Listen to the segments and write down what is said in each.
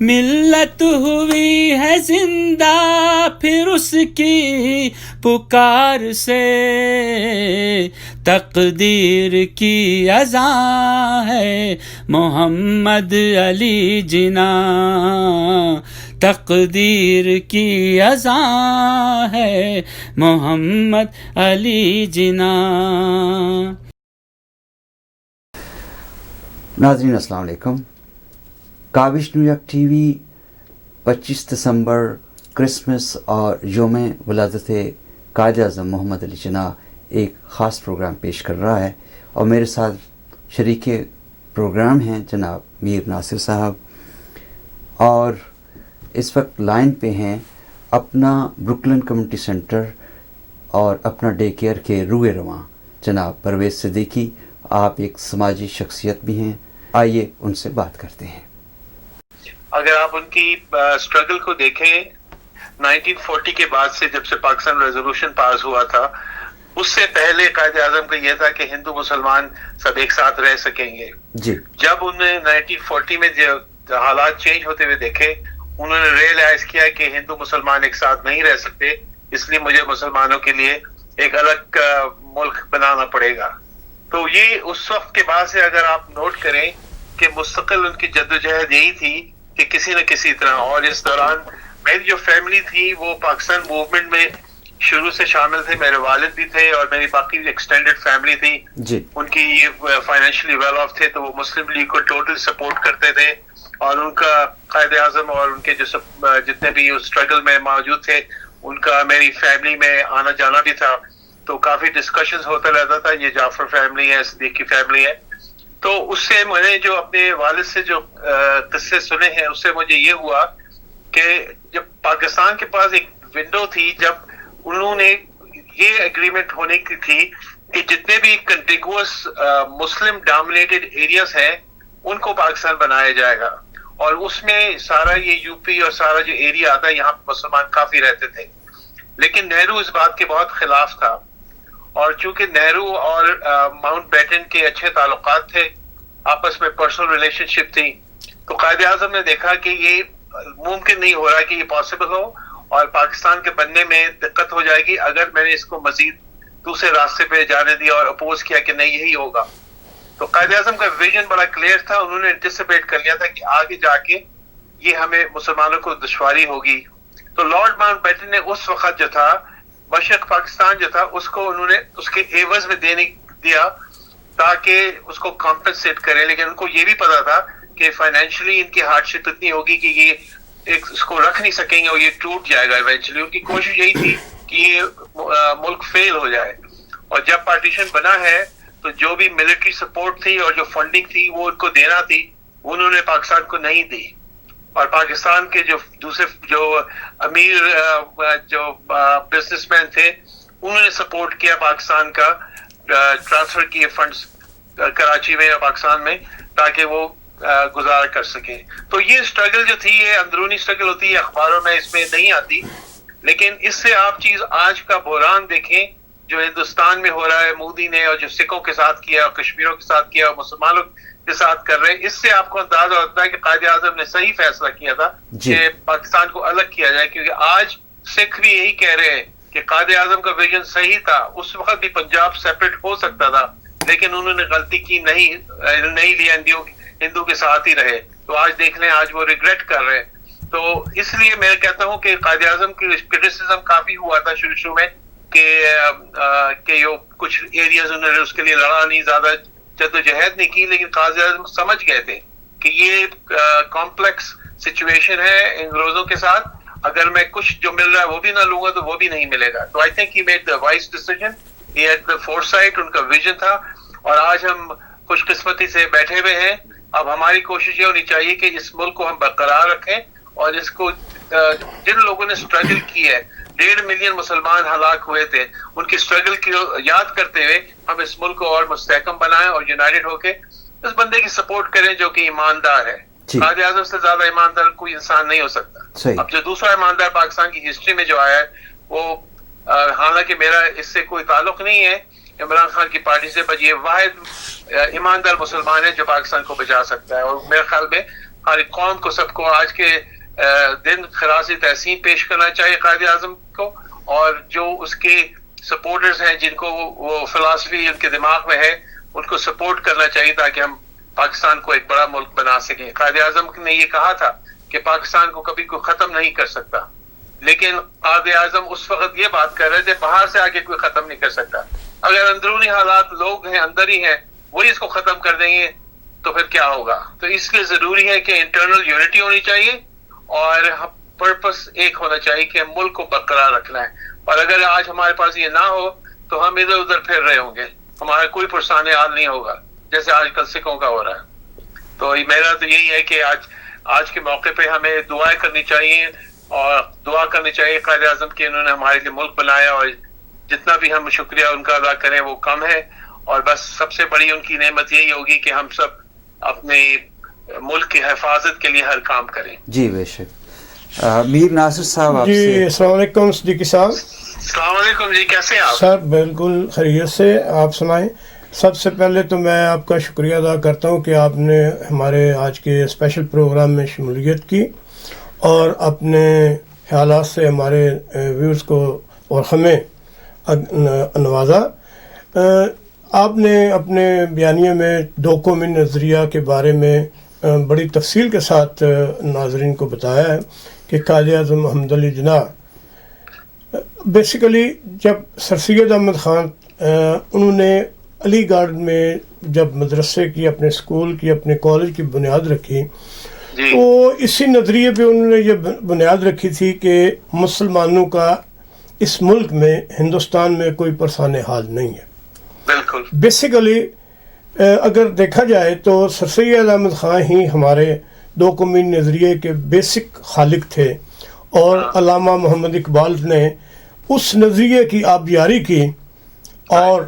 ملت ہوئی ہے زندہ پھر اس کی پکار سے، تقدیر کی اذاں ہے محمد علی جناں، تقدیر کی اذاں ہے محمد علی جناں۔ ناظرین السلام علیکم۔ کاوش نیو یارک ٹی وی 25 دسمبر کرسمس اور یوم ولادت قائد اعظم محمد علی جناح ایک خاص پروگرام پیش کر رہا ہے، اور میرے ساتھ شریک پروگرام ہیں جناب میر ناصر صاحب، اور اس وقت لائن پہ ہیں اپنا بروکلن کمیونٹی سینٹر اور اپنا ڈے کیئر کے روئے رواں جناب پرویز صدیقی۔ آپ ایک سماجی شخصیت بھی ہیں، آئیے ان سے بات کرتے ہیں۔ اگر آپ ان کی اسٹرگل کو دیکھیں 1940 کے بعد سے، جب سے پاکستان ریزولوشن پاس ہوا تھا، اس سے پہلے قائد اعظم کا یہ تھا کہ ہندو مسلمان سب ایک ساتھ رہ سکیں گے۔ جی، جب انہوں نے 1940 میں جو حالات چینج ہوتے ہوئے دیکھے، انہوں نے ریئلائز کیا کہ ہندو مسلمان ایک ساتھ نہیں رہ سکتے، اس لیے مجھے مسلمانوں کے لیے ایک الگ ملک بنانا پڑے گا۔ تو یہ اس وقت کے بعد سے اگر آپ نوٹ کریں کہ مستقل ان کی جدوجہد یہی تھی کہ کسی نہ کسی طرح، اور اس دوران میری جو فیملی تھی وہ پاکستان موومنٹ میں شروع سے شامل تھے، میرے والد بھی تھے اور میری باقی ایکسٹینڈڈ فیملی تھی جی، ان کی فائنینشلی ویل آف تھے، تو وہ مسلم لیگ کو ٹوٹل سپورٹ کرتے تھے، اور ان کا قائد اعظم اور ان کے جو جتنے بھی اسٹرگل میں موجود تھے ان کا میری فیملی میں آنا جانا بھی تھا، تو کافی ڈسکشنز ہوتا رہتا تھا، یہ جعفر فیملی ہے، صدیقی فیملی ہے۔ تو اس سے میں نے جو اپنے والد سے جو قصے سنے ہیں، اس سے مجھے یہ ہوا کہ جب پاکستان کے پاس ایک ونڈو تھی، جب انہوں نے یہ اگریمنٹ ہونے کی تھی کہ جتنے بھی کنٹیگوس مسلم ڈومینیٹڈ ایریاز ہیں ان کو پاکستان بنایا جائے گا، اور اس میں سارا یہ یو پی اور سارا جو ایریا آتا ہے یہاں مسلمان کافی رہتے تھے، لیکن نہرو اس بات کے بہت خلاف تھا، اور چونکہ نہرو اور ماؤنٹ بیٹن کے اچھے تعلقات تھے، آپس میں پرسنل ریلیشن شپ تھی، تو قائد اعظم نے دیکھا کہ یہ ممکن نہیں ہو رہا کہ یہ پاسبل ہو، اور پاکستان کے بننے میں دقت ہو جائے گی اگر میں نے اس کو مزید دوسرے راستے پہ جانے دیا اور اپوز کیا کہ نہیں یہی ہوگا۔ تو قائد اعظم کا ویژن بڑا کلیئر تھا، انہوں نے انٹیسپیٹ کر لیا تھا کہ آگے جا کے یہ ہمیں مسلمانوں کو دشواری ہوگی، تو لارڈ ماؤنٹ بیٹن نے اس وقت جو تھا مشرق پاکستان جو تھا اس کو انہوں نے اس کے ایوز میں دینے دیا تاکہ اس کو کمپنسیٹ کرے، لیکن ان کو یہ بھی پتا تھا کہ فائنینشلی ان کی ہارڈ شپ اتنی ہوگی کہ یہ اس کو رکھ نہیں سکیں گے اور یہ ٹوٹ جائے گا ایونچولی۔ ان کی کوشش یہی تھی کہ یہ ملک فیل ہو جائے، اور جب پارٹیشن بنا ہے تو جو بھی ملٹری سپورٹ تھی اور جو فنڈنگ تھی وہ ان کو دینا تھی، انہوں نے پاکستان کو نہیں دی، اور پاکستان کے جو دوسرے جو امیر جو بزنس مین تھے انہوں نے سپورٹ کیا پاکستان کا، ٹرانسفر کیے فنڈز کراچی میں یا پاکستان میں تاکہ وہ گزارا کر سکے۔ تو یہ اسٹرگل جو تھی یہ اندرونی اسٹرگل ہوتی ہے، اخباروں میں اس میں نہیں آتی، لیکن اس سے آپ چیز آج کا بحران دیکھیں جو ہندوستان میں ہو رہا ہے، مودی نے اور جو سکھوں کے ساتھ کیا اور کشمیروں کے ساتھ کیا اور مسلمانوں کے ساتھ کر رہے ہیں، اس سے آپ کو اندازہ ہوتا ہے کہ قائد اعظم نے صحیح فیصلہ کیا تھا کہ پاکستان کو الگ کیا جائے، کیونکہ آج سکھ بھی یہی کہہ رہے ہیں کہ قائد اعظم کا ویژن صحیح تھا، اس وقت بھی پنجاب سیپریٹ ہو سکتا تھا، لیکن انہوں نے غلطی کی نہیں لیا، ہندو کے ساتھ ہی رہے، تو آج دیکھ لیں آج وہ ریگریٹ کر رہے ہیں۔ تو اس لیے میں کہتا ہوں کہ قائد اعظم کی کرٹیسزم کافی ہوا تھا شروع میں کہ یہ کچھ ایریاز انہوں نے اس کے لیے لڑا نہیں، زیادہ جدوجہد نہیں کی، لیکن قائد اعظم سمجھ گئے تھے کہ یہ کمپلیکس سچویشن ہے انگریزوں کے ساتھ، اگر میں کچھ جو مل رہا ہے وہ بھی نہ لوں گا تو وہ بھی نہیں ملے گا۔ تو I think he made the wise decision, he had the foresight, ان کا ویژن تھا، اور آج ہم خوش قسمتی سے بیٹھے ہوئے ہیں۔ اب ہماری کوشش یہ ہونی چاہیے کہ اس ملک کو ہم برقرار رکھیں، اور اس کو جن لوگوں نے اسٹرگل کی ہے، 1.5 ملین مسلمان ہلاک ہوئے تھے، ان کی اسٹرگل کی یاد کرتے ہوئے ہم اس ملک کو اور مستحکم بنائیں اور یونائٹڈ ہو کے اس بندے کی سپورٹ کریں جو کہ ایماندار ہے۔ قائد اعظم سے زیادہ ایماندار کوئی انسان نہیں ہو سکتا۔ اب جو دوسرا ایماندار پاکستان کی ہسٹری میں جو آیا ہے وہ حالانکہ میرا اس سے کوئی تعلق نہیں ہے عمران خان کی پارٹی سے، بس یہ واحد ایماندار مسلمان ہے جو پاکستان کو بچا سکتا ہے، اور میرے خیال میں ہماری قوم کو سب کو آج کے دن خراج تحسین پیش کرنا چاہیے قائد اعظم کو، اور جو اس کے سپورٹرز ہیں جن کو وہ فلاسفی ان کے دماغ میں ہے ان کو سپورٹ کرنا چاہیے تاکہ ہم پاکستان کو ایک بڑا ملک بنا سکیں. قائد اعظم نے یہ کہا تھا کہ پاکستان کو کبھی کوئی ختم نہیں کر سکتا، لیکن قائد اعظم اس وقت یہ بات کر رہے تھے باہر سے آگے کوئی ختم نہیں کر سکتا. اگر اندرونی حالات لوگ ہیں اندر ہی ہیں وہی اس کو ختم کر دیں گے تو پھر کیا ہوگا. تو اس لیے ضروری ہے کہ انٹرنل یونٹی ہونی چاہیے اور پرپس ایک ہونا چاہیے کہ ملک کو برقرار رکھنا ہے. اور اگر آج ہمارے پاس یہ نہ ہو تو ہم ادھر ادھر پھر رہے ہوں گے، ہمارا کوئی پرسان حال نہیں ہوگا جیسے آج کل سکھوں کا ہو رہا ہے. تو میرا تو یہی ہے کہ آج کے موقع پہ ہمیں دعائیں کرنی چاہیے اور دعا کرنی چاہیے قائد اعظم کی انہوں نے ہمارے لیے ملک بنایا، اور جتنا بھی ہم شکریہ ان کا ادا کریں وہ کم ہے. اور بس سب سے بڑی ان کی نعمت یہی ہوگی کہ ہم سب اپنے ملک کی حفاظت کے لیے ہر کام کریں. جی بے شک. میر ناصر صاحب آپ جی سے. السلام علیکم صدیقی صاحب. السلام علیکم جی، کیسے ہیں آپ؟ سر بالکل خیریت سے، آپ سنائیں. سب سے پہلے تو میں آپ کا شکریہ ادا کرتا ہوں کہ آپ نے ہمارے آج کے اسپیشل پروگرام میں شمولیت کی اور اپنے خیالات سے ہمارے ویورز کو اور ہمیں نوازا. آپ نے اپنے بیانیے میں دو قومی نظریہ کے بارے میں بڑی تفصیل کے ساتھ ناظرین کو بتایا ہے کہ قائد اعظم محمد علی جناح بیسیکلی جب سر سید احمد خان انہوں نے علی گڑھ میں جب مدرسے کی، اپنے اسکول کی، اپنے کالج کی بنیاد رکھی تو اسی نظریے پہ انہوں نے یہ بنیاد رکھی تھی کہ مسلمانوں کا اس ملک میں ہندوستان میں کوئی پرسان حال نہیں ہے. بالکل بیسیکلی اگر دیکھا جائے تو سر سید احمد خان ہی ہمارے دو قومی نظریے کے بیسک خالق تھے، اور علامہ محمد اقبال نے اس نظریے کی آبیاری کی، اور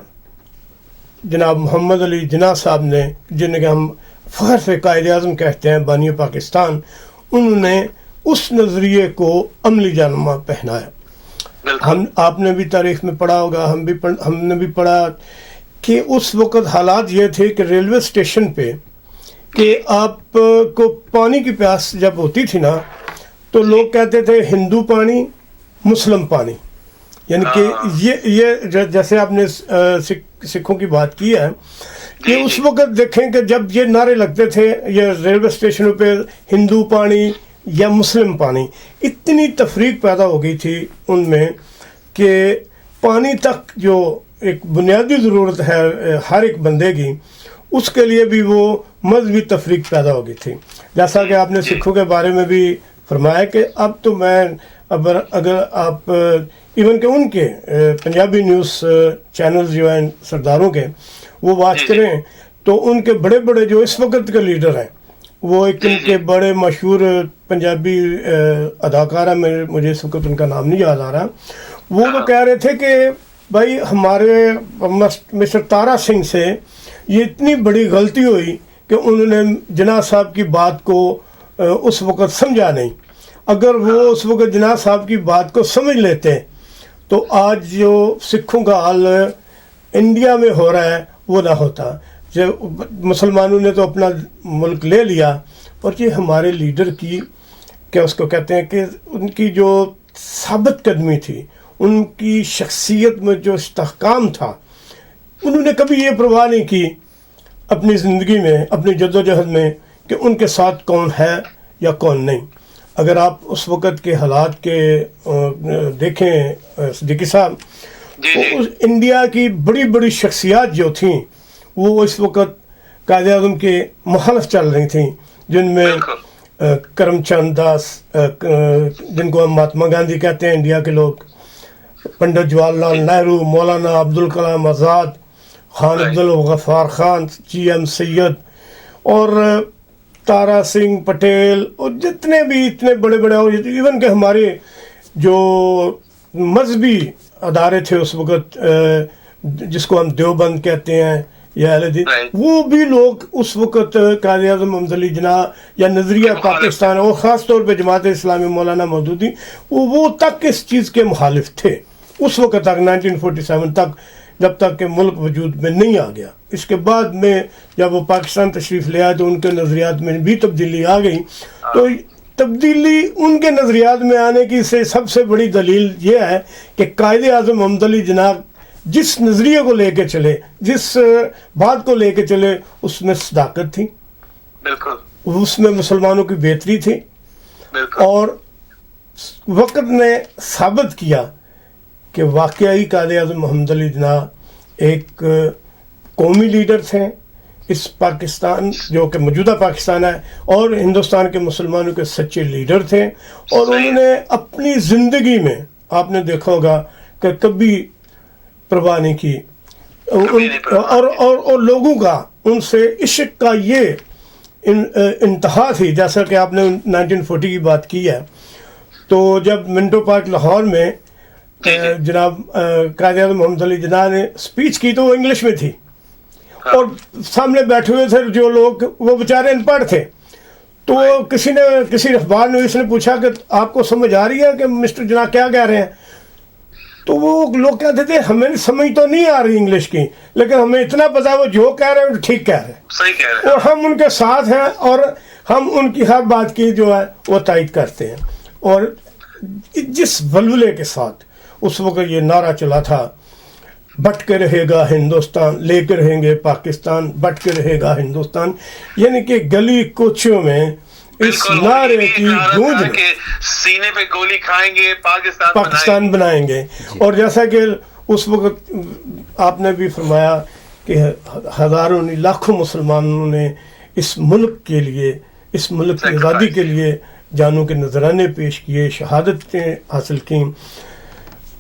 جناب محمد علی جناح صاحب نے جنہیں ہم فخر سے قائد اعظم کہتے ہیں، بانی پاکستان، انہوں نے اس نظریے کو عملی جامہ پہنایا. آپ نے بھی تاریخ میں پڑھا ہوگا، ہم نے بھی پڑھا کہ اس وقت حالات یہ تھے کہ ریلوے اسٹیشن پہ کہ آپ کو پانی کی پیاس جب ہوتی تھی نا تو لوگ کہتے تھے ہندو پانی مسلم پانی، یعنی کہ یہ جیسے آپ نے سکھوں کی بات کی ہے کہ اس وقت دیکھیں کہ جب یہ نعرے لگتے تھے یہ ریلوے اسٹیشنوں پہ ہندو پانی یا مسلم پانی، اتنی تفریق پیدا ہو گئی تھی ان میں کہ پانی تک جو ایک بنیادی ضرورت ہے ہر ایک بندے کی، اس کے لیے بھی وہ مذہبی تفریق پیدا ہو گئی تھی. جیسا کہ آپ نے سکھوں کے بارے میں بھی فرمایا کہ اب تو میں اگر آپ ایون کہ ان کے پنجابی نیوز چینلز جو ہیں سرداروں کے وہ واچ کریں تو ان کے بڑے بڑے جو اس وقت کے لیڈر ہیں، وہ ایک ان کے بڑے مشہور پنجابی اداکار ہیں، مجھے اس وقت ان کا نام نہیں یاد آ رہا، وہ تو کہہ رہے تھے کہ بھائی ہمارے مسٹر تارا سنگھ سے یہ اتنی بڑی غلطی ہوئی کہ انہوں نے جناح صاحب کی بات کو اس وقت سمجھا نہیں. اگر وہ اس وقت جناح صاحب کی بات کو سمجھ لیتے تو آج جو سکھوں کا حال انڈیا میں ہو رہا ہے وہ نہ ہوتا. جب مسلمانوں نے تو اپنا ملک لے لیا، اور یہ ہمارے لیڈر کی کیا اس کو کہتے ہیں کہ ان کی جو ثابت قدمی تھی، ان کی شخصیت میں جو استحکام تھا، انہوں نے کبھی یہ پرواہ نہیں کی اپنی زندگی میں، اپنی جدوجہد میں کہ ان کے ساتھ کون ہے یا کون نہیں. اگر آپ اس وقت کے حالات کے دیکھیں صدیقی صاحب، تو انڈیا کی بڑی بڑی شخصیات جو تھیں وہ اس وقت قائد اعظم کے مخالف چل رہی تھیں، جن میں کرم چند داس، جن کو ہم مہاتما گاندھی کہتے ہیں انڈیا کے لوگ، پنڈت جواہر لال نہرو، مولانا عبدالکلام آزاد، خان عبدالغفار خان، جی ایم سید، اور تارا سنگھ پٹیل، اور جتنے بھی اتنے بڑے بڑے، اور ایون کہ ہمارے جو مذہبی ادارے تھے اس وقت، جس کو ہم دیوبند کہتے ہیں یا اہل حدیث، وہ بھی لوگ اس وقت قائد اعظم محمد علی جناح یا نظریہ پاکستان، اور خاص طور پہ جماعت اسلامی مولانا مودودی، وہ تک اس چیز کے مخالف تھے اس وقت تک، 1947 تک، جب تک کہ ملک وجود میں نہیں آ گیا. اس کے بعد میں جب وہ پاکستان تشریف لے آئے تو ان کے نظریات میں بھی تبدیلی آ گئی. تو تبدیلی ان کے نظریات میں آنے کی سب سے بڑی دلیل یہ ہے کہ قائد اعظم محمد علی جناح جس نظریے کو لے کے چلے, جس بات کو لے کے چلے, اس میں صداقت تھی, بالکل, اس میں مسلمانوں کی بہتری تھی, اور وقت نے ثابت کیا کہ واقعی قائد اعظم محمد علی جناح ایک قومی لیڈر تھے اس پاکستان جو کہ موجودہ پاکستان ہے, اور ہندوستان کے مسلمانوں کے سچے لیڈر تھے. اور انہوں نے اپنی زندگی میں آپ نے دیکھا ہوگا کہ کبھی پرواہ نہیں کی, اور لوگوں کا ان سے عشق کا یہ انتہا تھی. جیسا کہ آپ نے 1940 کی بات کی ہے, تو جب منٹو پارک لاہور میں جناب قائد اعظم محمد علی جناح نے اسپیچ کی تو وہ انگلش میں تھی, اور سامنے بیٹھے ہوئے تھے جو لوگ, وہ بیچارے ان پڑھ تھے. تو کسی اخبار نویس نے پوچھا کہ آپ کو سمجھ آ رہی ہے کہ مسٹر جناح کیا کہہ رہے ہیں؟ تو وہ لوگ کہتے تھے ہمیں سمجھ تو نہیں آ رہی انگلش کی, لیکن ہمیں اتنا پتا وہ جو کہہ رہے ہیں ٹھیک کہہ رہے ہیں, صحیح کہہ رہے ہیں, اور ہم ان کے ساتھ ہیں, اور ہم ان کی ہر بات کی جو ہے وہ تائید کرتے ہیں. اور جس ولولے کے ساتھ اس وقت یہ نعرہ چلا تھا, بٹ کے رہے گا ہندوستان, لے کے رہیں گے پاکستان, بٹ کے رہے گا ہندوستان, یعنی کہ گلی کوچوں میں اس نعرے کی گونج میں سینے پہ گولی کھائیں گے, پاکستان بنائیں گے. اور جیسا کہ اس وقت آپ نے بھی فرمایا کہ ہزاروں لاکھوں مسلمانوں نے اس ملک کے لیے, اس ملک کی آزادی کے لیے جانوں کے نذرانے پیش کیے, شہادتیں حاصل کیں.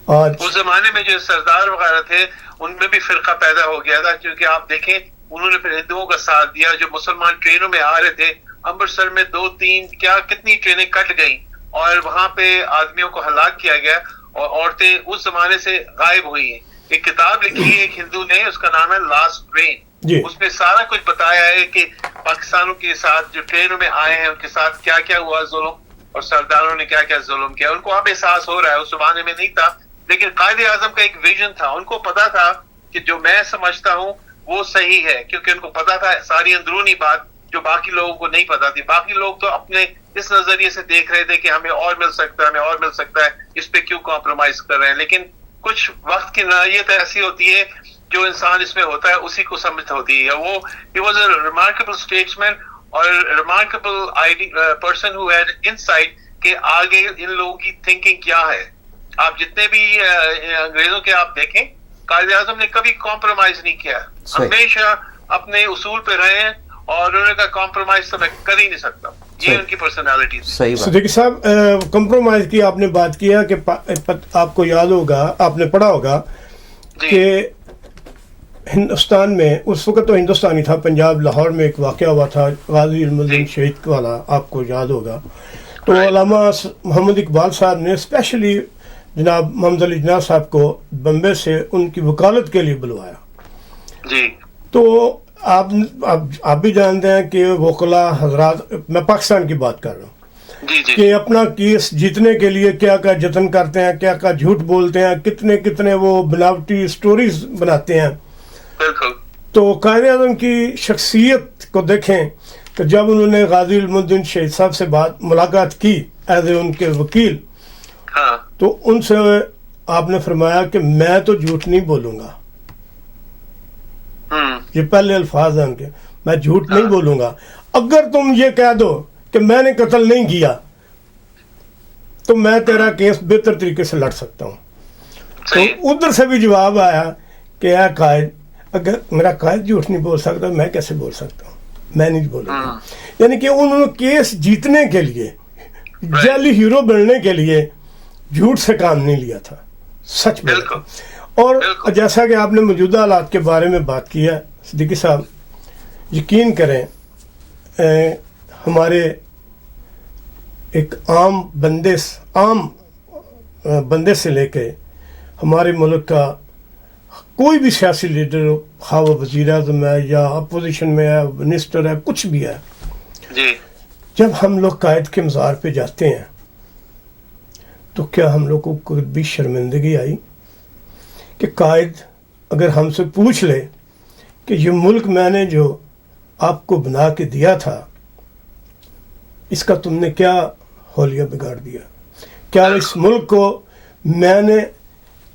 آج اس زمانے میں جو سردار وغیرہ تھے ان میں بھی فرقہ پیدا ہو گیا تھا, کیونکہ آپ دیکھیں انہوں نے پھر ہندوؤں کا ساتھ دیا. جو مسلمان ٹرینوں میں آ رہے تھے, امرتسر میں 2-3 کتنی ٹرینیں کٹ گئیں, اور وہاں پہ آدمیوں کو ہلاک کیا گیا, اور عورتیں اس زمانے سے غائب ہوئی ہیں. ایک کتاب لکھی ہے ایک ہندو نے, اس کا نام ہے لاسٹ ٹرین. اس میں سارا کچھ بتایا ہے کہ پاکستانوں کے ساتھ جو ٹرینوں میں آئے ہیں ان کے ساتھ کیا کیا ہوا ظلم, اور سرداروں نے کیا کیا ظلم کیا. ان کو اب احساس ہو رہا ہے, اس زمانے میں نہیں تھا, لیکن قائد اعظم کا ایک ویژن تھا. ان کو پتا تھا کہ جو میں سمجھتا ہوں وہ صحیح ہے, کیونکہ ان کو پتا تھا ساری اندرونی بات جو باقی لوگوں کو نہیں پتا تھی. باقی لوگ تو اپنے اس نظریے سے دیکھ رہے تھے کہ ہمیں اور مل سکتا ہے, ہمیں اور مل سکتا ہے, اس پہ کیوں کمپرومائز کر رہے ہیں. لیکن کچھ وقت کی نوعیت ایسی ہوتی ہے, جو انسان اس میں ہوتا ہے اسی کو سمجھ ہوتی ہے. وہ he was a remarkable statesman اور remarkable person who had insight کہ آگے ان لوگوں کی تھنکنگ کیا ہے. آپ جتنے بھی انگریزوں کے آپ دیکھیں, قائد اعظم نے کبھی کمپرومائز نہیں کیا, ہمیشہ اپنے اصول پہ رہے ہیں, اور انہوں نے کہا کمپرومائز تو میں کر ہی نہیں سکتا. یہ ان کی پرسنالٹی تھی. صدیقی صاحب, کمپرومائز کی آپ نے بات کیا کہ آپ کو یاد ہوگا, آپ نے پڑھا ہوگا کہ ہندوستان میں اس وقت تو ہندوستان ہی تھا, پنجاب لاہور میں ایک واقعہ ہوا تھا غازی علم الدین شہید والا, آپ کو یاد ہوگا. تو علامہ محمد اقبال صاحب نے اسپیشلی جناب محمد علی جناح صاحب کو بمبے سے ان کی وکالت کے لیے بلوایا. جی. تو آپ بھی جانتے ہیں کہ وکلا حضرات, میں پاکستان کی بات کر رہا ہوں, کہ اپنا کیس جیتنے کے لیے کیا کیا جتن کرتے ہیں, کیا کیا جھوٹ بولتے ہیں, کتنے وہ بناوٹی سٹوریز بناتے ہیں. تو قائد اعظم کی شخصیت کو دیکھیں کہ جب انہوں نے غازی علم الدین شہید صاحب سے ملاقات کی ایز اے ان کے وکیل, تو ان سے آپ نے فرمایا کہ میں تو جھوٹ نہیں بولوں گا. یہ پہلے الفاظ ہیں ان کے, میں جھوٹ نہیں بولوں گا. اگر تم یہ کہہ دو کہ میں نے قتل نہیں کیا تو میں تیرا کیس بہتر طریقے سے لڑ سکتا ہوں. تو ادھر سے بھی جواب آیا کہ اے قائد, اگر میرا قائد جھوٹ نہیں بول سکتا میں کیسے بول سکتا ہوں, میں نہیں بولوں گا. یعنی کہ انہوں نے کیس جیتنے کے لیے, جعلی ہیرو بننے کے لیے جھوٹ سے کام نہیں لیا تھا, سچ بولا تھا. اور جیسا کہ آپ نے موجودہ حالات کے بارے میں بات کی ہے صدیقی صاحب, یقین کریں ہمارے ایک عام بندے سے لے کے ہمارے ملک کا کوئی بھی سیاسی لیڈر ہو, خواہ وہ وزیر اعظم ہے یا اپوزیشن میں ہے, منسٹر ہے, کچھ بھی ہے, جب ہم لوگ قائد کے مزار پہ جاتے ہیں تو کیا ہم لوگ کو کوئی بھی شرمندگی آئی کہ قائد اگر ہم سے پوچھ لے کہ یہ ملک میں نے جو آپ کو بنا کے دیا تھا اس کا تم نے کیا حولیہ بگاڑ دیا؟ کیا اس ملک کو میں نے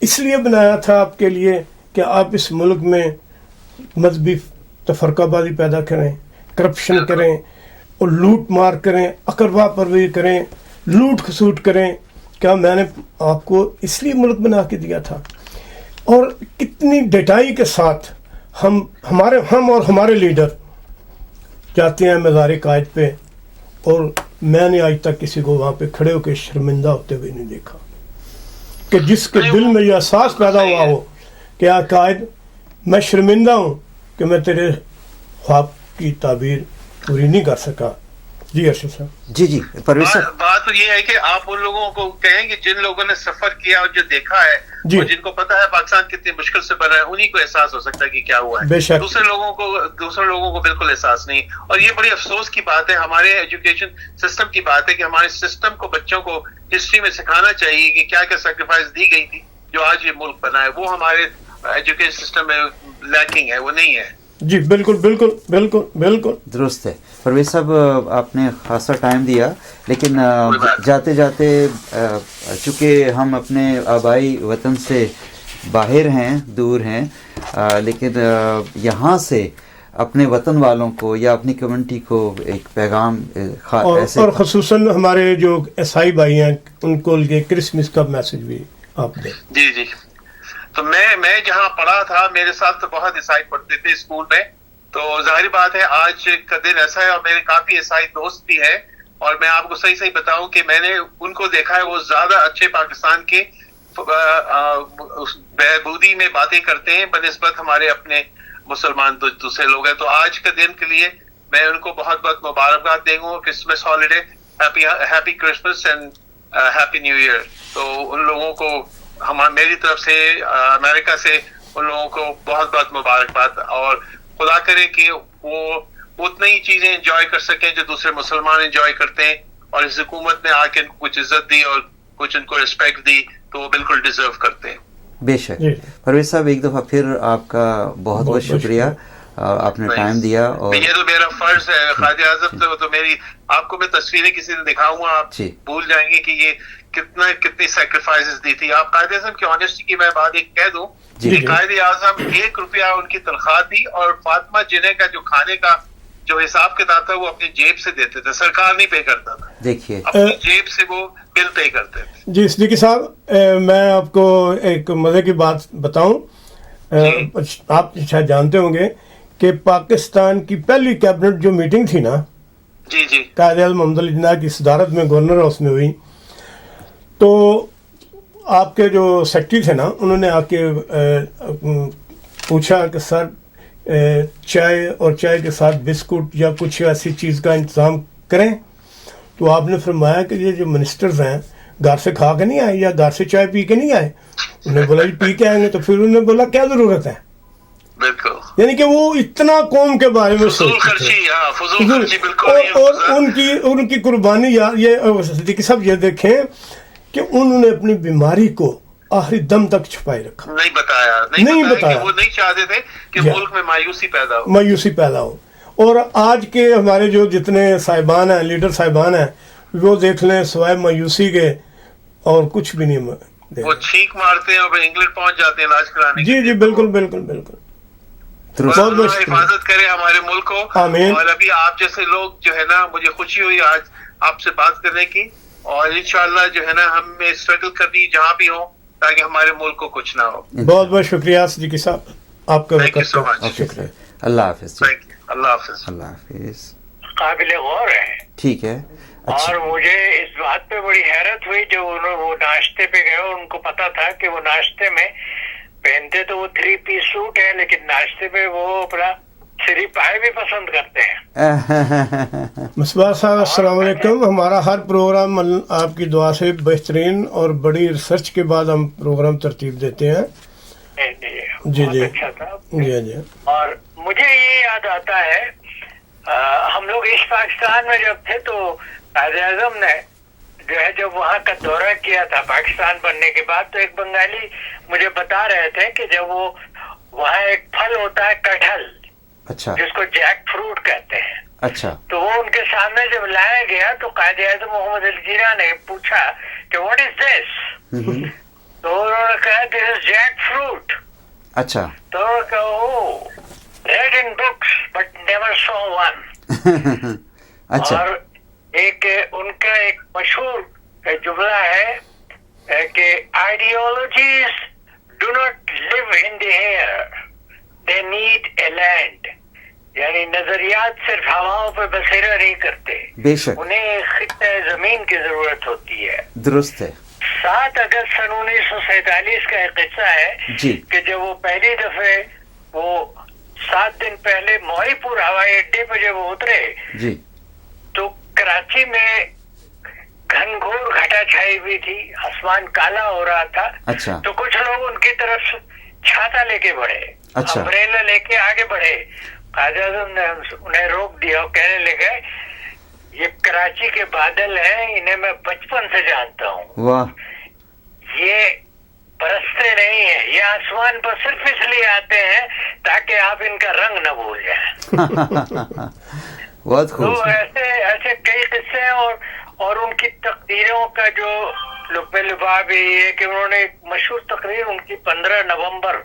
اس لیے بنایا تھا آپ کے لیے کہ آپ اس ملک میں مذہبی تفرقہ بازی پیدا کریں، کرپشن کریں اور لوٹ مار کریں، اقربا پروری کریں، لوٹ کھسوٹ کریں؟ کیا میں نے آپ کو اس لیے ملک بنا کے دیا تھا؟ اور کتنی ڈٹائی کے ساتھ ہم اور ہمارے لیڈر جاتے ہیں مزار قائد پہ، اور میں نے آج تک کسی کو وہاں پہ کھڑے ہو کے شرمندہ ہوتے ہوئے نہیں دیکھا کہ جس کے دل میں یہ احساس پیدا ہوا ہو کہ قائد میں شرمندہ ہوں کہ میں تیرے خواب کی تعبیر پوری نہیں کر سکا۔ جی ارشد صاحب۔ جی پرویز صاحب، بات تو یہ ہے کہ آپ ان لوگوں کو کہیں کہ جن لوگوں نے سفر کیا اور جو دیکھا ہے اور جن کو پتا ہے پاکستان کتنی مشکل سے بنا ہے، انہی کو احساس ہو سکتا ہے کہ کیا ہوا ہے۔ بے شک۔ دوسرے لوگوں کو بالکل احساس نہیں، اور یہ بڑی افسوس کی بات ہے، ہمارے ایجوکیشن سسٹم کی بات ہے کہ ہمارے سسٹم کو بچوں کو ہسٹری میں سکھانا چاہیے کہ کیا کیا سیکریفائس دی گئی تھی جو آج یہ ملک بنا ہے۔ وہ ہمارے ایجوکیشن سسٹم میں لیکنگ ہے، وہ نہیں ہے۔ جی بالکل بالکل بالکل بالکل درست ہے۔ پرویز صاحب، آپ نے خاصا ٹائم دیا، لیکن جاتے جاتے چونکہ ہم اپنے آبائی وطن سے باہر ہیں، دور ہیں، لیکن یہاں سے اپنے وطن والوں کو یا اپنی کمیونٹی کو ایک پیغام اور خصوصاً ہمارے جو عیسائی بھائی ہیں ان کو کرسمس کا میسج بھی آپ دیں۔ جی تو میں جہاں پڑھا تھا میرے ساتھ تو بہت عیسائی پڑھتے تھے اسکول میں، تو ظاہر بات ہے آج کا دن ایسا ہے، اور میرے کافی عیسائی دوست بھی ہیں، اور میں آپ کو صحیح بتاؤں کہ میں نے ان کو دیکھا ہے وہ زیادہ اچھے پاکستان کے بہبودی میں باتیں کرتے ہیں بنسبت ہمارے اپنے مسلمان دوسرے لوگ ہیں۔ تو آج کے دن کے لیے میں ان کو بہت بہت مبارکباد دیں گا، Christmas holiday, happy Christmas and happy new year. تو ان لوگوں کو میری طرف سے امریکہ سے ان لوگوں کو بہت بہت مبارکباد، اور خدا کرے کہ وہ اتنی ہی چیزیں انجوائے کر سکیں جو دوسرے مسلمان انجوائے کرتے ہیں، اور اس حکومت نے آ کے ان کو کچھ عزت دی اور کچھ ان کو رسپیکٹ دی تو وہ بالکل ڈیزرو کرتے ہیں۔ بے شک۔ پرویز صاحب، ایک دفعہ پھر آپ کا بہت بہت شکریہ، آپ نے ٹائم دیا۔ اور یہ تو میرا فرض ہے قائد اعظم، تو میری آپ کو میں تصویریں کسی نے دکھاؤں گا، آپ بھول جائیں گے کہ یہ کتنی سیکریفائسز دی تھی۔ آپ قائد اعظم کی آنیسٹی کی میں بات ایک کہہ دوں کہ قائد اعظم 1 روپیہ ان کی تنخواہ تھی، اور فاطمہ جنہیں کا جو کھانے کا جو حساب کتاب تھا وہ اپنی جیب سے دیتے تھے، سرکار نہیں پے کرتا تھا، دیکھیے اپنی جیب سے وہ بل پے کرتے تھے۔ جی صدیقی صاحب، میں آپ کو ایک مزے کی بات بتاؤں، آپ شاید جانتے ہوں گے کہ پاکستان کی پہلی کیبنٹ جو میٹنگ تھی نا، جی قائد اعظم محمد علی جناح کی صدارت میں گورنر ہاؤس میں ہوئی، تو آپ کے جو سیکرٹری تھے نا انہوں نے آ کے پوچھا کہ سر چائے اور چائے کے ساتھ بسکٹ یا کچھ ایسی چیز کا انتظام کریں، تو آپ نے فرمایا کہ یہ جو منسٹرز ہیں گھر سے کھا کے نہیں آئے یا گھر سے چائے پی کے نہیں آئے؟ انہوں نے بولا جی پی کے آئیں گے، تو پھر انہوں نے بولا کیا ضرورت ہے؟ بالکل، یعنی کہ وہ اتنا قوم کے بارے میں سوچتے تھے، اور ان کی قربانی۔ یہ صدیقی صاحب یہ دیکھیں کہ انہوں نے اپنی بیماری کو آخری دم تک چھپائے رکھا، نہیں بتایا، وہ نہیں چاہتے تھے کہ ملک میں مایوسی پیدا ہو۔ اور آج کے ہمارے جو جتنے صاحبان ہیں، لیڈر صاحبان ہیں، وہ دیکھ لیں سوائے مایوسی کے اور کچھ بھی نہیں، وہ چھینک مارتے ہیں اور انگلینڈ پہنچ جاتے ہیں علاج کرانے۔ جی بالکل بالکل بالکل۔ اللہ حفاظت کرے ہمارے ملک کو، آمین۔ اور ابھی آپ جیسے لوگ جو ہے نا، مجھے خوشی ہوئی آج آپ سے بات کرنے کی، اور انشاءاللہ جو ہے نا ہمیں اسٹرگل کرنی جہاں بھی ہو تاکہ ہمارے ملک کو کچھ نہ ہو۔ بہت بہت شکریہ صدیقی صاحب، آپ کا Thank you so much. شکریہ۔ اللہ حافظ۔ اللہ حافظ۔ اللہ حافظ۔ قابل غور ہے۔ ٹھیک ہے۔ اور مجھے اس بات پہ بڑی حیرت ہوئی جو وہ ناشتے پہ گئے، ان کو پتا تھا کہ وہ ناشتے میں پہنتے تو وہ 3 پیس سوٹ ہے، لیکن ناشتے پہ وہ اپنا 3 پائے بھی پسند کرتے ہیں۔ مصباح صاحب السلام علیکم۔ ہمارا ہر پروگرام آپ کی دعا سے بہترین اور بڑی ریسرچ کے بعد ہم پروگرام ترتیب دیتے ہیں۔ جی بہت اچھا تھا۔ جی اور مجھے یہ یاد آتا ہے، ہم لوگ ایسٹ پاکستان میں جب تھے تو قائد اعظم نے جو ہے جب وہاں کا دورہ کیا تھا پاکستان بننے کے بعد، تو ایک بنگالی مجھے بتا رہے تھے کہ جب وہ وہاں ایک پھل ہوتا ہے کٹہل، اچھا جس کو جیک فروٹ کہتے ہیں. اچھا تو وہ ان کے سامنے جب لایا گیا تو قائد اعظم محمد علی جناح نے پوچھا کہ واٹ از دس؟ تو انہوں نے کہا دس از جیک فروٹ. اچھا تو انہوں نے کہا read in books but never saw one. اچھا اور ایک ان کا ایک مشہور جملہ ہے کہ ideologies do not live in the air they need a land. یعنی نظریات صرف ہواؤں پہ بسیرا نہیں کرتے، بے شک انہیں خطہ زمین کی ضرورت ہوتی ہے. درست ہے. 7 اگست سن 1947 کا ایک قصہ ہے جی کہ جب وہ پہلی دفعہ وہ 7 دن پہلے موئی پور ہوائی اڈے پہ جب وہ اترے جی تو کراچی میں گھن گھور گھٹا چھائی ہوئی تھی، آسمان کالا ہو رہا تھا. اچھا تو کچھ لوگ ان کی طرف چھاتا لے کے بڑھے، اچھا. امبریلا لے کے آگے بڑھے. قائد اعظم نے انہیں روک دیا اور کہنے لگے یہ کراچی کے بادل ہیں، انہیں میں بچپن سے جانتا ہوں، واہ یہ برستے نہیں ہیں، یہ آسمان پر صرف اس لیے آتے ہیں تاکہ آپ ان کا رنگ نہ بھول جائیں. بہت تو خوب. ایسے کئی قصے ہیں. اور ان کی تقریروں کا جو لب لباب یہ ہے کہ انہوں نے ایک مشہور تقریر ان کی 15 نومبر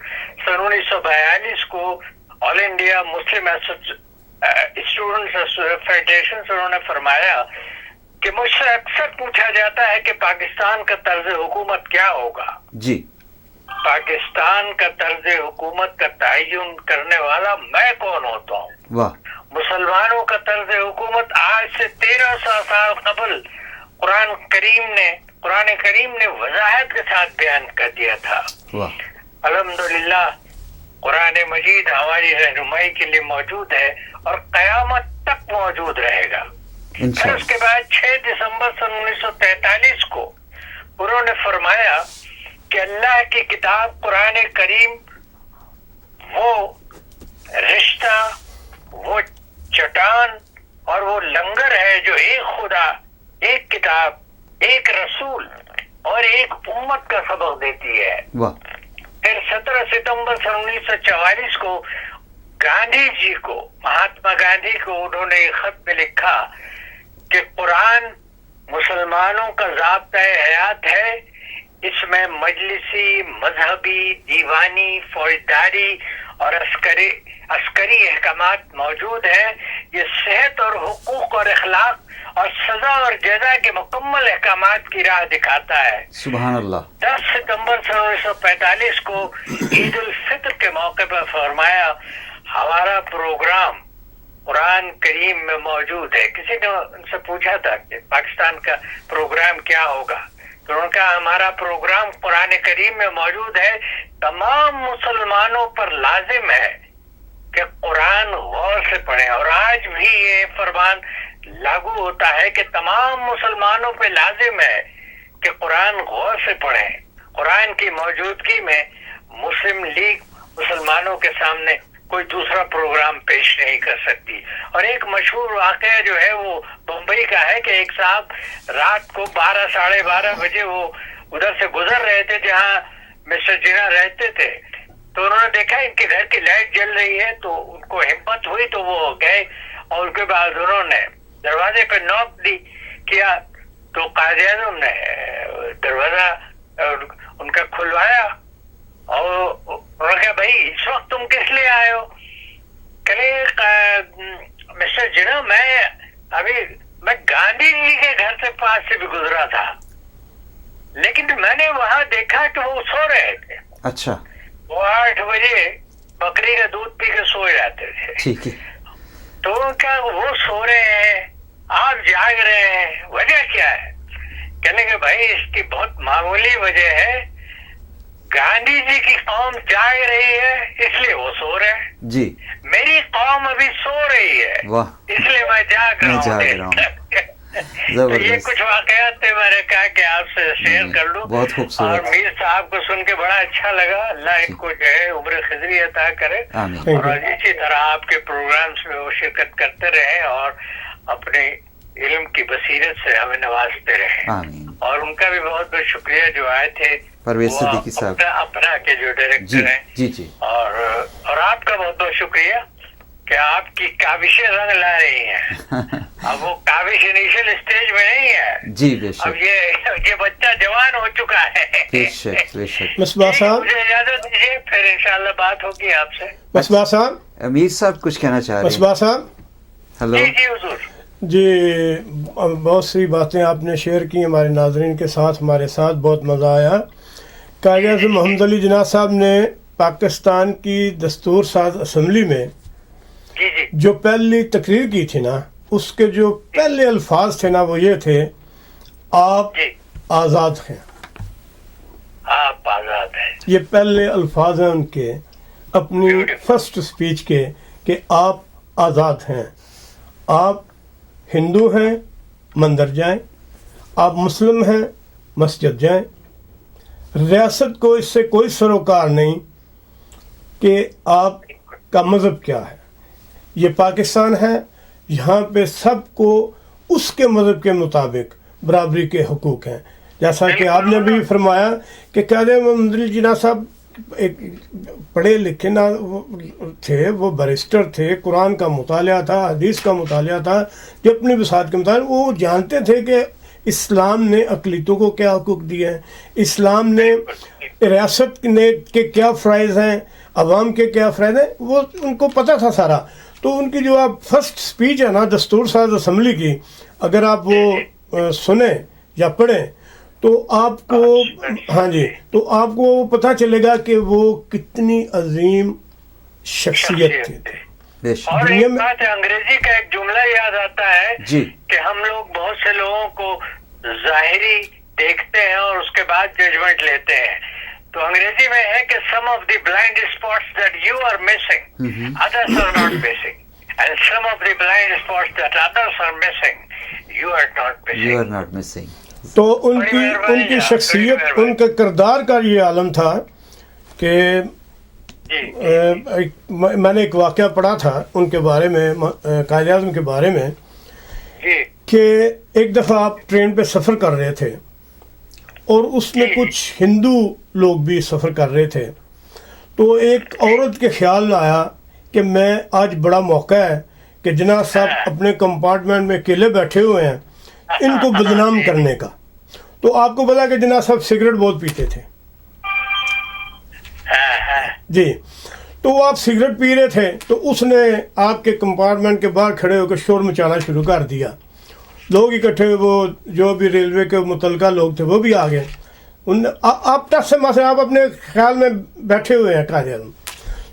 سن 1942 کو آل انڈیا مسلم اسٹوڈنٹس فیڈریشن سے انہوں نے فرمایا کہ مجھ سے اکثر پوچھا جاتا ہے کہ پاکستان کا طرز حکومت کیا ہوگا. جی پاکستان کا طرز حکومت کا تعین کرنے والا میں کون ہوتا ہوں؟ واہ مسلمانوں کا طرز حکومت آج سے 1300 سال قبل قرآن کریم نے وضاحت کے ساتھ بیان کر دیا تھا. واہ الحمدللہ قرآن مجید ہماری رہنمائی کے لیے موجود ہے اور قیامت تک موجود رہے گا. پھر اس کے بعد 6 دسمبر سن 1943 کو انہوں نے فرمایا کہ اللہ کی کتاب قرآن کریم وہ رشتہ، وہ چٹان اور وہ لنگر ہے جو ایک خدا، ایک کتاب، ایک رسول اور ایک امت کا سبق دیتی ہے. واہ پھر 17 ستمبر سن 1944 کو گاندھی جی کو، مہاتما گاندھی کو انہوں نے ایک خط میں لکھا کہ قرآن مسلمانوں کا ضابطۂ حیات ہے، اس میں مجلسی، مذہبی، دیوانی، فوجداری اور عسکری احکامات موجود ہیں. یہ صحت اور حقوق اور اخلاق اور سزا اور جزا کے مکمل احکامات کی راہ دکھاتا ہے. سبحان اللہ. 10 ستمبر سن 1945 کو عید الفطر کے موقع پر فرمایا ہمارا پروگرام قرآن کریم میں موجود ہے. کسی نے ان سے پوچھا تھا کہ پاکستان کا پروگرام کیا ہوگا، تو انہوں نے کہا ہمارا پروگرام قرآن کریم میں موجود ہے. تمام مسلمانوں پر لازم ہے کہ قرآن غور سے پڑھیں، اور آج بھی یہ فرمان لاگو ہوتا ہے کہ تمام مسلمانوں پہ لازم ہے کہ قرآن غور سے پڑھیں. قرآن کی موجودگی میں مسلم لیگ مسلمانوں کے سامنے کوئی دوسرا پروگرام پیش نہیں کر سکتی. اور ایک مشہور واقعہ جو ہے وہ بمبئی کا ہے کہ ایک صاحب رات کو 12 ساڑھے 12 بجے وہ ادھر سے گزر رہے تھے جہاں مسٹر جناح رہتے تھے. تو انہوں نے دیکھا ان کے گھر کی لائٹ جل رہی ہے، تو ان کو ہمت ہوئی تو وہ گئے اور ان کے بعد انہوں نے دروازے پہ نوک کیا تو قائد اعظم نے دروازہ ان کا کھلوایا اور انہوں نے کہا بھائی اس وقت تم کس لیے آئے ہو؟ کہ مسٹر جناح میں گاندھی جی کے گھر سے پاس سے بھی گزرا تھا، لیکن میں نے وہاں دیکھا کہ وہ سو رہے تھے. اچھا. وہ 8 بجے بکری کا دودھ پی کے سو جاتے تھے. ٹھیک ہے. تو کیا وہ سو رہے ہیں، آپ جاگ رہے ہیں، وجہ کیا ہے؟ کہنے کہ بھائی اس کی بہت معمولی وجہ ہے، گاندھی جی کی قوم جاگ رہی ہے اس لیے وہ سو رہے ہیں. جی. میری قوم ابھی سو رہی ہے، واہ. اس لیے میں جاگ رہا ہوں. تو یہ کچھ واقعات تھے، میں نے کہا کہ آپ سے شیئر کر لوں. بہت خوبصورت. اور میر صاحب کو سن کے بڑا اچھا لگا. اللہ ان کو جو ہے عمر خضری عطا کرے، آمین. اور اسی طرح آپ کے پروگرامز میں وہ شرکت کرتے رہے اور اپنے علم کی بصیرت سے ہمیں نوازتے رہے. آمین. اور ان کا بھی بہت بہت شکریہ جو آئے تھے پرویز صدیقی صاحب، اپنا کے جو ڈائریکٹر ہیں. جی اور آپ کا بہت بہت شکریہ کہ آپ کی کاوشیں رنگ لا رہی ہیں. اب وہ کاوش انیشل اسٹیج میں نہیں ہے. جی بے شک. اب یہ بچہ جوان ہو چکا ہے. بے شک بے شک. مصباح صاحب مجھے اجازت دیجیے، پھر انشاءاللہ بات ہوگی آپ سے. مصباح صاحب، امیر صاحب کچھ کہنا چاہ رہے ہیں؟ مصباح صاحب. ہلو. جی حضور. جی بہت سی باتیں آپ نے شیئر کی ہمارے ناظرین کے ساتھ، ہمارے ساتھ بہت مزہ آیا. قائد اعظم محمد علی جناح صاحب نے پاکستان کی دستور ساز اسمبلی میں جی جی جو پہلی تقریر کی تھی نا، اس کے جو پہلے الفاظ تھے نا وہ یہ تھے، آپ جی آزاد ہیں. آپ آزاد ہیں. یہ پہلے الفاظ ہیں ان کے اپنی فرسٹ سپیچ کے کہ آپ آزاد ہیں. آپ ہندو ہیں مندر جائیں، آپ مسلم ہیں مسجد جائیں. ریاست کو اس سے کوئی سروکار نہیں کہ آپ کا مذہب کیا ہے. یہ پاکستان ہے، یہاں پہ سب کو اس کے مذہب کے مطابق برابری کے حقوق ہیں. جیسا کہ آپ نے بھی فرمایا کہ قائد اعظم محمد علی جناح صاحب ایک پڑھے لکھے نہ تھے، وہ بیرسٹر تھے، قرآن کا مطالعہ تھا، حدیث کا مطالعہ تھا، جو اپنی بساط کے مطابق وہ جانتے تھے کہ اسلام نے اقلیتوں کو کیا حقوق دیے ہیں، اسلام نے ریاست کے کیا فرائض ہیں، عوام کے کیا فرائض ہیں، وہ ان کو پتہ تھا سارا. تو ان کی جو آپ فرسٹ سپیچ ہے نا دستور ساز اسمبلی کی، اگر آپ وہ سنیں یا پڑھیں تو آپ کو ہاں جی تو آپ کو پتہ چلے گا کہ وہ کتنی عظیم شخصیت تھی. بے شک. اور دنیا ایک میں بات ہے، انگریزی کا ایک جملہ یاد آتا ہے جی کہ ہم لوگ بہت سے لوگوں کو ظاہری دیکھتے ہیں اور اس کے بعد ججمنٹ لیتے ہیں. تو انگریزی میں ہے کہ some of the blind spots that you are missing others are not missing and some of the blind spots that others are missing you are not you are missing. Not missing. تو ان کی شخصیت، ان کے کردار کا یہ عالم تھا کہ میں نے ایک واقعہ پڑھا تھا ان کے بارے میں، قائد اعظم کے بارے میں، کہ ایک دفعہ آپ ٹرین پہ سفر کر رہے تھے اور اس میں کچھ ہندو لوگ بھی سفر کر رہے تھے. تو ایک عورت کے خیال آیا کہ میں آج بڑا موقع ہے کہ جناح صاحب اپنے کمپارٹمنٹ میں اکیلے بیٹھے ہوئے ہیں، ان کو بدنام کرنے کا. تو آپ کو پتا کہ جناح صاحب سگریٹ بہت پیتے تھے جی. تو وہ آپ سگریٹ پی رہے تھے تو اس نے آپ کے کمپارٹمنٹ کے باہر کھڑے ہو کے شور مچانا شروع کر دیا. لوگ اکٹھے، وہ جو بھی ریلوے کے متعلقہ لوگ تھے وہ بھی آ گئے. آپ ٹس سے مسئلہ آپ اپنے خیال میں بیٹھے ہوئے ہیں قائد اعظم.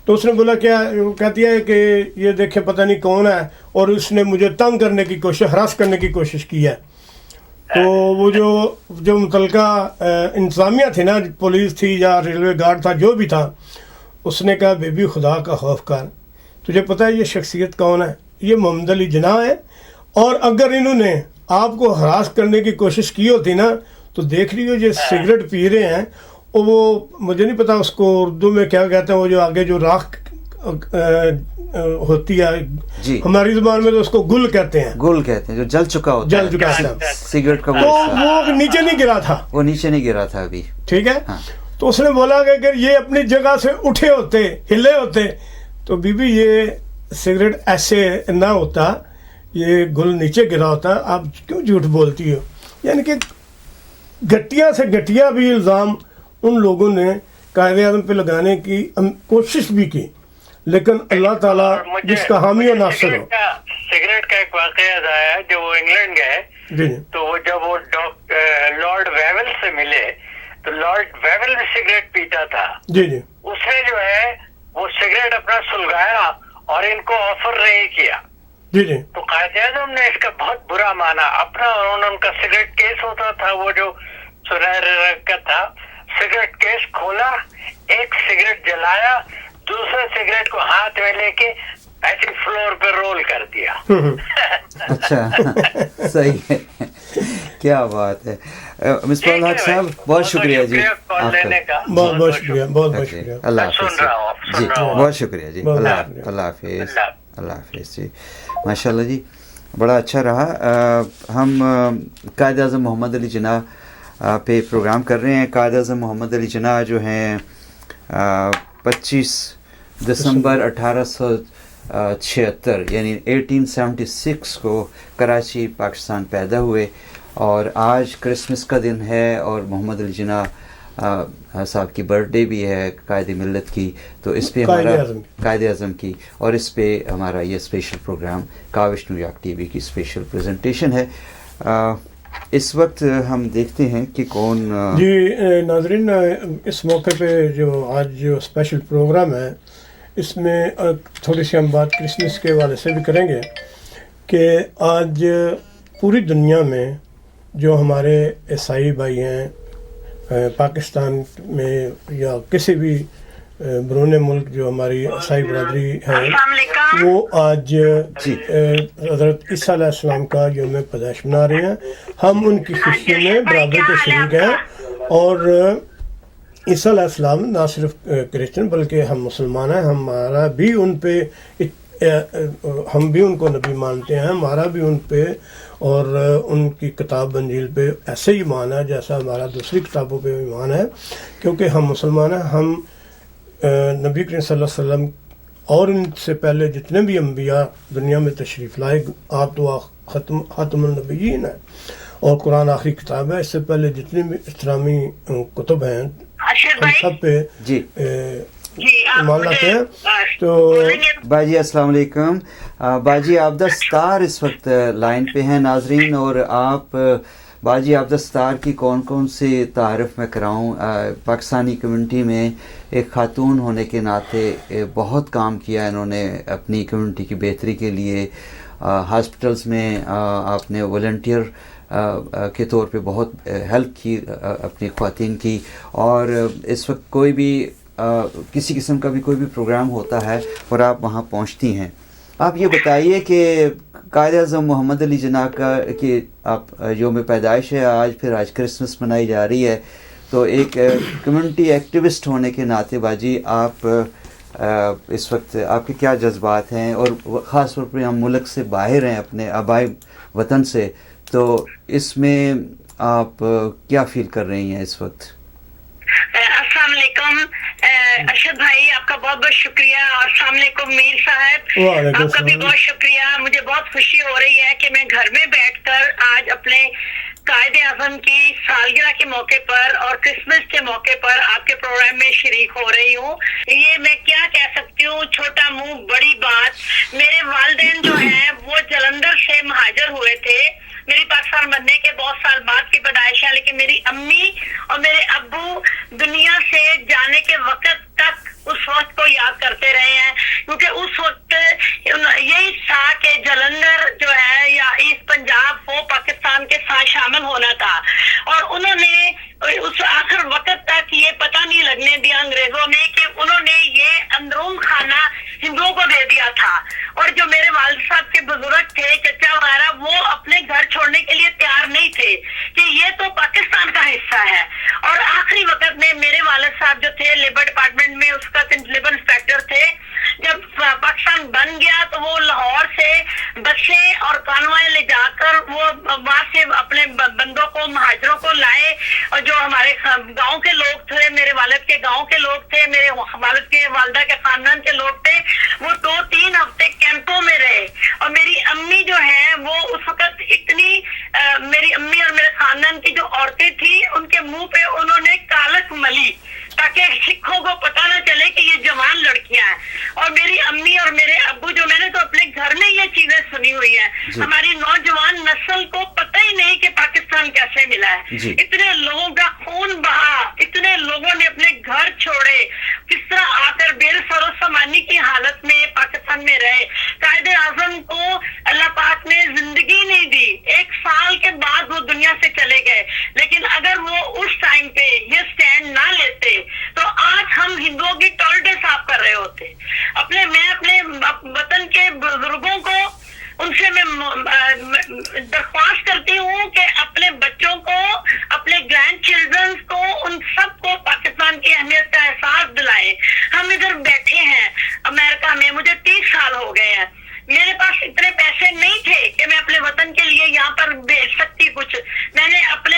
تو اس نے بولا کیا، کہتی ہے کہ یہ دیکھیں پتہ نہیں کون ہے اور اس نے مجھے تنگ کرنے کی کوشش، ہراس کرنے کی کوشش کی ہے. تو وہ جو متعلقہ انتظامیہ تھی نا، پولیس تھی یا ریلوے گارڈ تھا، جو بھی تھا، اس نے کہا بے بی خدا کا خوف کر، تجھے پتہ ہے یہ شخصیت کون ہے؟ یہ محمد علی جناح ہے. اور اگر انہوں نے آپ کو ہراس کرنے کی کوشش کی ہوتی نا تو دیکھ لیو یہ سگریٹ پی رہے ہیں. اور وہ مجھے نہیں پتا اس کو اردو میں کیا کہتے ہیں، وہ جو آگے جو راکھ ہوتی ہے جی. ہماری زبان میں تو اس کو گل کہتے ہیں، گل کہتے ہیں جو جل چکا ہوتا جل چکا ہے. سگریٹ کا تو وہ نیچے نہیں گرا تھا، وہ نیچے نہیں گرا تھا ابھی. ٹھیک ہے. ہاں. تو اس نے بولا کہ اگر یہ اپنی جگہ سے اٹھے ہوتے، ہلے ہوتے تو بی بی یہ سگریٹ ایسے نہ ہوتا، یہ گل نیچے گرا ہوتا. آپ کیوں جھوٹ بولتی ہو؟ یعنی کہ گھٹیا سے گھٹیا بھی الزام ان لوگوں نے قائد اعظم پہ لگانے کی کوشش بھی کی، لیکن اللہ تعالیٰ جس کا حامی و ناصر ہو. سگریٹ کا ایک واقعہ یاد آیا، جو وہ انگلینڈ گئے جی تو وہ جب وہ لارڈ ویول سے ملے تو لارڈ ویول بھی سگریٹ پیتا تھا. جی جی اس نے جو ہے وہ سگریٹ اپنا سلگایا اور ان کو آفر نہیں کیا. جی جی تو قائد اعظم نے اس کا بہت برا مانا اپنا. ان کا سگریٹ کیس ہوتا تھا، وہ جو سنہرے رنگ کا تھا، سگریٹ کیس کھولا، ایک سگریٹ جلایا، دوسرے سگریٹ کو ہاتھ میں لے کے ایسے فلور پہ رول کر دیا. اچھا صحیح ہے، کیا بات ہے. مصباح الحق صاحب بہت شکریہ جی، بہت بہت شکریہ، بہت بہت شکریہ. اللہ حافظ جی، بہت شکریہ جی. اللہ حافظ. اللہ حافظ جی. ماشاء اللہ جی، بڑا اچھا رہا. ہم قائد اعظم محمد علی جناح پہ پروگرام کر رہے ہیں. قائد اعظم محمد علی جناح جو ہیں 25 دسمبر 1876 یعنی 1876 کو کراچی پاکستان پیدا ہوئے, اور آج کرسمس کا دن ہے اور محمد علی جناح صاحب کی برتھ ڈے بھی ہے, قائد ملت کی. تو اس پہ ہمارا قائد اعظم کی, اور اس پہ ہمارا یہ special program Kavish New York T V کی اسپیشل پریزنٹیشن ہے. اس وقت ہم دیکھتے ہیں کہ کون. جی ناظرین, اس موقع پہ جو آج جو اسپیشل پروگرام ہے اس میں تھوڑی سی ہم بات کرسمس کے حوالے سے بھی کریں گے کہ آج پوری دنیا میں جو ہمارے عیسائی بھائی ہیں پاکستان میں یا کسی بھی بیرون ملک جو ہماری عیسائی برادری ہے, وہ آج حضرت عیسیٰ علیہ السلام کا یوم پیدائش منا رہے ہیں. ہم ان کی خوشی میں برابر کے شریک ہیں, اور عیسیٰ علیہ السلام نہ صرف کرسچن بلکہ ہم مسلمان ہیں. ہمارا بھی ان پہ ہم بھی ان کو نبی مانتے ہیں, ہمارا بھی ان پہ اور ان کی کتاب انجیل پہ ایسے ہی ایمان ہے جیسا ہمارا دوسری کتابوں پہ ایمان ہے, کیونکہ ہم مسلمان ہیں. ہم نبی کریم صلی اللہ علیہ وسلم اور ان سے پہلے جتنے بھی انبیاء دنیا میں تشریف لائے, آپ تو خاتم النبیین ہیں اور قرآن آخری کتاب ہے. اس سے پہلے جتنے بھی اسلامی کتب ہیں ہم سب پہ ایمان لاتے ہیں. تو باجی السلام علیکم. باجی عابدہ ستار اس وقت لائن پہ ہیں ناظرین, اور آپ باجی عابدہ ستار کی کون کون سے تعارف میں کراؤں. پاکستانی کمیونٹی میں ایک خاتون ہونے کے ناطے بہت کام کیا انہوں نے اپنی کمیونٹی کی بہتری کے لیے. ہاسپٹلز میں آپ نے والنٹیئر کے طور پہ بہت ہیلپ کی اپنی خواتین کی, اور اس وقت کوئی بھی کسی قسم کا بھی کوئی بھی پروگرام ہوتا ہے اور آپ وہاں پہنچتی ہیں. آپ یہ بتائیے کہ قائد اعظم محمد علی جناح کا کہ آپ یوم پیدائش ہے آج, پھر آج کرسمس منائی جا رہی ہے, تو ایک کمیونٹی ایکٹیوسٹ ہونے کے ناطے باجی آپ اس وقت آپ کے کیا جذبات ہیں, اور خاص طور پر ہم ملک سے باہر ہیں اپنے آبائی وطن سے, تو اس میں آپ کیا فیل کر رہی ہیں اس وقت؟ السلام علیکم ارشد بھائی, آپ کا بہت بہت شکریہ, اور السلام علیکم میر صاحب, آپ کا بھی بہت شکریہ. مجھے بہت خوشی ہو رہی ہے کہ میں گھر میں بیٹھ کر آج اپنے قائد اعظم کی سالگرہ کے موقع پر اور کرسمس کے موقع پر آپ کے پروگرام میں شریک ہو رہی ہوں. یہ میں کیا کہہ سکتی ہوں, چھوٹا منہ بڑی بات. میرے والدین جو ہیں وہ جلندھر سے مہاجر ہوئے تھے. میری پاکستان بننے کے بہت سال بعد کی پیدائش ہے, لیکن میری امی اور میرے ابو دنیا سے جانے کے وقت تک اس وقت کو یاد کرتے رہے ہیں, کیونکہ اس وقت یہی تھا کہ جلندھر جو ہے یا ایسٹ پنجاب وہ پاکستان کے ساتھ شامل ہونا تھا, اور انہوں نے اس آخر وقت تک یہ پتہ نہیں لگنے دیا انگریزوں نے کہ انہوں نے یہ اندرون خانہ ہندوؤں کو دے دیا تھا. اور جو میرے والد صاحب کے بزرگ تھے چچا وغیرہ, وہ اپنے گھر چھوڑنے کے لیے تیار نہیں تھے کہ یہ تو پاکستان کا حصہ ہے. اور آخری وقت میں میرے والد صاحب جو تھے لیبر ڈپارٹمنٹ میں اس کا لیبر انسپیکٹر تھے, جب پاکستان بن گیا تو وہ لاہور سے بسیں اور کانوائیں لے جا کر وہ وہاں سے اپنے بندوں کو مہاجروں کو لائے, اور جو ہمارے گاؤں کے لوگ تھے, میرے والد کے گاؤں کے لوگ تھے, میرے والد کے والدہ کے خاندان کے لوگ تھے, وہ 2-3 ہفتے کیمپوں میں رہے. اور میری امی جو ہے وہ اس وقت اتنی میری امی اور میرے خاندان کی جو عورتیں تھیں ان کے منہ پہ انہوں نے کالک ملی تاکہ سکھوں کو پتہ نہ چلے کہ یہ جوان لڑکیاں ہیں. اور میری امی اور میرے ابو جو, میں نے تو اپنے گھر میں یہ چیزیں سنی ہوئی ہیں. ہماری نوجوان نسل کو پتہ ہی نہیں کہ پاکستان کیسے ملا ہے. اتنے لوگوں کا خون بہا, اتنے لوگوں نے اپنے گھر چھوڑے, کس طرح آ کر بے سر و سامانی کی حالت میں پاکستان میں رہے. قائد اعظم کو اللہ پاک نے زندگی نہیں دی, 1 سال کے بعد وہ دنیا سے چلے گئے, لیکن اگر وہ اس ٹائم پہ یہ سٹینڈ نہ لیتے تو آج ہم ہندوؤں کی ٹوائلٹیں صاف کر رہے ہوتے. میں اپنے وطن کے بزرگوں کو ان سے میں درخواست کرتی ہوں کہ اپنے بچوں کو, اپنے گرینڈ چلڈرنس کو, ان سب کو پاکستان کی اہمیت کا احساس دلائیں. ہم ادھر بیٹھے ہیں امریکہ میں, مجھے 30 سال ہو گئے ہیں. میرے پاس اتنے پیسے نہیں تھے کہ میں اپنے وطن کے لیے یہاں پر بیچ سکتی کچھ. میں نے اپنے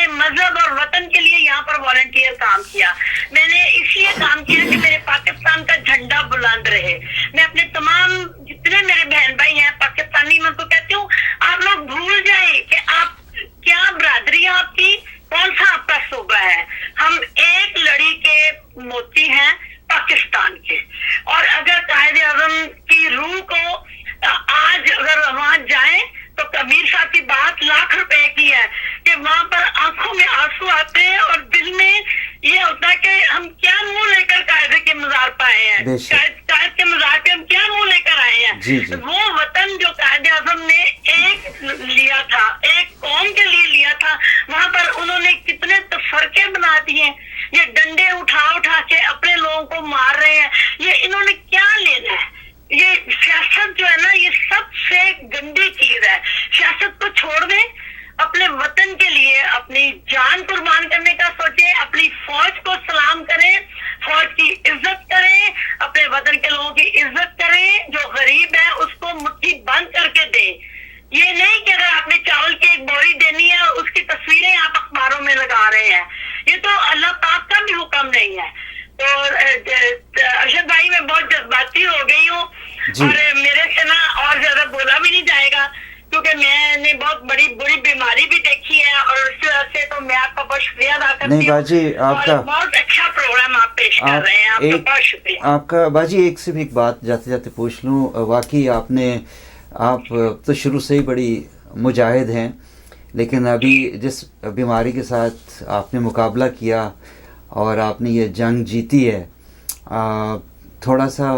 آنسو آتے ہیں اور دل میں یہ ہوتا ہے کہ ہم کیا منہ لے کر قائد کے مزار پہ آئے ہیں, قائد کے مزار پہ ہم کیا منہ لے کر آئے ہیں. وہ وطن جو قائد اعظم نے ایک لیا تھا, ایک قوم کے لیے لیا تھا, وہاں پر انہوں نے کتنے تفرقے بنا دیے. یہ ڈنڈے اٹھا اٹھا کے اپنے لوگوں کو مار رہے ہیں. یہ انہوں نے کیا لینا ہے؟ یہ سیاست جو ہے نا یہ سب سے گندی چیز ہے. سیاست کو چھوڑ دیں, اپنے وطن کے لیے اپنی جان قربان کرنے کا سوچیں, اپنی فوج کو سلام کریں, فوج کی عزت کریں, اپنے وطن کے لوگوں کی عزت کریں. جو غریب ہے اس کو مٹھی بند کر کے دیں. یہ نہیں کہ اگر آپ نے چاول کی ایک بوری دینی ہے اس کی تصویریں آپ اخباروں میں لگا رہے ہیں. یہ تو اللہ پاک کا بھی حکم نہیں ہے. تو ارشد بھائی میں بہت جذباتی ہو گئی ہوں اور میرے سے نا اور زیادہ بولا بھی نہیں جائے گا کیونکہ میں نے بہت بڑی بری بیماری بھی دیکھی ہے اور اس وجہ سے تو میں آپ کا بہت شکریہ ادا کرتی ہوں. باجی آپ کا بہت اچھا پروگرام آپ پیش کر رہے ہیں, آپ کا بہت شکریہ. آپ کا باجی ایک صرف ایک بات جاتے جاتے پوچھ لوں, واقعی آپ تو شروع سے ہی بڑی مجاہد ہیں, لیکن ابھی جس بیماری کے ساتھ آپ نے مقابلہ کیا اور آپ نے یہ جنگ جیتی ہے, تھوڑا سا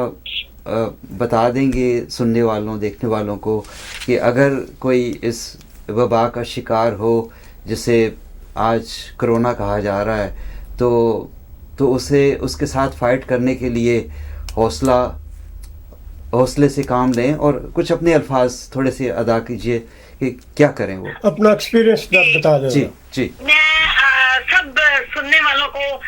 بتا دیں گے سننے والوں دیکھنے والوں کو کہ اگر کوئی اس وبا کا شکار ہو جسے آج کرونا کہا جا رہا ہے تو اسے اس کے ساتھ فائٹ کرنے کے لیے حوصلے سے کام لیں اور کچھ اپنے الفاظ تھوڑے سے ادا کیجئے کہ کیا کریں وہ اپنا ایکسپیرینس بتا دیں. جی میں سب سننے والوں کو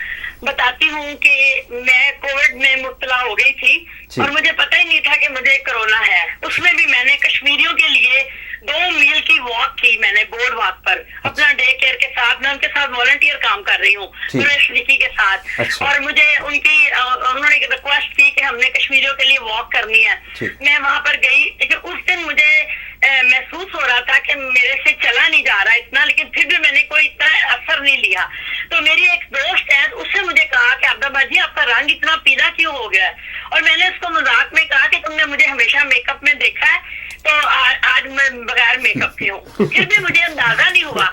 بتاتی ہوں کہ میں کووڈ میں مبتلا ہو گئی تھی اور مجھے پتہ ہی نہیں تھا کہ مجھے کرونا ہے. اس میں بھی میں نے کشمیریوں کے لیے 2 میل کی واک کی, میں نے بورڈ واک پر اپنا ڈے کیئر کے ساتھ. میں ان کے ساتھ والنٹیئر کام کر رہی ہوں نکی کے ساتھ, اور مجھے انہوں نے ریکویسٹ کی کہ ہم نے کشمیریوں کے لیے واک کرنی ہے. میں وہاں پر گئی, لیکن اس دن مجھے محسوس ہو رہا تھا کہ میرے سے چلا نہیں جا رہا اتنا, لیکن پھر بھی میں نے کوئی اتنا اثر نہیں لیا. تو میری ایک دوست ہے, اس سے مجھے کہا کہ عبدہ باجی آپ کا رنگ اتنا پیلا کیوں ہو گیا ہے, اور میں نے اس کو مذاق میں کہا کہ تم نے مجھے ہمیشہ میک اپ میں دیکھا ہے تو آج میں بغیر میک اپ کی ہوں. پھر بھی مجھے اندازہ نہیں ہوا.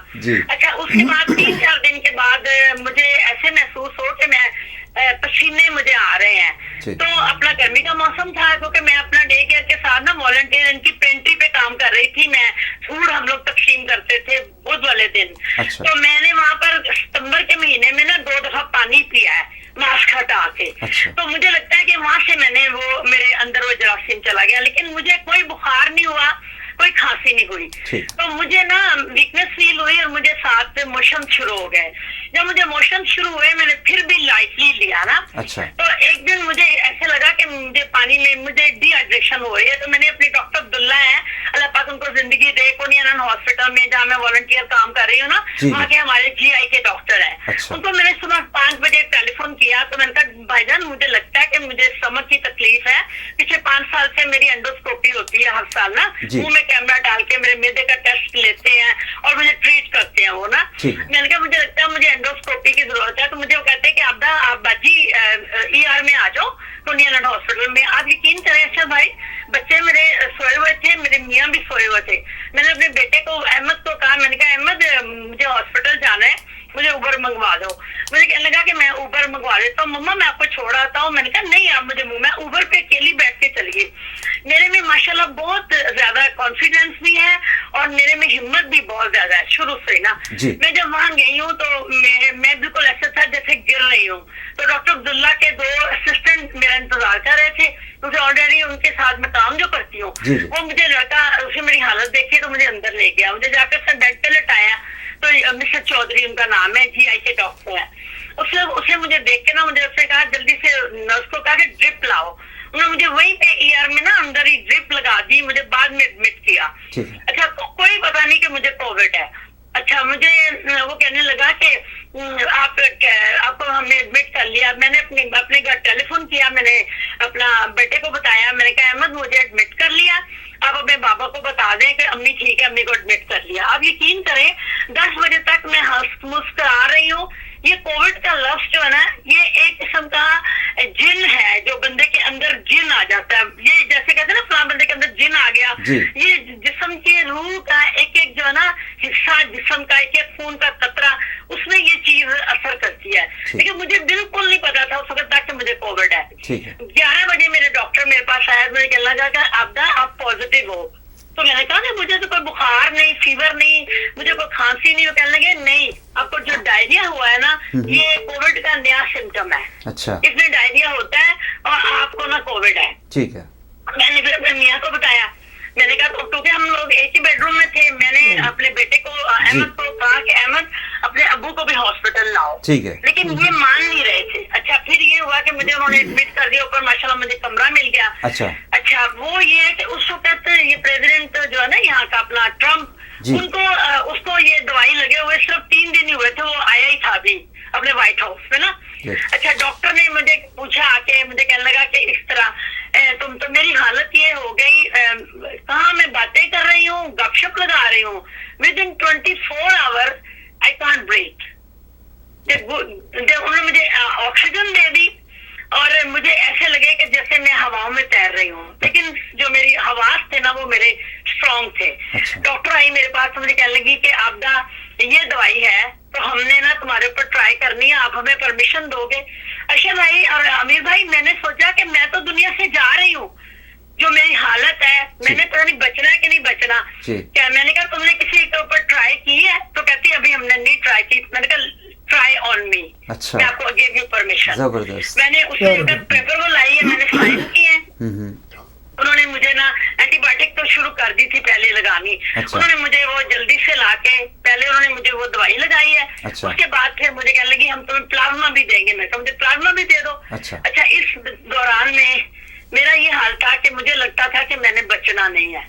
اچھا, اس کے بعد 3-4 دن کے بعد مجھے ایسے محسوس ہو کہ میں پسینے مجھے آ رہے ہیں. تو اپنا گرمی کا موسم تھا کیونکہ میں اپنا ڈے کیئر کے ساتھ نا والنٹیئر ان کی پینٹری پہ کام کر رہی تھی. میں فوڈ ہم لوگ تقسیم کرتے تھے بدھ والے دن. تو میں نے وہاں پر ستمبر کے مہینے میں نا 2 دفعہ پانی پیا ہے ماسک ہٹا کے. تو مجھے لگتا ہے کہ وہاں سے میں نے وہ میرے اندر وہ جراثیم چلا گیا, لیکن مجھے کوئی بخار نہیں ہوا, کوئی کھانسی نہیں ہوئی. تو مجھے نا ویکنس فیل ہوئی اور مجھے ساتھ موشن شروع ہو گئے. جب مجھے موشن شروع ہوئے میں نے پھر بھی لائٹلی لیا نا. تو ایک دن مجھے ایسے لگا کہ مجھے پانی میں مجھے ڈی ہائیڈریشن ہو رہی ہے. تو میں نے اپنے ڈاکٹر عبداللہ ہیں, اللہ پاک ان کو زندگی دے, کونین ہاسپٹل میں جہاں میں والنٹیئر کام کر رہی ہوں نا, وہاں کے ہمارے GI کے ڈاکٹر ہیں. ان کو میں نے صبح 5 بجے ٹیلی فون کیا تو میں نے کہا بھائی جان مجھے لگتا ہے کہ مجھے اسٹمک کی تکلیف ہے. پچھلے 5 سال سے میری انڈوسکوپی ہوتی ہے ہر سال نا, منہ میں کیمرہ ڈال کے میرے معدے کا ٹیسٹ لیتے ہیں اور مجھے ٹریٹ کرتے ہیں وہ نا. میں نے کہا مجھے لگتا ہے مجھے انڈوسکوپی کی ضرورت ہے. تو مجھے وہ کہتے ہیں کہ آپ باجی ER میں آ جاؤ کونین ہاسپٹل میں. آپ یقین کریں اچھا بھائی, بچے میرے سوئے ہوئے تھے, میرے میاں بھی سوئے ہوئے تھے. میں نے اپنے بیٹے کو احمد کو کہا, میں نے کہا احمد مجھے ہاسپٹل جانا ہے, مجھے اوبر منگوا دو. مجھے کہنے لگا کہ میں اوبر منگوا دیتا ہوں. مما میں آپ کو چھوڑ آتا ہوں. میں نے کہا نہیں آپ مجھے میں اوبر پہ اکیلی بیٹھ کے چلی گئی. میرے میں ماشاءاللہ بہت زیادہ کانفیڈینس بھی ہے اور میرے میں ہمت بھی بہت زیادہ ہے شروع سے نا. میں جب وہاں گئی ہوں تو میں بالکل ایسا تھا جیسے گر رہی ہوں. تو ڈاکٹر عبداللہ کے 2 اسسٹنٹ میرا انتظار کر رہے تھے کیونکہ آلریڈی ان کے ساتھ میں کام جو کرتی ہوں. وہ مجھے لڑکا اسے میری حالت دیکھی تو مجھے اندر لے گیا. مجھے جا کے اس نے بیڈ پہ لٹایا تو مسٹر چودھری ان کا نام ہے, GI کے ڈاکٹر ہیں. اسے مجھے دیکھ کے نا مجھے اس نے کہا جلدی سے نرس کو کہا کہ ڈرپ لاؤ. انہوں نے مجھے وہیں پہ ER میں نا اندر ہی ڈرپ لگا دی. مجھے بعد میں ایڈمٹ کیا. اچھا کوئی پتا نہیں کہ مجھے کووڈ ہے. اچھا مجھے وہ کہنے لگا کہ آپ کو ہم نے ایڈمٹ کر لیا. میں نے اپنے گھر ٹیلی فون کیا, میں نے اپنا بیٹے کو بتایا. میں نے کہا احمد مجھے ایڈمٹ کر لیا, آپ اپنے بابا کو بتا دیں کہ امی ٹھیک ہے, امی کو ایڈمٹ کر لیا. آپ یقین کریں 10 بجے تک میں ہنس مسکرا رہی ہوں. یہ کووڈ کا لفظ جو ہے نا یہ ایک قسم کا جن ہے, جو بندے کے اندر جن آ جاتا ہے. یہ جیسے کہتے ہیں نا فلاں بندے کے اندر جن آ گیا. یہ جسم کی روح کا ایک جو ہے نا حصہ, جسم کا ایک خون کا قطرہ, اس میں یہ چیز اثر کرتی ہے. لیکن مجھے بالکل نہیں پتا تھا اس وقت تک کہ مجھے کووڈ ہے. 11 بجے میرے ڈاکٹر میرے پاس آیا, مجھے کہنے لگا کہ آبدا آپ پازیٹیو ہو. تو میں نے کہا کہ مجھے تو کوئی بخار نہیں, فیور نہیں, مجھے کوئی کھانسی نہیں. وہ کہنے لگے نہیں, آپ کو جو ڈائریا ہوا ہے نا یہ کووڈ کا نیا سمٹم ہے. اچھا, اس میں ڈائریا ہوتا ہے اور آپ کو نا کووڈ ہے. ٹھیک ہے. میں نے پھر اپنے میاں کو بتایا. میں نے کہا کیونکہ ہم لوگ ایک ہی بیڈ روم میں تھے, میں نے اپنے بیٹے کو احمد کو کہا کہ احمد اپنے ابو کو بھی ہاسپٹل لاؤ. ٹھیک ہے. لیکن یہ مان نہیں رہے تھے. اچھا پھر یہ ہوا کہ مجھے انہوں نے ایڈمٹ کر دیا اوپر, ماشاء اللہ مجھے کمرہ مل گیا. اچھا وہ یہ ہے کہ اس وقت یہ پریزیڈنٹ جو ہے نا یہاں کا اپنا ٹرمپ, ان کو اس کو یہ دوائی لگے ہوئے صرف 3 دن ہی ہوئے تھے, وہ آیا ہی تھا ابھی اپنے وائٹ ہاؤس میں نا. اچھا ڈاکٹر نے مجھے پوچھا آ کے, مجھے کہنے لگا کہ اس طرح تم تو, میری حالت یہ ہو گئی, کہاں میں باتیں کر رہی ہوں, گپ شپ لگا رہی ہوں, with in 24 hours I can't breathe. انہوں نے مجھے آکسیجن دے دی اور مجھے ایسے لگے کہ جیسے میں ہواؤں میں تیر رہی ہوں, لیکن جو میری حواس تھے نا وہ میرے اسٹرانگ تھے. ڈاکٹر آئی میرے پاس, مجھے کہنے لگی کہ آبدا یہ دوائی ہے تو ہم نے نا تمہارے اوپر ٹرائی کرنی ہے, آپ ہمیں پرمیشن دو گے. ارشد بھائی اور امیر بھائی, میں نے سوچا کہ میں تو دنیا سے جا رہی ہوں, جو میری حالت ہے میں نے پتہ نہیں بچنا ہے کہ نہیں بچنا. کیا میں نے کہا تم نے کسی کے اوپر ٹرائی کی ہے؟ تو کہتی ابھی ہم نے نہیں ٹرائی کی. میں نے کہا ٹرائی آن می, میں آپ کو گیو یو پرمیشن. میں نے اس وقت پیپر وہ لائی ہے, میں نے سائن کی ہے. انہوں نے مجھے نا اینٹی بایوٹک تو شروع کر دی تھی پہلے لگانی. انہوں نے مجھے وہ جلدی سے لا کے پہلے انہوں نے مجھے وہ دوائی لگائی ہے. اس کے بعد پھر مجھے کہنے لگی ہم تمہیں پلازما بھی دیں گے. میں کہا مجھے پلازما بھی دے دو. اچھا اس دوران میں میرا یہ حال تھا کہ مجھے لگتا تھا کہ میں نے بچنا نہیں ہے.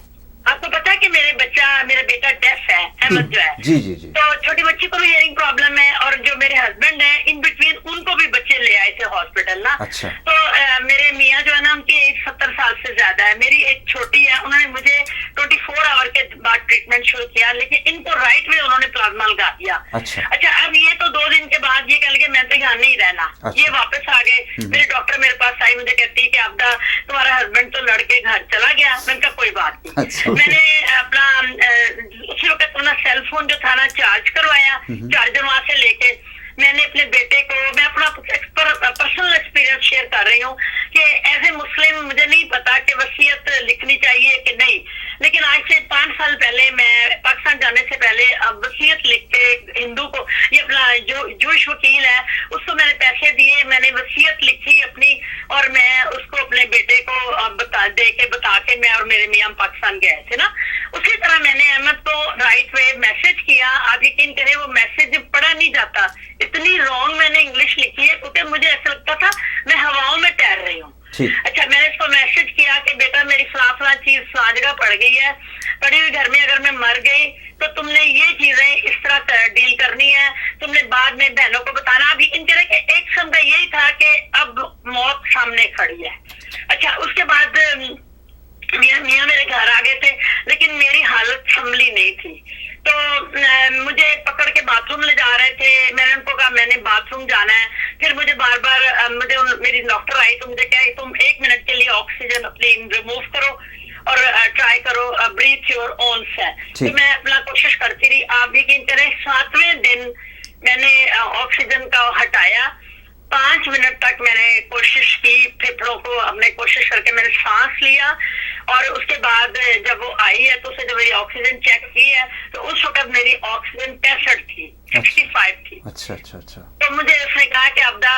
آپ کو پتا ہے کہ میرا بیٹا ڈیف ہے, احمد جو ہے, تو چھوٹی بچی کو بھی ہیئرنگ پرابلم ہے, اور جو میرے ہسبینڈ ہیں ان بٹوین ان کو بھی بچے لے آئے تھے ہاسپٹل نا. تو میرے میاں جو ہے نا ان کی ایج 70 سال سے زیادہ ہے, میری ایج چھوٹی ہے. انہوں نے مجھے 24 آور کے بعد ٹریٹمنٹ شروع کیا, لیکن ان کو رائٹ وے انہوں نے پلازما لگا دیا. اچھا اب یہ تو 2 دن کے بعد یہ کہہ لگے میں تو یہاں نہیں رہنا, یہ واپس آ گئے. میرے ڈاکٹر میرے پاس آئی, مجھے کہتی ہے کہ آبدا تمہارا ہسبینڈ تو لڑ کے گھر چلا گیا. میں نے کہا کوئی بات نہیں. میں نے اپنا اسی وقت اپنا سیل فون جو تھا نا چارج کروایا, چارجر وہاں سے لے کے میں نے اپنے بیٹے کو, میں اپنا پرسنل ایکسپیرینس شیئر کر رہی ہوں کہ ایز اے مسلم مجھے نہیں پتا کہ وصیت لکھنی چاہیے کہ نہیں, لیکن آج سے 5 سال پہلے میں پاکستان جانے سے پہلے وصیت لکھ کے ہندو کو, یہ اپنا جو جوش وکیل ہے اس کو میں نے پیسے دیے, میں نے وصیت لکھی اپنی, اور میں اس کو اپنے بیٹے کو بتا کے میں اور میرے میاں پاکستان گئے تھے نا. اسی طرح میں نے احمد کو رائٹ وے میسج کیا. آپ یقین کریں وہ میسج پڑھا نہیں جاتا, اتنی رانگ میں نے انگلش لکھی ہے کیونکہ مجھے ایسا لگتا تھا میں ہواؤں میں تیر رہی ہوں. اچھا میں نے اس کو میسج کیا کہ بیٹا میری فلاں چیز فلاں جگہ پڑ گئی ہے, پڑی ہوئی گھر میں, اگر میں مر گئی تو تم نے یہ چیزیں اس طرح ڈیل کرنی ہے, تم نے بعد میں بہنوں کو بتانا. اب یقین کریں کہ ایک قسم کا یہی تھا کہ اب موت سامنے کھڑی ہے. اچھا اس کے بعد میاں میرے گھر آ گئے تھے, لیکن میری حالت سنبھلی نہیں تھی. تو مجھے پکڑ کے باتھ روم لے جا رہے تھے. میں نے ان کو کہا میں نے باتھ روم جانا ہے. پھر مجھے بار بار میری ڈاکٹر آئی تو مجھے کہا تم 1 منٹ کے لیے آکسیجن اپنی ریموو کرو اور ٹرائی کرو بریتھ یور اون سے. تو میں اپنا کوشش کرتی رہی. آپ یقین کریں 7ویں دن میں نے آکسیجن کا ہٹایا. 5 منٹ تک میں نے کوشش کی, پھیپھڑوں کو اپنے کوشش کر کے میں نے سانس لیا, اور اس کے بعد جب وہ آئی ہے تو اسے جب میری آکسیجن چیک کی ہے تو اس وقت میری آکسیجن 65 تھی, 65 تھی. اچھا تو مجھے اس نے کہا کہ ابدا,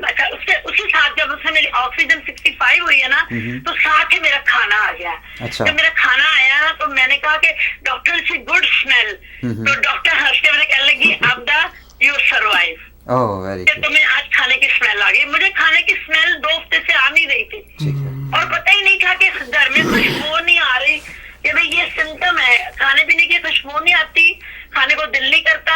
اچھا اسی ساتھ جب اس نے میری آکسیجن 65 ہوئی ہے نا تو ساتھ ہی میرا کھانا آ گیا. جب میرا کھانا آیا نا تو میں نے کہا کہ doctor it's a good smile. تو ڈاکٹر ہنس کے مجھے کہنے لگی ابدا یو سروائیو, کہ تمہیں آج کھانے کی اسمیل آ گئی. مجھے کھانے کی اسمیل 2 ہفتے سے آ نہیں رہی تھی, اور پتہ ہی نہیں تھا کہ گھر میں خوشبو نہیں آ رہی کہ بھائی یہ سمٹم ہے. کھانے پینے کی خوشبو نہیں آتی, کھانے کو دل نہیں کرتا,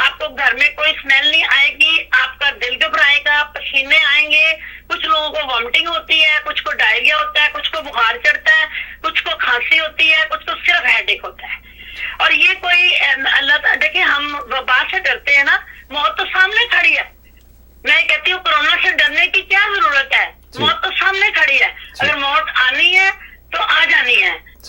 آپ کو گھر میں کوئی اسمیل نہیں آئے گی, آپ کا دل گھبرائے گا, پسینے آئیں گے, کچھ لوگوں کو وامٹنگ ہوتی ہے, کچھ کو ڈائریا ہوتا ہے, کچھ کو بخار چڑھتا ہے, کچھ کو کھانسی ہوتی ہے, کچھ کو صرف ہیڈ ایک ہوتا ہے. اور یہ کوئی اللہ دیکھیں ہم وبا سے ڈرتے ہیں نا, موت تو سامنے کھڑی ہے. میں کہتی ہوں کورونا سے ڈرنے کی کیا ضرورت ہے, موت تو سامنے کھڑی ہے. اگر موت آنی ہے تو آ جانی ہے,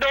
2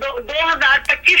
2025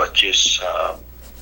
25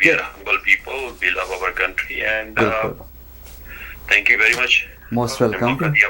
we are humble people, we love our country and thank you very much. Most welcome.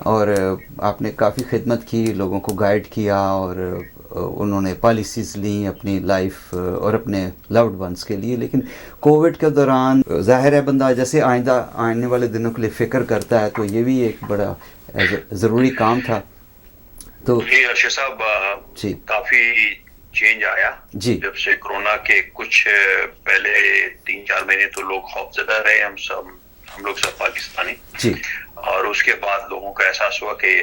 اور آپ نے کافی خدمت کی, لوگوں کو گائیڈ کیا, اور انہوں نے پالیسیز لیں اپنی لائف اور اپنے لوڈ ونس کے لیے. لیکن کووڈ کے دوران ظاہر ہے بندہ جیسے آئندہ آنے والے دنوں کے لیے فکر کرتا ہے, تو یہ بھی ایک بڑا ضروری کام تھا. تو جی ارشد صاحب, جی کافی چینج آیا جی, جب سے کرونا کے کچھ پہلے 3-4 مہینے تو لوگ خوفزدہ رہے, ہم لوگ سب پاکستانی جی, اور اس کے بعد لوگوں کو احساس ہوا کہ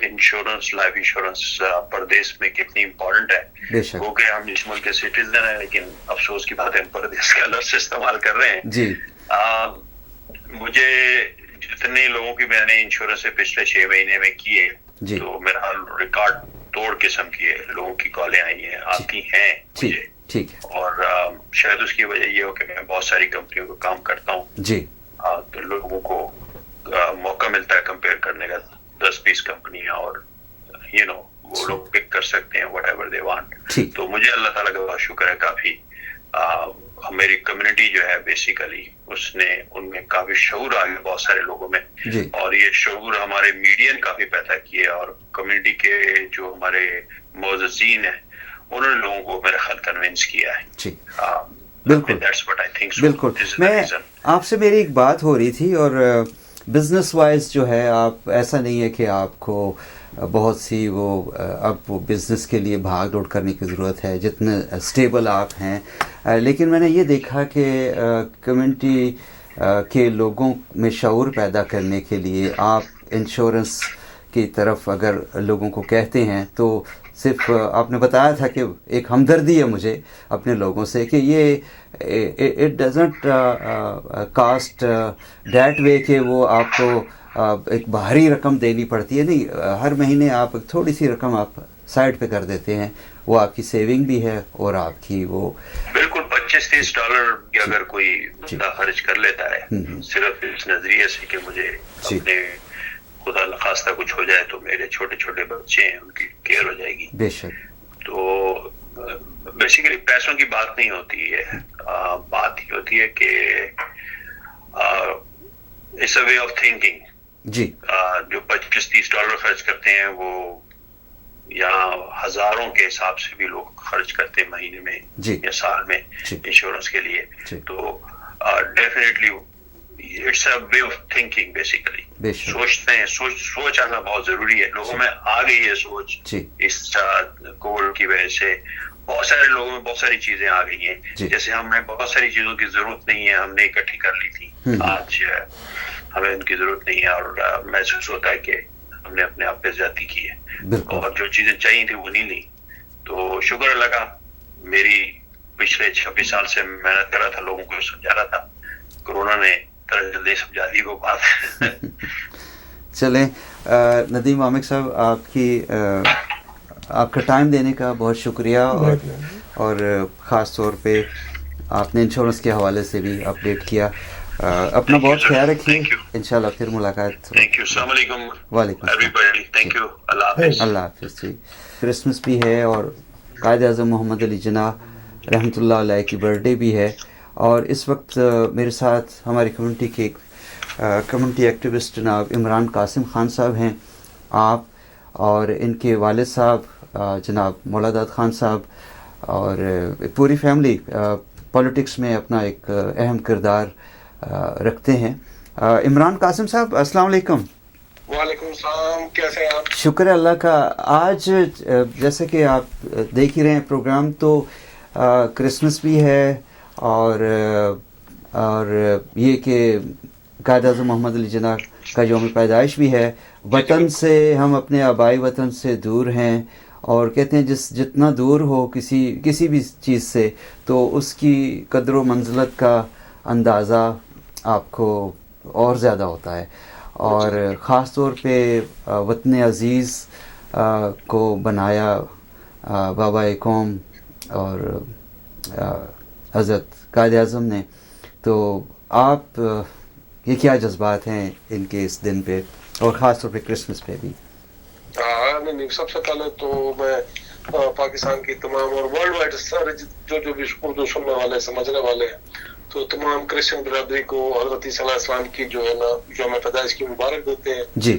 انشورنس, لائف انشورنس پردیس میں کتنی امپورٹنٹ ہے. بے شک, وہ کہ ہم اس ملک کے سٹیزن ہیں, لیکن افسوس کی بات ہے ہم پردیس کا لفظ استعمال کر رہے ہیں. جی, مجھے جتنے لوگوں کی میں نے انشورنس سے پچھلے 6 مہینے میں کیے, جی, تو میرا ریکارڈ توڑ قسم کی ہے. لوگوں کی کالیں آئی ہیں, آتی ہیں مجھے, ٹھیک ہے, اور شاید اس کی وجہ یہ ہو کہ میں بہت ساری کمپنیوں کو کام کرتا ہوں. جی, تو لوگوں کو موقع ملتا ہے کمپیئر کرنے کا 10-20 کمپنیاں, اور وہ لوگ پک کر سکتے ہیں وٹ ایور دے وانٹ. تو مجھے اللہ تعالیٰ کا بہت شکر ہے, کافی میری کمیونٹی جو ہے بیسیکلی ان میں کافی شعور آ گیا بہت سارے لوگوں میں, اور یہ شعور ہمارے میڈیا نے کافی پیدا کیے, اور کمیونٹی کے جو ہمارے معززین ہیں انہوں نے لوگوں کو میرا خیال کنونس کیا ہے. جی, بالکل بالکل. میں آپ سے میری ایک بات ہو رہی تھی, اور بزنس وائز جو ہے آپ, ایسا نہیں ہے کہ آپ کو بہت سی اب وہ بزنس کے لیے بھاگ دوڑ کرنے کی ضرورت ہے, جتنے اسٹیبل آپ ہیں, لیکن میں نے یہ دیکھا کہ کمیونٹی کے لوگوں میں شعور پیدا کرنے کے لیے آپ انشورنس کی طرف اگر لوگوں کو کہتے ہیں, تو صرف آپ نے بتایا تھا کہ ایک ہمدردی ہے مجھے اپنے لوگوں سے کہ یہ it doesn't cost that way کہ وہ آپ کو ایک باہری رقم دینی پڑتی ہے. نہیں, ہر مہینے آپ تھوڑی سی رقم آپ سائڈ پہ کر دیتے ہیں, وہ آپ کی سیونگ بھی ہے, اور آپ کی وہ بالکل $25-30 کی اگر کوئی بندہ خرچ کر لیتا ہے صرف اس نظریے سے کہ مجھے اپنے خدا نخواستہ کچھ ہو جائے تو میرے چھوٹے چھوٹے بچے ہیں ان کی کیئر ہو جائے گی. بے شک. تو بیسیکلی پیسوں کی بات نہیں ہوتی ہے, بات یہ ہوتی ہے کہ it's a way of thinking. جی, جو $25-30 خرچ کرتے ہیں وہ یہاں ہزاروں کے حساب سے بھی لوگ خرچ کرتے ہیں مہینے میں یا سال میں انشورنس کے لیے. تو definitely it's a way of thinking basically. سوچتے ہیں, سوچ آنا بہت ضروری ہے. لوگوں میں آ گئی ہے سوچ اس کووڈ کی وجہ سے, بہت سارے لوگوں میں بہت ساری چیزیں آ گئی ہیں. جیسے ہم نے بہت ساری چیزوں کی ضرورت نہیں ہے, ہم نے اکٹھی کر لی تھی, آج ہمیں ان کی ضرورت نہیں ہے, اور محسوس ہوتا ہے کہ ہم نے اپنے آپ پہ زیادتی کی ہے, اور جو چیزیں چاہیے تھی وہ نہیں لی. تو شکر اللہ کا, میری پچھلے 26 سال سے محنت کر رہا تھا, لوگوں کو سمجھا رہا تھا, کورونا نے طرح جلدی سمجھا دی وہ بات. چلیں ندیم عامر صاحب, آپ کا ٹائم دینے کا بہت شکریہ, اور خاص طور پہ آپ نے انشورنس کے حوالے سے بھی اپڈیٹ کیا. اپنا بہت خیال رکھیے, انشاءاللہ پھر ملاقات. السلام علیکم. وعلیکم السلام. اللہ حافظ. جی, کرسمس بھی ہے اور قائد اعظم محمد علی جناح رحمۃ اللہ علیہ کی برتھ ڈے بھی ہے, اور اس وقت میرے ساتھ ہماری کمیونٹی کے کمیونٹی ایکٹیوسٹ جناب عمران قاسم خان صاحب ہیں, آپ اور ان کے والد صاحب جناب مولا داد خان صاحب, اور پوری فیملی پولیٹکس میں اپنا ایک اہم کردار رکھتے ہیں. عمران قاسم صاحب السلام علیکم. وعلیکم السلام, کیسے ہیں آپ؟ شکر ہے اللہ کا. آج جیسے کہ آپ دیکھ ہی رہے ہیں پروگرام, تو کرسمس بھی ہے, اور یہ کہ قائد اعظم محمد علی جناح کا یوم پیدائش بھی ہے. وطن سے, ہم اپنے آبائی وطن سے دور ہیں, اور کہتے ہیں جتنا دور ہو کسی بھی چیز سے, تو اس کی قدر و منزلت کا اندازہ آپ کو اور زیادہ ہوتا ہے. اور خاص طور پہ وطن عزیز کو بنایا بابا قوم اور حضرت قائد اعظم نے. تو آپ یہ کیا جذبات ہیں ان کے اس دن پہ, اور خاص طور پہ کرسمس پہ بھی؟ نہیں, سب سے پہلے تو میں پاکستان کی تمام اور ورلڈ وائڈ سارے جو بھی اردو سننے والے سمجھنے والے ہیں, تو تمام کرسچن برادری کو حضرت عیسیٰ علیہ السلام کی جو ہے نا یوم پیدائش کی مبارک دیتے ہیں. جی.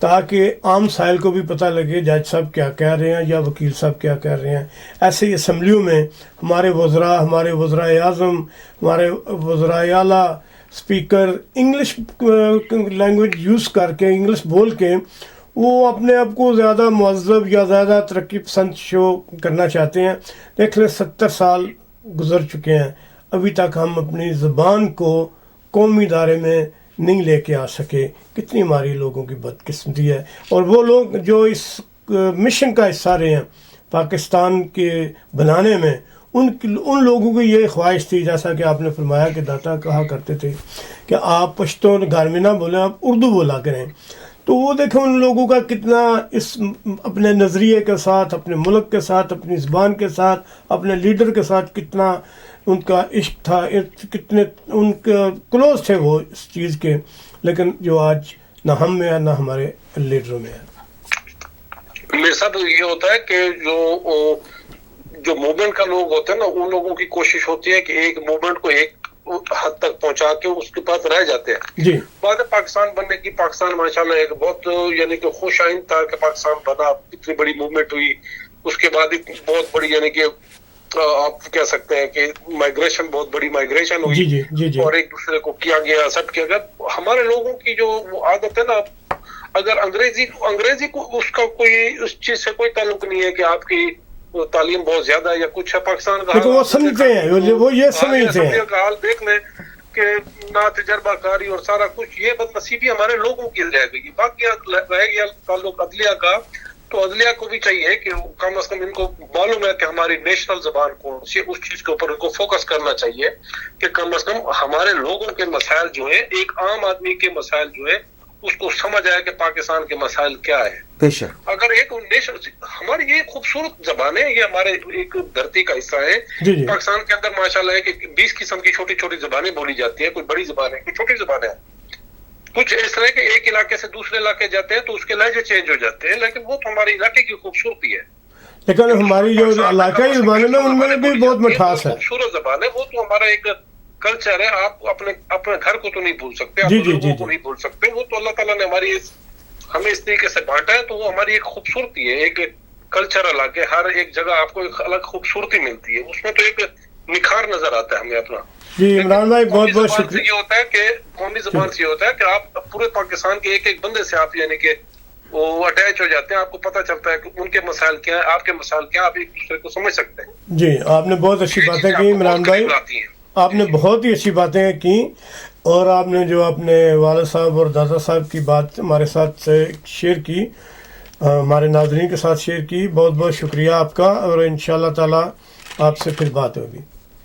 تاکہ عام سائل کو بھی پتہ لگے جج صاحب کیا کہہ رہے ہیں یا وکیل صاحب کیا کہہ رہے ہیں. ایسے ہی اسمبلیوں میں ہمارے وزرائے اعظم، ہمارے وزرائے اعلیٰ، اسپیکر انگلش لینگویج یوز کر کے، انگلش بول کے وہ اپنے آپ کو زیادہ مہذب یا زیادہ ترقی پسند شو کرنا چاہتے ہیں. دیکھ لیں 70 سال گزر چکے ہیں، ابھی تک ہم اپنی زبان کو قومی ادارے میں نہیں لے کے آ سکے. کتنی ہماری لوگوں کی بدقسمتی ہے. اور وہ لوگ جو اس مشن کا حصہ رہے ہیں پاکستان کے بنانے میں، ان لوگوں کی یہ خواہش تھی، جیسا کہ آپ نے فرمایا کہ داتا کہا کرتے تھے کہ آپ پشتو گھر میں نہ بولیں، آپ اردو بولا کریں. تو وہ دیکھیں ان لوگوں کا کتنا اس اپنے نظریے کے ساتھ، اپنے ملک کے ساتھ، اپنی زبان کے ساتھ، اپنے لیڈر کے ساتھ کتنا ان کا عشق تھا، کتنے ان کے کلوز تھے وہ اس چیز کے. لیکن جو آج نہ ہم میں ہے نہ ہمارے لیڈروں میں ہے. میرے ساتھ یہ ہوتا ہے کہ جو موومنٹ کا لوگ ہوتے ہیں نا، ان لوگوں کی کوشش ہوتی ہے کہ ایک موومنٹ کو ایک حد تک پہنچا کے اس کے پاس رہ جاتے ہیں. جی بعد پاکستان بننے کی، پاکستان ماشاءاللہ ایک بہت یعنی کہ خوش آئند تھا کہ پاکستان بنا، اتنی بڑی موومنٹ ہوئی. اس کے بعد ایک بہت بڑی یعنی کہ آپ کہہ سکتے ہیں کہ مائگریشن، بہت بڑی مائگریشن ہوئی. جی. اور ایک دوسرے کو کیا گیا، سب کیا گیا. ہمارے لوگوں کی جو عادت ہے نا، اگر انگریزی کو اس کا کوئی اس چیز سے کوئی تعلق نہیں ہے کہ آپ کی تعلیم بہت زیادہ ہے یا کچھ ہے. پاکستان کا وہ سمجھتے ہیں، وہ یہ سمجھتے ہیں کا حال دیکھ لیں کہ نہ تجربہ کاری اور سارا کچھ، یہ بد نصیبی ہمارے لوگوں کی رہ گئی. باقی رہ گیا تعلق عدلیہ کا، تو عدلیہ کو بھی چاہیے کہ کم از کم ان کو معلوم ہے کہ ہماری نیشنل زبان کون سی، اس چیز کے اوپر ان کو فوکس کرنا چاہیے کہ کم از کم ہمارے لوگوں کے مسائل جو ہیں، ایک عام آدمی کے مسائل جو ہیں، اس کو سمجھ آئے کہ پاکستان کے مسائل کیا ہے. اگر ایک ہماری یہ خوبصورت زبان ہے، یہ ہمارے ایک دھرتی کا حصہ ہے. پاکستان کے اندر ماشاءاللہ ہے کہ 20 قسم کی چھوٹی چھوٹی زبانیں بولی جاتی ہیں. کوئی بڑی زبان ہے، کوئی چھوٹی زبان ہے. کچھ اس طرح کہ ایک علاقے سے دوسرے علاقے جاتے ہیں تو اس کے لہجے چینج ہو جاتے ہیں، لیکن وہ تو ہمارے علاقے کی خوبصورتی ہے. لیکن ہماری جو علاقائی زبانیں ہیں ان میں بھی بہت مٹھاس ہے. خوبصورت زبان ہے، وہ تو ہمارا ایک کلچر ہے. آپ اپنے گھر کو تو نہیں بھول سکتے، آپ لوگوں کو نہیں بھول سکتے. وہ تو اللہ تعالیٰ نے ہمیں اس طریقے سے بانٹا ہے، تو وہ ہماری ایک خوبصورتی ہے. ایک کلچر الگ ہے، ہر ایک جگہ آپ کو ایک الگ خوبصورتی ملتی ہے. اس میں تو ایک نکھار نظر آتا ہے ہمیں اپنا. جی عمران بھائی بہت بہت شکریہ. یہ ہوتا ہے کہ قومی زبان سے یہ ہوتا ہے کہ آپ پورے پاکستان کے ایک ایک بندے سے آپ یعنی کہ وہ اٹیچ ہو جاتے ہیں. آپ کو پتہ چلتا ہے کہ ان کے مسائل کیا ہیں، آپ کے مسائل کیا ہیں، آپ ایک دوسرے کو سمجھ سکتے ہیں. جی آپ نے بہت اچھی باتیں کی عمران بھائی، آپ نے بہت ہی اچھی باتیں کی. اور آپ نے جو اپنے والد صاحب اور دادا صاحب کی بات ہمارے ساتھ شیئر کی، ہمارے ناظرین کے ساتھ شیئر کی، بہت بہت شکریہ آپ کا. اور انشاءاللہ تعالی آپ سے پھر بات ہوگی.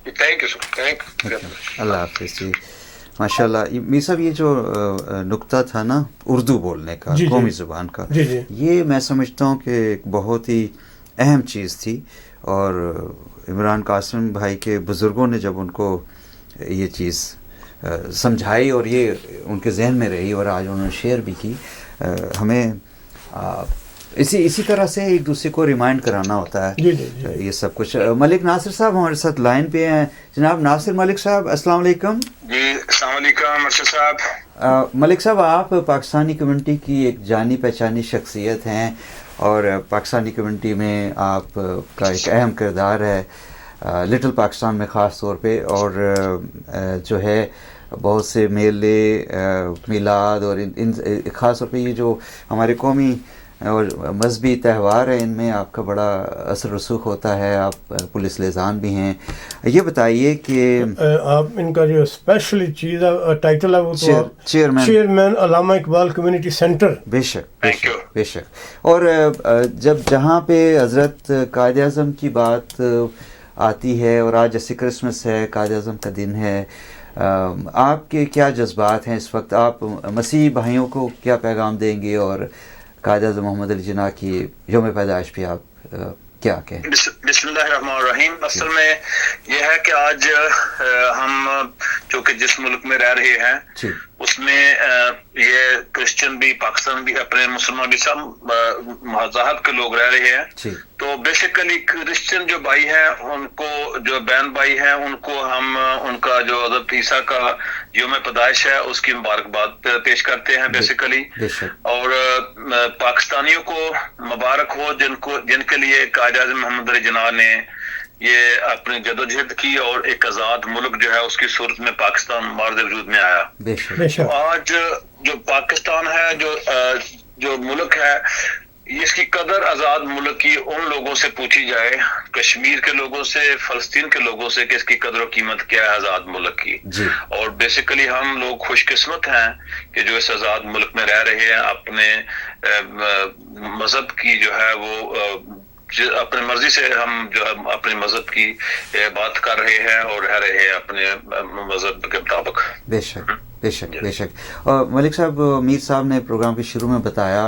Thank you. اللہ حافظ. جی ماشاء اللہ. میر صاحب یہ جو نقطہ تھا نا اردو بولنے کا، قومی زبان کا، یہ میں سمجھتا ہوں کہ ایک بہت ہی اہم چیز تھی. اور عمران قاسم بھائی کے بزرگوں نے جب ان کو یہ چیز سمجھائی اور یہ ان کے ذہن میں رہی اور آج انہوں نے شیئر بھی کی، ہمیں اسی طرح سے ایک دوسرے کو ریمائنڈ کرانا ہوتا ہے یہ سب کچھ. ملک ناصر صاحب ہمارے ساتھ لائن پہ ہیں. جناب ناصر ملک صاحب السلام علیکم. جی السلام علیکم ارشد صاحب. ملک صاحب آپ پاکستانی کمیونٹی کی ایک جانی پہچانی شخصیت ہیں اور پاکستانی کمیونٹی میں آپ کا ایک اہم کردار ہے، لٹل پاکستان میں خاص طور پہ. اور جو ہے بہت سے میلے، میلاد اور ان خاص طور پہ یہ جو ہمارے قومی اور مذہبی تہوار ہیں، ان میں آپ کا بڑا اثر رسوخ ہوتا ہے. آپ پولیس لیزان بھی ہیں. یہ بتائیے کہ آپ ان کا جو اسپیشلی چیز ٹائٹل ہے وہ چیئرمین علامہ اقبال کمیونٹی سینٹر. بے شک بے شک. اور جہاں پہ حضرت قائد اعظم کی بات آتی ہے اور آج جیسے کرسمس ہے، قائد اعظم کا دن ہے، آپ کے کیا جذبات ہیں اس وقت؟ آپ مسیحی بھائیوں کو کیا پیغام دیں گے اور قائد اعظم محمد علی جناح کی یوم پیدائش پہ آپ کیا کہیں؟ بسم اللہ الرحمن الرحیم. اصل میں یہ ہے کہ آج ہم جو کہ جس ملک میں رہ رہے ہیں اس میں یہ کرسچن بھی، پاکستان بھی، اپنے مسلمان بھی، سب مذاہب کے لوگ رہ رہے ہیں. تو بیسیکلی کرسچن جو بھائی ہیں ان کو، جو بہن بھائی ہیں ان کو ہم ان کا جو حضرت عیسیٰ کا یوم پیدائش ہے اس کی مبارکباد پیش کرتے ہیں بیسیکلی. اور پاکستانیوں کو مبارک ہو جن کے لیے قائد اعظم محمد علی جناح نے یہ اپنی جدوجہد کی اور ایک آزاد ملک جو ہے اس کی صورت میں پاکستان مارد وجود میں آیا. آج جو پاکستان ہے، جو ملک ہے، اس کی قدر آزاد ملک کی ان لوگوں سے پوچھی جائے، کشمیر کے لوگوں سے، فلسطین کے لوگوں سے، کہ اس کی قدر و قیمت کیا ہے آزاد ملک کی. اور بیسیکلی ہم لوگ خوش قسمت ہیں کہ جو اس آزاد ملک میں رہ رہے ہیں، اپنے مذہب کی جو ہے وہ اپنی مرضی سے ہم جو ہے اپنے مذہب کی بات کر رہے ہیں اور رہ رہے ہیں اپنے مذہب کے مطابق. بے شک بے شک بے شک. اور ملک صاحب، میر صاحب نے پروگرام کے شروع میں بتایا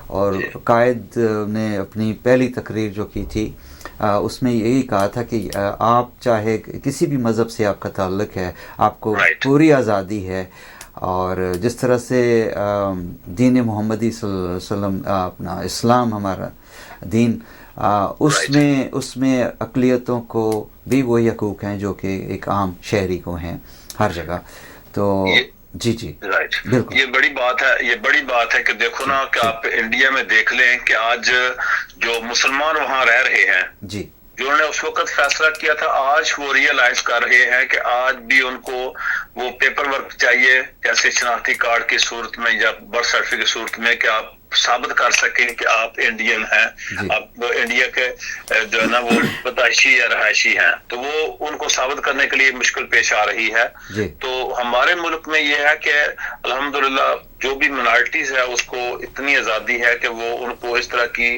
اور قائد نے اپنی پہلی تقریر جو کی تھی اس میں یہی کہا تھا کہ آپ چاہے کسی بھی مذہب سے آپ کا تعلق ہے، آپ کو پوری آزادی ہے. اور جس طرح سے دین محمدی صلی اللہ علیہ وسلم، اپنا اسلام ہمارا دین، اس میں اقلیتوں کو بھی وہی حقوق ہیں جو کہ ایک عام شہری کو ہیں ہر جگہ. تو جی بالکل یہ بڑی بات ہے کہ دیکھو نا کہ آپ انڈیا میں دیکھ لیں کہ آج جو مسلمان وہاں رہ رہے ہیں، جی، جو انہوں نے اس وقت فیصلہ کیا تھا، آج وہ ریئلائز کر رہے ہیں کہ آج بھی ان کو وہ پیپر ورک چاہیے، جیسے شناختی کارڈ کی صورت میں یا برتھ سرٹیفکیٹ کی صورت میں، کہ آپ ثابت کر سکیں کہ آپ انڈین ہیں، آپ انڈیا کے جو ہے نا وہ پیدائشی یا رہائشی ہیں. تو وہ ان کو ثابت کرنے کے لیے مشکل پیش آ رہی ہے. تو ہمارے ملک میں یہ ہے کہ الحمدللہ جو بھی منارٹیز ہے اس کو اتنی آزادی ہے کہ وہ ان کو اس طرح کی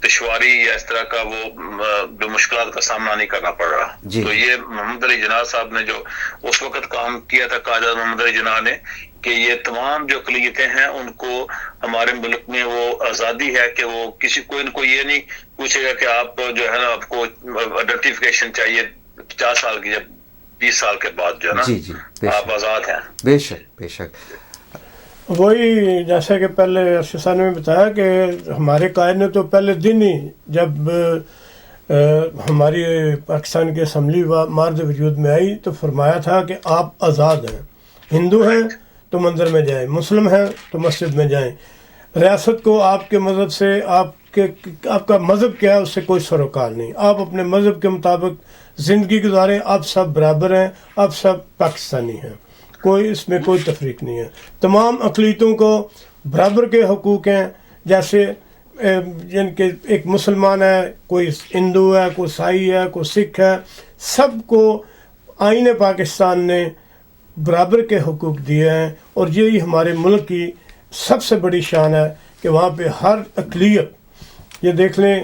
دشواری یا اس طرح کا وہ جو مشکلات کا سامنا نہیں کرنا پڑ رہا. تو یہ محمد علی جناح صاحب نے جو اس وقت کام کیا تھا، قائد اعظم محمد علی جناح نے، کہ یہ تمام جو اقلیتیں ہیں ان کو ہمارے ملک میں وہ آزادی ہے کہ وہ کسی کو ان کو یہ نہیں پوچھے گا کہ آپ جو ہے نا آپ کو آئیڈینٹیفیکیشن چاہیے 50 سال کی یا 20 سال کے بعد جو ہے نا آپ آزاد ہیں. بے شک بے شک. وہی جیسا کہ پہلے ارشد صاحب نے بتایا کہ ہمارے قائد نے تو پہلے دن ہی جب ہماری پاکستان کی اسمبلی مارد وجود میں آئی تو فرمایا تھا کہ آپ آزاد ہیں، ہندو ہیں تو مندر میں جائیں، مسلم ہیں تو مسجد میں جائیں، ریاست کو آپ کے مذہب سے، آپ کا مذہب کیا ہے اس سے کوئی سروکار نہیں، آپ اپنے مذہب کے مطابق زندگی گزاریں، آپ سب برابر ہیں، آپ سب پاکستانی ہیں، کوئی اس میں کوئی تفریق نہیں ہے. تمام اقلیتوں کو برابر کے حقوق ہیں، جیسے جن کے ایک مسلمان ہے، کوئی ہندو ہے، کوئی عیسائی ہے، کوئی سکھ ہے، سب کو آئین پاکستان نے برابر کے حقوق دیے ہیں. اور یہی ہمارے ملک کی سب سے بڑی شان ہے کہ وہاں پہ ہر اقلیت، یہ دیکھ لیں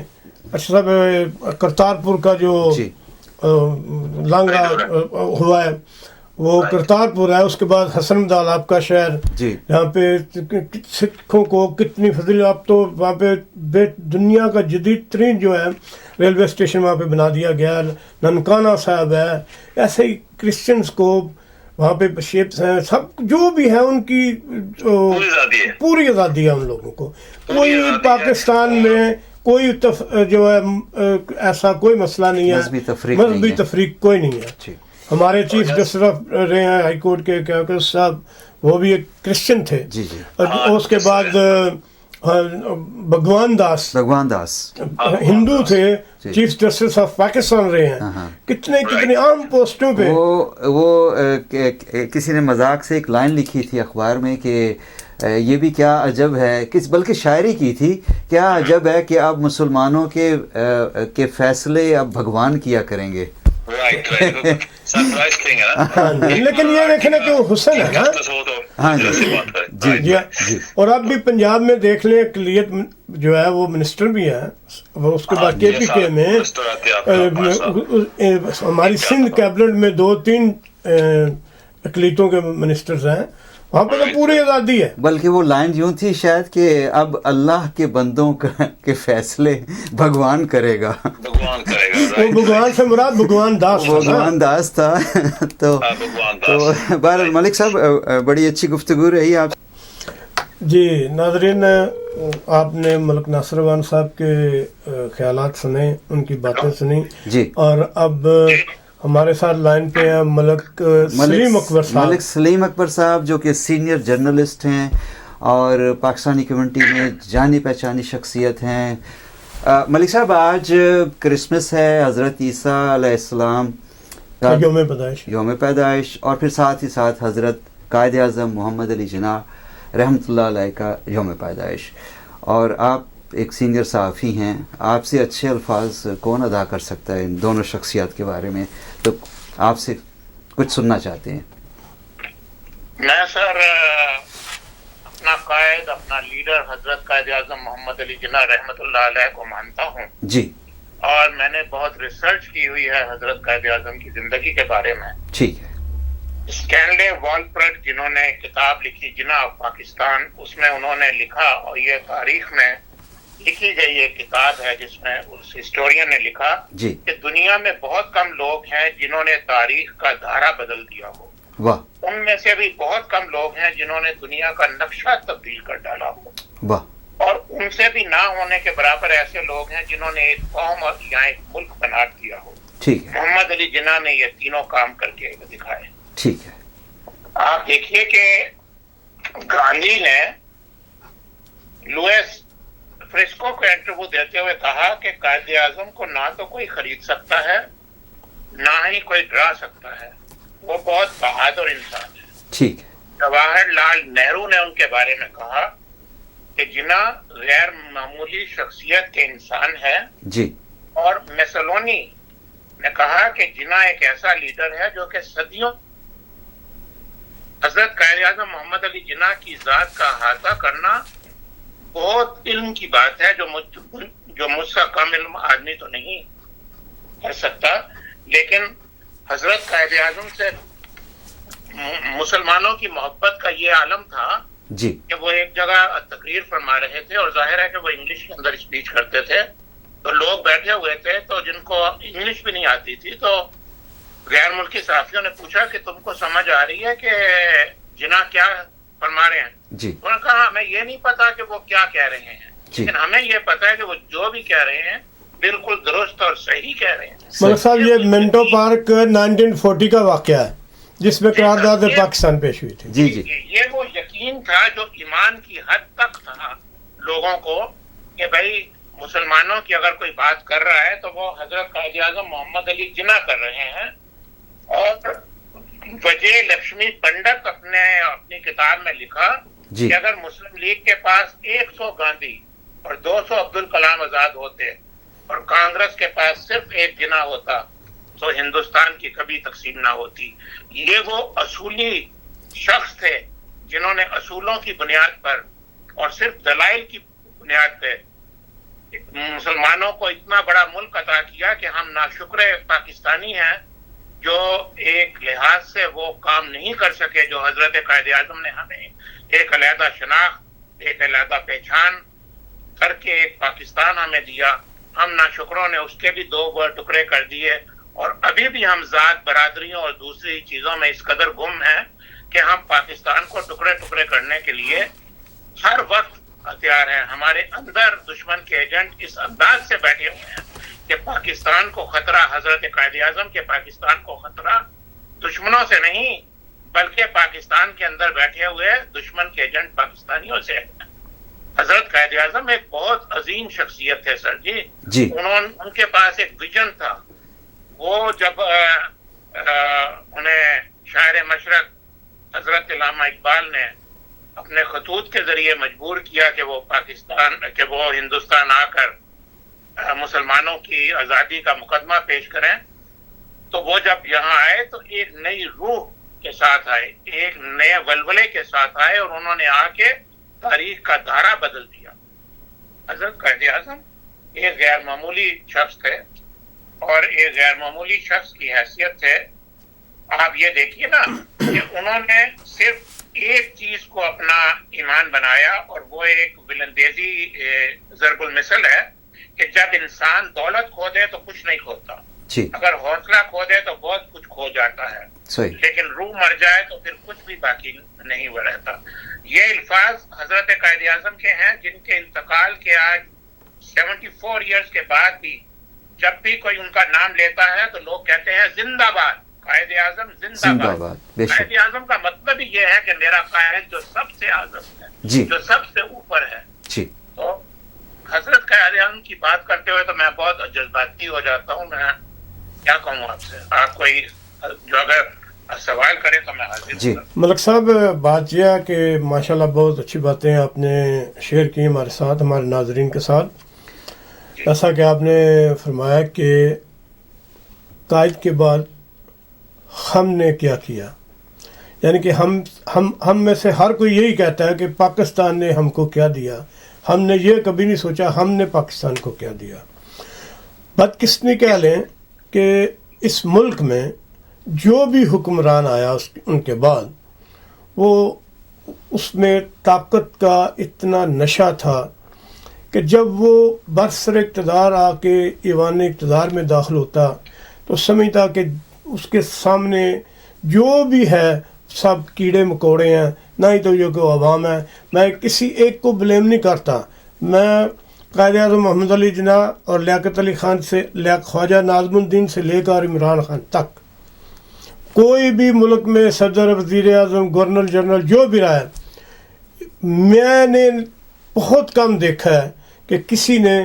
اچھا صاحب کرتارپور کا جو لانگا ہوا ہے وہ کرتارپور ہے، اس کے بعد حسن مدال آپ کا شہر، جہاں پہ سکھوں کو کتنی فضل، آپ تو وہاں پہ دنیا کا جدید ترین جو ہے ریلوے اسٹیشن وہاں پہ بنا دیا گیا، ننکانہ صاحب ہے. ایسے ہی کرسچنس کو وہاں پہ شیپس ہیں، سب جو بھی ہے ان کی پوری آزادی ہے ان لوگوں کو. کوئی پاکستان میں کوئی جو ہے ایسا کوئی مسئلہ نہیں ہے، مذہبی تفریق کوئی نہیں ہے. ہمارے چیف جسٹس رہے ہیں ہائی کورٹ کے کیا صاحب، وہ بھی ایک کرسچن تھے. اور اس کے بعد بھگوان داس ہندو تھے، چیف جسٹس آف پاکستان رہے ہیں. کتنے عام پوسٹوں پہ. وہ کسی نے مذاق سے ایک لائن لکھی تھی اخبار میں کہ یہ بھی کیا عجب ہے، بلکہ شاعری کی تھی، کیا عجب ہے کہ اب مسلمانوں کے فیصلے اب بھگوان کیا کریں گے. لیکن یہ دیکھیں نا کہ وہ حسن ہے نا. جی. اور اب بھی پنجاب میں دیکھ لیں اقلیت جو ہے وہ منسٹر بھی ہے، وہ اس کے بعد کے پی کے میں ہماری سندھ کیبنٹ میں 2-3 اقلیتوں کے منسٹرز ہیں، وہاں پہ تو پوری آزادی ہے. بلکہ وہ لائن یوں تھی شاید کہ اب اللہ کے بندوں کے فیصلے بھگوان کرے گا. وہ بھگوان سے مراد بھگوان داس تھا. تو بہرحال ملک صاحب بڑی اچھی گفتگو رہی آپ. جی ناظرین، آپ نے ملک ناصر افغان صاحب کے خیالات سنے، ان کی باتیں سنی جی. اور اب ہمارے ساتھ لائن پہ ہیں ملک سلیم اکبر صاحب، جو کہ سینئر جرنلسٹ ہیں اور پاکستانی کمیونٹی میں جانی پہچانی شخصیت ہیں. ملک صاحب، آج کرسمس ہے، حضرت عیسیٰ علیہ السلام یوم پیدائش، اور پھر ساتھ ہی ساتھ حضرت قائد اعظم محمد علی جناح رحمۃ اللہ علیہ کا یوم پیدائش. اور آپ ایک سینئر صحافی ہیں، آپ سے اچھے الفاظ کون ادا کر سکتا ہے ان دونوں شخصیات کے بارے میں؟ تو آپ سے کچھ سننا چاہتے ہیں. میں سر اپنا قائد، اپنا لیڈر حضرت قائد اعظم محمد علی جناح رحمۃ اللہ علیہ کو مانتا ہوں جی، اور میں نے بہت ریسرچ کی ہوئی ہے حضرت قائد اعظم کی زندگی کے بارے میں. ٹھیک ہے. اسٹینلے والپرٹ جنہوں نے کتاب لکھی جناح آف پاکستان، اس میں انہوں نے لکھا، اور یہ تاریخ میں لکھی گئی ایک کتاب ہے جس میں اس ہسٹورین نے لکھا جی کہ دنیا میں بہت کم لوگ ہیں جنہوں نے تاریخ کا دھارا بدل دیا ہو. واہ. ان میں سے بھی بہت کم لوگ ہیں جنہوں نے دنیا کا نقشہ تبدیل کر ڈالا ہو. واہ. اور ان سے بھی نہ ہونے کے برابر ایسے لوگ ہیں جنہوں نے ایک قوم اور یا ایک ملک بنا دیا ہو. ٹھیک ہے. محمد علی جناح نے یہ تینوں کام کر کے دکھائے. ٹھیک ہے. آپ دیکھیے کہ گاندھی نے لوئس فرسکو کو انٹرویو دیتے ہوئے کہا کہ قائد اعظم کو نہ تو کوئی خرید سکتا ہے نہ ہی کوئی ڈرا سکتا ہے، وہ بہت بہادر انسان ہے. ٹھیک ہے. جواہر لال نہرو نے ان کے بارے میں کہا کہ جناح غیر معمولی شخصیت کے انسان ہے جی. اور میسولونی نے کہا کہ جناح ایک ایسا لیڈر ہے جو کہ صدیوں. حضرت قائد اعظم محمد علی جناح کی ذات کا احاطہ کرنا بہت علم کی بات ہے، جو مجھ سے کم علم آدمی تو نہیں کر سکتا. لیکن حضرت قائد اعظم سے مسلمانوں کی محبت کا یہ عالم تھا جی کہ وہ ایک جگہ تقریر فرما رہے تھے، اور ظاہر ہے کہ وہ انگلش کے اندر اسپیچ کرتے تھے، تو لوگ بیٹھے ہوئے تھے تو جن کو انگلش بھی نہیں آتی تھی، تو غیر ملکی صحافیوں نے پوچھا کہ تم کو سمجھ آ رہی ہے کہ جناح کیا فرما رہے ہیں؟ جی. انہوں نے کہا ہمیں یہ نہیں پتا کہ وہ کیا کہہ رہے ہیں، لیکن ہمیں یہ پتا ہے کہ وہ جو بھی کہہ رہے ہیں بالکل درست اور صحیح کہہ رہے ہیں. ملک صاحب، یہ منٹو پارک 1940 کا واقعہ ہے جس میں قرارداد پاکستان پیش ہوئی تھی. جی جی. یہ وہ یقین تھا جو ایمان کی حد تک تھا لوگوں کو کہ بھائی مسلمانوں کی اگر کوئی بات کر رہا ہے تو وہ حضرت قائد اعظم محمد علی جناح کر رہے ہیں. اور وجے لکشمی پنڈت اپنی کتاب میں لکھا جی. کہ اگر مسلم لیگ کے پاس 100 گاندھی اور 200 عبدالکلام آزاد ہوتے اور کانگریس کے پاس صرف ایک جناح ہوتا تو ہندوستان کی کبھی تقسیم نہ ہوتی. یہ وہ اصولی شخص تھے جنہوں نے اصولوں کی بنیاد پر اور صرف دلائل کی بنیاد پہ مسلمانوں کو اتنا بڑا ملک عطا کیا کہ ہم ناشکر پاکستانی ہیں جو ایک لحاظ سے وہ کام نہیں کر سکے جو حضرت قائد اعظم نے ہمیں ایک علیحدہ شناخت، ایک علیحدہ پہچان کر کے ایک پاکستان ہمیں دیا. ہم ناشکروں نے اس کے بھی 2 ٹکڑے کر دیے، اور ابھی بھی ہم ذات برادریوں اور دوسری چیزوں میں اس قدر گم ہیں کہ ہم پاکستان کو ٹکڑے ٹکڑے کرنے کے لیے ہر وقت ہتھیار ہیں. ہمارے اندر دشمن کے ایجنٹ اس انداز سے بیٹھے ہوئے ہیں کہ پاکستان کو خطرہ حضرت قائد اعظم کے پاکستان کو خطرہ دشمنوں سے نہیں بلکہ پاکستان کے اندر بیٹھے ہوئے دشمن کے ایجنٹ پاکستانیوں سے. حضرت قائد اعظم ایک بہت عظیم شخصیت ہے سر جی. ان کے پاس ایک ویژن تھا. وہ جب انہیں شاعر مشرق حضرت علامہ اقبال نے اپنے خطوط کے ذریعے مجبور کیا کہ وہ ہندوستان آ کر مسلمانوں کی آزادی کا مقدمہ پیش کریں، تو وہ جب یہاں آئے تو ایک نئی روح کے ساتھ آئے، ایک نئے ولولے کے ساتھ آئے، اور انہوں نے آ کے تاریخ کا دھارا بدل دیا. حضرت قائد اعظم ایک غیر معمولی شخص تھے، اور ایک غیر معمولی شخص کی حیثیت سے آپ یہ دیکھیے نا کہ انہوں نے صرف ایک چیز کو اپنا ایمان بنایا اور وہ ایک ولندیزی ضرب المثل ہے کہ جب انسان دولت کھو دے تو کچھ نہیں کھوتا، اگر حوصلہ کھو دے تو بہت کچھ کھو جاتا ہے، لیکن روح مر جائے تو پھر کچھ بھی باقی نہیں ہوا رہتا۔ یہ الفاظ حضرت قائد اعظم کے ہیں، جن کے انتقال کے آج 74 ایئرز کے بعد بھی جب بھی کوئی ان کا نام لیتا ہے تو لوگ کہتے ہیں زندہ باد قائد اعظم، زندہ باد۔ قائد اعظم کا مطلب ہی یہ ہے کہ میرا قائد جو سب سے اعظم ہے، جو سب سے اوپر ہے۔ تو حضرت قائد اعظم کی بات کرتے ہوئے تو میں بہت جذباتی ہو جاتا ہوں۔ میں کیا کہوں آپ سے، آپ کوئی جو اگر سوال کرے تو میں حاضر ہوں۔ ملک صاحب، بات یہ ہے کہ ماشاءاللہ بہت اچھی باتیں آپ نے شیئر کی ہمارے ساتھ، ہمارے ناظرین کے ساتھ۔ ایسا کہ آپ نے فرمایا کہ قائد کے بعد ہم نے کیا کیا، یعنی کہ ہم میں سے ہر کوئی یہی کہتا ہے کہ پاکستان نے ہم کو کیا دیا، ہم نے یہ کبھی نہیں سوچا ہم نے پاکستان کو کیا دیا۔ بدقسمتی کہہ لیں کہ اس ملک میں جو بھی حکمران آیا ان کے بعد، وہ اس میں طاقت کا اتنا نشہ تھا کہ جب وہ برسر اقتدار آ کے ایوان اقتدار میں داخل ہوتا تو سمجھتا کہ اس کے سامنے جو بھی ہے سب کیڑے مکوڑے ہیں، نہ ہی تو یہ کوئی عوام ہے۔ میں کسی ایک کو بلیم نہیں کرتا، میں قائد اعظم محمد علی جناح اور لیاقت علی خان سے خواجہ ناظم الدین سے لے کر عمران خان تک کوئی بھی ملک میں صدر، وزیر اعظم، گورنر جنرل جو بھی رہا ہے، میں نے بہت کم دیکھا ہے کہ کسی نے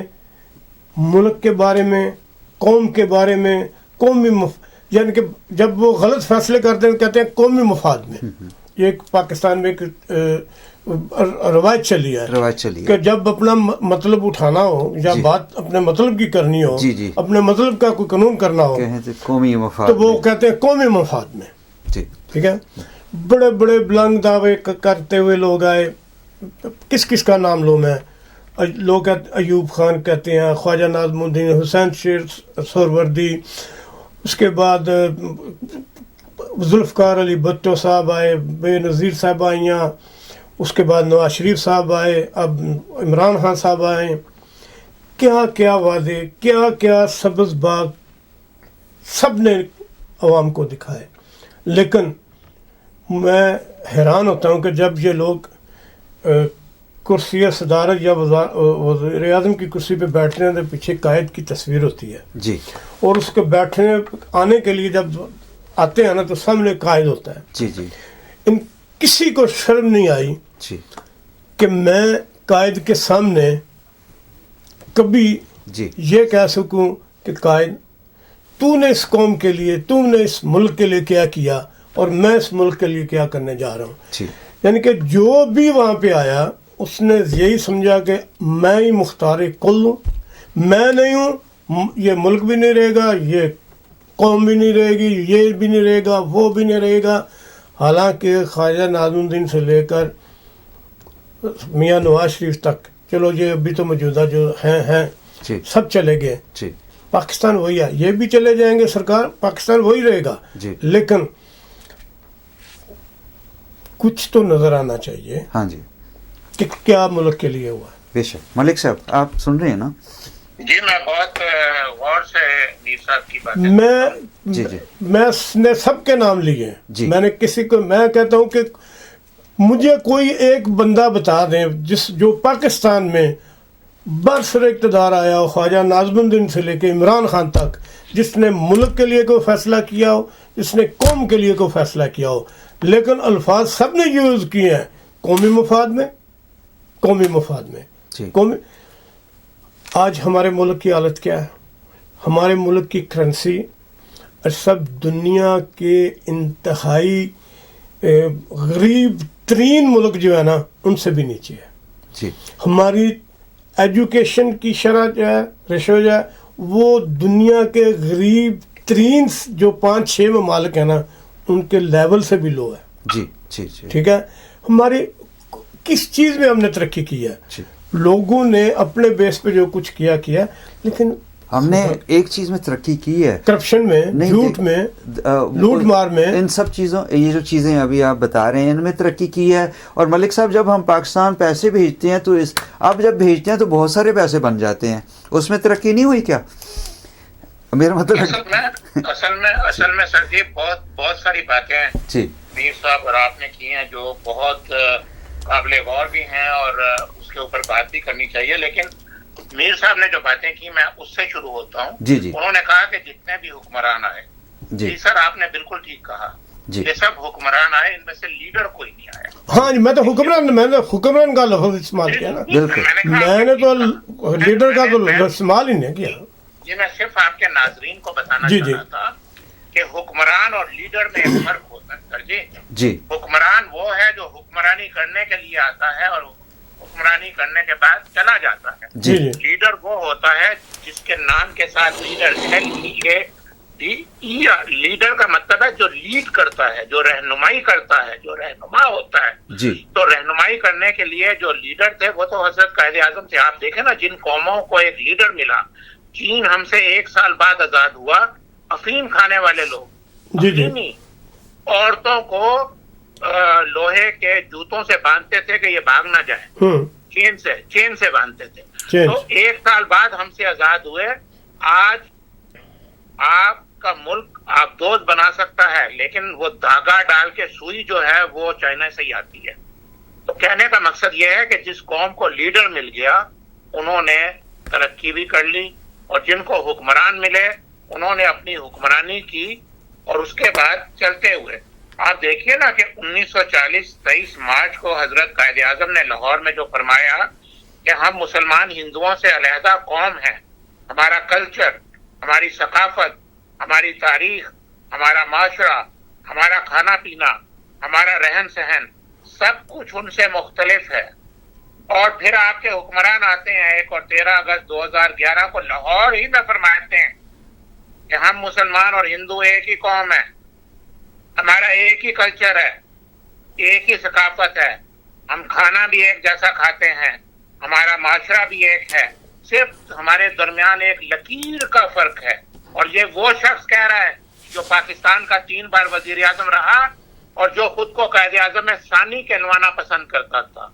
ملک کے بارے میں، قوم کے بارے میں، قومی یعنی کہ جب وہ غلط فیصلے کرتے ہیں کہتے ہیں قومی مفاد میں۔ یہ ایک پاکستان میں ایک روایت چلی ہے کہ جب اپنا مطلب اٹھانا ہو یا بات اپنے مطلب کی کرنی ہو، اپنے مطلب کا کوئی قانون کرنا ہو تو وہ کہتے ہیں قومی مفاد میں۔ ٹھیک ہے، بڑے بڑے بلند دعوے کرتے ہوئے لوگ آئے، کس کا نام لوں میں؟ لوگ ایوب خان کہتے ہیں، خواجہ ناظم الدین، حسین شیر سہروردی، اس کے بعد ذوالفقار علی بھٹو صاحب آئے، بے نظیر صاحب آئیاں، اس کے بعد نواز شریف صاحب آئے، اب عمران خان صاحب آئے۔ کیا کیا وعدے، کیا کیا سبز باغ سب نے عوام کو دکھائے، لیکن میں حیران ہوتا ہوں کہ جب یہ لوگ کرسی صدارت یا وزیر اعظم کی کرسی پہ بیٹھنے ہیں تو پیچھے قائد کی تصویر ہوتی ہے اور اس کے بیٹھنے آنے کے لیے جب آتے ہیں نا تو سامنے قائد ہوتا ہے۔ ان کسی کو شرم نہیں آئی کہ میں قائد کے سامنے کبھی یہ کہہ سکوں کہ قائد تو نے اس قوم کے لیے، تو نے اس ملک کے لیے کیا کیا اور میں اس ملک کے لیے کیا کرنے جا رہا ہوں۔ یعنی کہ جو بھی وہاں پہ آیا اس نے یہی سمجھا کہ میں ہی مختار کل ہوں، میں نہیں ہوں، یہ ملک بھی نہیں رہے گا، یہ قوم بھی نہیں رہے گی، یہ بھی نہیں رہے گا، وہ بھی نہیں رہے گا۔ حالانکہ خواجہ ناظم الدین سے لے کر میاں نواز شریف تک، چلو یہ ابھی تو موجودہ جو ہیں سب چلے گئے، پاکستان وہی ہے، یہ بھی چلے جائیں گے، سرکار پاکستان وہی رہے گا، لیکن کچھ تو نظر آنا چاہیے کہ کیا ملک کے لیے ہوا۔ بے شک۔ ملک صاحب آپ سن رہے ہیں نا؟ جی میں بہت غور سے میر صاحب کی بات میں نے سب کے نام لیے، میں نے کسی کو، میں کہتا ہوں کہ مجھے کوئی ایک بندہ بتا دیں جو پاکستان میں برسر اقتدار آیا ہو، خواجہ ناظم الدین سے لے کے عمران خان تک، جس نے ملک کے لیے کوئی فیصلہ کیا ہو، جس نے قوم کے لیے کوئی فیصلہ کیا ہو، لیکن الفاظ سب نے یوز کیے ہیں قومی مفاد میں، قومی مفاد میں، قومی۔ آج ہمارے ملک کی حالت کیا ہے؟ ہمارے ملک کی کرنسی سب دنیا کے انتہائی غریب ترین ملک جو ہے نا ان سے بھی نیچے ہے۔ ہماری ایجوکیشن کی شرح جو ہے، ریشو جو ہے، وہ دنیا کے غریب ترین جو 5-6 ممالک ہیں نا ان کے لیول سے بھی لو ہے۔ ٹھیک ہے، ہماری کس چیز میں ہم نے ترقی کی ہے؟ لوگوں نے اپنے بیس پہ جو کچھ کیا، لیکن ہم نے ایک چیز میں ترقی کی ہے، کرپشن میں، جھوٹ میں، لوٹ مار میں، ان سب چیزوں، یہ جو چیزیں ابھی آپ بتا رہے ہیں ان میں ترقی کی ہے. اور ملک صاحب جب ہم پاکستان پیسے بھیجتے ہیں تو آپ جب بھیجتے ہیں تو بہت سارے پیسے بن جاتے ہیں، اس میں ترقی نہیں ہوئی کیا؟ میرا مطلب اصل میں سر جی بہت ساری باتیں ہیں جی میر صاحب اور آپ نے کی ہیں جو بہت قابل غور بھی ہیں اور اس کے اوپر بات بھی کرنی چاہیے. لیکن میر صاحب نے جو باتیں کی میں اس سے شروع ہوتا ہوں. جی جی انہوں نے کہا کہ جتنے بھی حکمران آئے، جی سر آپ نے بالکل ٹھیک کہا، یہ سب حکمران آئے، ان میں سے لیڈر کوئی نہیں آیا. ہاں جی، میں نے حکمران کا لفظ استعمال کیا نا، میں نے تو لیڈر کا تو استعمال ہی نہیں کیا. یہ میں صرف آپ کے ناظرین کو بتانا چاہ رہا تھا کہ حکمران اور لیڈر میں ایک فرق ہوتا ہے سر جی. حکمران وہ ہے جو حکمرانی کرنے کے لیے آتا ہے اور حکمرانی کرنے کے بعد چلا جاتا ہے. لیڈر وہ ہوتا ہے جس کے نام کے ساتھ لیڈر لیڈر کا مطلب ہے جو لیڈ کرتا ہے، جو رہنمائی کرتا ہے، جو رہنما ہوتا ہے. تو رہنمائی کرنے کے لیے جو لیڈر تھے وہ تو حضرت قائد اعظم تھے. آپ دیکھیں نا جن قوموں کو ایک لیڈر ملا، چین ہم سے 1 سال بعد آزاد ہوا، افیم کھانے والے لوگ افیمی عورتوں کو لوہے کے جوتوں سے باندھتے تھے کہ یہ بھاگ نہ جائے، چین سے باندھتے تھے. تو 1 سال بعد ہم سے آزاد ہوئے. آج آپ کا ملک آپ دوست بنا سکتا ہے لیکن وہ دھاگا ڈال کے سوئی جو ہے وہ چائنا سے ہی آتی ہے. تو کہنے کا مقصد یہ ہے کہ جس قوم کو لیڈر مل گیا انہوں نے ترقی بھی کر لی، اور جن کو حکمران ملے انہوں نے اپنی حکمرانی کی. اور اس کے بعد چلتے ہوئے آپ دیکھیے نا کہ 1940 23 مارچ کو حضرت قائد اعظم نے لاہور میں جو فرمایا کہ ہم مسلمان ہندوؤں سے علیحدہ قوم ہیں، ہمارا کلچر، ہماری ثقافت، ہماری تاریخ، ہمارا معاشرہ، ہمارا کھانا پینا، ہمارا رہن سہن، سب کچھ ان سے مختلف ہے. اور پھر آپ کے حکمران آتے ہیں 1 اور 13 اگست 2011 کو لاہور ہی میں فرماتے ہیں کہ ہم مسلمان اور ہندو ایک ہی قوم ہے، ہمارا ایک ہی کلچر ہے، ایک ہی ثقافت ہے، ہم کھانا بھی ایک جیسا کھاتے ہیں، ہمارا معاشرہ بھی ایک ہے، صرف ہمارے درمیان ایک لکیر کا فرق ہے. اور یہ وہ شخص کہہ رہا ہے جو پاکستان کا 3 بار وزیر اعظم رہا اور جو خود کو قائد اعظم میں ثانی کہلوانا پسند کرتا تھا.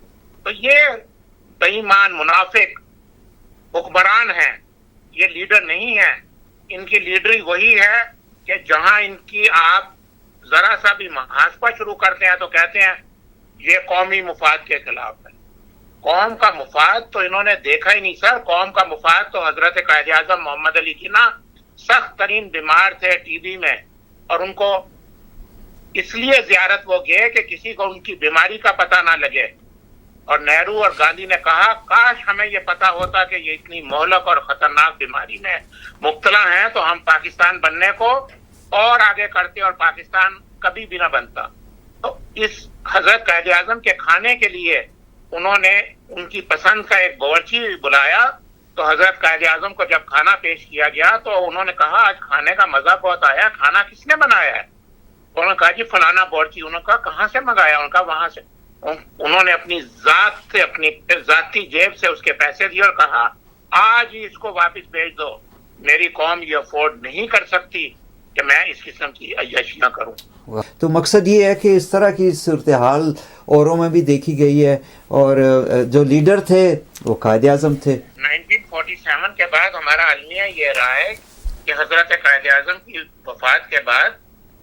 تو یہ بے ایمان منافق حکمران ہیں، یہ لیڈر نہیں ہیں. ان کی لیڈری وہی ہے کہ جہاں ان کی آپ ذرا سا بھی محاسبہ شروع کرتے ہیں تو کہتے ہیں یہ قومی مفاد کے خلاف ہے. قوم کا مفاد تو انہوں نے دیکھا ہی نہیں سر. قوم کا مفاد تو حضرت قائد اعظم محمد علی جناح سخت ترین بیمار تھے ٹی بی میں، اور ان کو اس لیے زیارت وہ گئے کہ کسی کو ان کی بیماری کا پتہ نہ لگے. اور نہرو اور گاندھی نے کہا کاش ہمیں یہ پتا ہوتا کہ یہ اتنی مہلک اور خطرناک بیماری میں مبتلا ہیں تو ہم پاکستان بننے کو اور آگے کرتے اور پاکستان کبھی بھی نہ بنتا. تو اس حضرت قائد اعظم کے کھانے کے لیے انہوں نے ان کی پسند کا ایک باورچی بلایا. تو حضرت قائد اعظم کو جب کھانا پیش کیا گیا تو انہوں نے کہا آج کھانے کا مزہ بہت آیا، کھانا کس نے بنایا ہے؟ انہوں نے کہا جی فلانا باورچی. انہوں نے کہا کہاں سے منگایا؟ انہوں نے کہا وہاں سے. انہوں نے اپنی ذات سے اپنی ذاتی جیب سے اس کے پیسے دیے اور کہا آج ہی اس کو واپس بھیج دو، میری قوم یہ افورڈ نہیں کر سکتی کہ میں اس قسم کی عیاشیاں کروں. تو مقصد یہ ہے کہ اس طرح کی صورتحال اوروں میں بھی دیکھی گئی ہے، اور جو لیڈر تھے وہ قائد اعظم تھے. 1947 کے بعد ہمارا المیہ یہ رہا ہے کہ حضرت قائد اعظم کی وفات کے بعد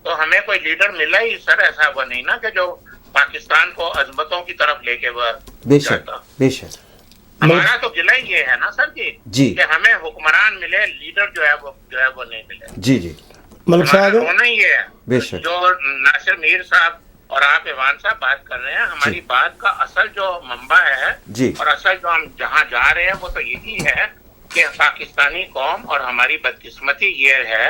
تو ہمیں کوئی لیڈر ملا ہی سر ایسا وہ نہیں نا کہ جو پاکستان کو عظمتوں کی طرف لے کے بے شک ہمارا تو گلہ یہ ہے نا سر جی کہ ہمیں حکمران ملے، لیڈر جو ہے وہ نہیں ملے. جی ہونا ہی ہے جو ناصر میر صاحب اور آپ ایوان صاحب بات کر رہے ہیں. ہماری بات کا اصل جو منبع ہے اور اصل جو ہم جہاں جا رہے ہیں وہ تو یہی ہے کہ پاکستانی قوم اور ہماری بدقسمتی یہ ہے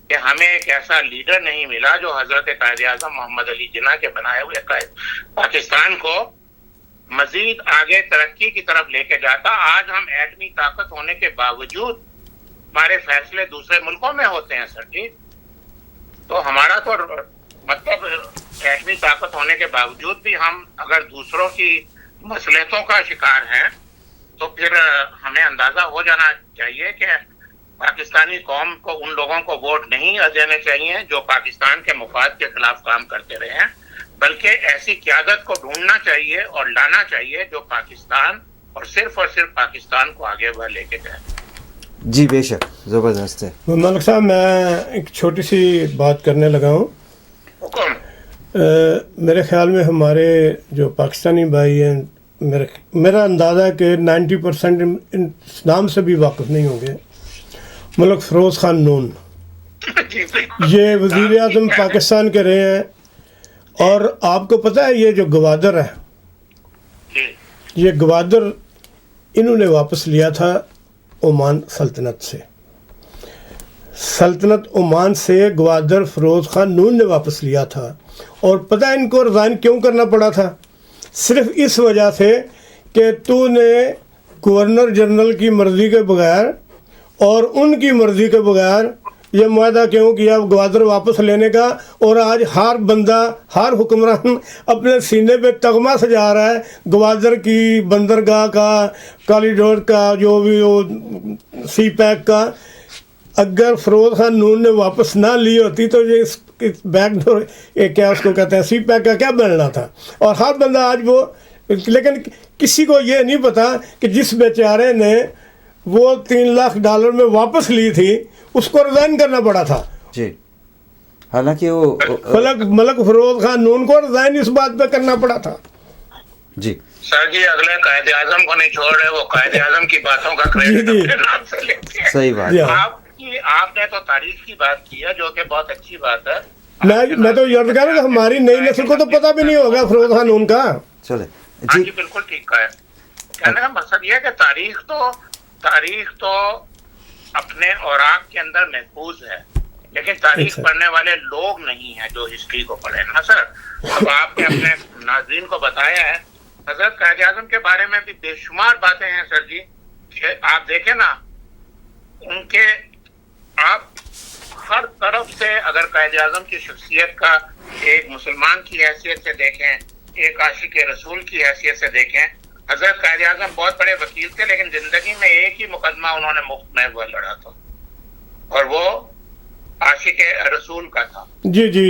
کہ ہمیں ایک ایسا لیڈر نہیں ملا جو حضرت قائد اعظم محمد علی جناح کے بنائے ہوئے پاکستان کو مزید آگے ترقی کی طرف لے کے جاتا. آج ہم ایٹمی طاقت ہونے کے باوجود ہمارے فیصلے دوسرے ملکوں میں ہوتے ہیں سر جی. تو ہمارا تو مطلب ایٹمی طاقت ہونے کے باوجود بھی ہم اگر دوسروں کی مصلحتوں کا شکار ہیں تو پھر ہمیں اندازہ ہو جانا چاہیے کہ پاکستانی قوم کو ان لوگوں کو ووٹ نہیں دینے چاہیے جو پاکستان کے مفاد کے خلاف کام کرتے رہے ہیں، بلکہ ایسی قیادت کو ڈھونڈنا چاہیے اور لانا چاہیے جو پاکستان اور صرف پاکستان کو آگے وہ لے کے جائے۔ جی بے شک، زبردست ہے۔ ملک صاحب میں ایک چھوٹی سی بات کرنے لگا ہوں۔ حکم۔ میرے خیال میں ہمارے جو پاکستانی بھائی ہیں، میرا اندازہ ہے کہ 90% اس نام سے بھی واقف نہیں ہوں گے۔ ملک فیروز خان نون، یہ وزیر اعظم پاکستان کے رہے ہیں، اور آپ کو پتہ ہے یہ جو گوادر ہے، یہ گوادر انہوں نے واپس لیا تھا عمان سلطنت سے۔ سلطنت عمان سے گوادر فیروز خان نون نے واپس لیا تھا، اور پتہ ان کو ریزائن کیوں کرنا پڑا تھا؟ صرف اس وجہ سے کہ تو نے گورنر جنرل کی مرضی کے بغیر اور ان کی مرضی کے بغیر یہ معاہدہ کیوں کیا گوادر واپس لینے کا، اور آج ہر بندہ، ہر حکمران اپنے سینے پہ تغمہ سجا رہا ہے گوادر کی بندرگاہ کا، کالیڈور کا، جو بھی وہ سی پیک کا۔ اگر فیروز خان نون نے واپس نہ لی ہوتی تو یہ اس بیک ڈور، کیا اس کو کہتے ہیں، سی پیک کا کیا بننا تھا؟ اور ہر بندہ آج وہ، لیکن کسی کو یہ نہیں پتا کہ جس بیچارے نے وہ $3 لاکھ میں واپس لی تھی اس کو ریزائن کرنا پڑا تھا۔ جی، حالانکہ وہ ملک فیروز خان نون کو ریزائن اس بات پہ کرنا پڑا تھا۔ جی سر جی، اگلے قائد اعظم کو نہیں چھوڑ رہے، وہ قائد اعظم کی باتوں کا کریڈٹ اپنے نام سے لیتے ہیں۔ صحیح بات۔ آپ نے تو تاریخ کی بات کی ہے، جو کہ بہت اچھی بات ہے۔ میں تو یہ کہہ رہا ہوں کہ ہماری نئی نسل کو تو پتہ بھی نہیں ہوگا فیروز خان نون کا۔ چلے جی بالکل ٹھیک ہے۔ کہنے کا مقصد یہ ہے کہ تاریخ تو اپنے اوراق کے اندر محفوظ ہے، لیکن تاریخ پڑھنے والے لوگ نہیں ہیں جو ہسٹری کو پڑھے نا سر۔ اب آپ نے اپنے ناظرین کو بتایا ہے، حضرت قائد اعظم کے بارے میں بھی بے شمار باتیں ہیں سر جی، کہ آپ دیکھیں نا ان کے، آپ ہر طرف سے اگر قائد اعظم کی شخصیت کا ایک مسلمان کی حیثیت سے دیکھیں، ایک عاشق رسول کی حیثیت سے دیکھیں، حضرت قائد اعظم بہت بڑے وکیل تھے، لیکن زندگی میں ایک ہی مقدمہ انہوں نے مفت میں وہ لڑا تھا، اور وہ عاشق رسول کا تھا۔ جی جی،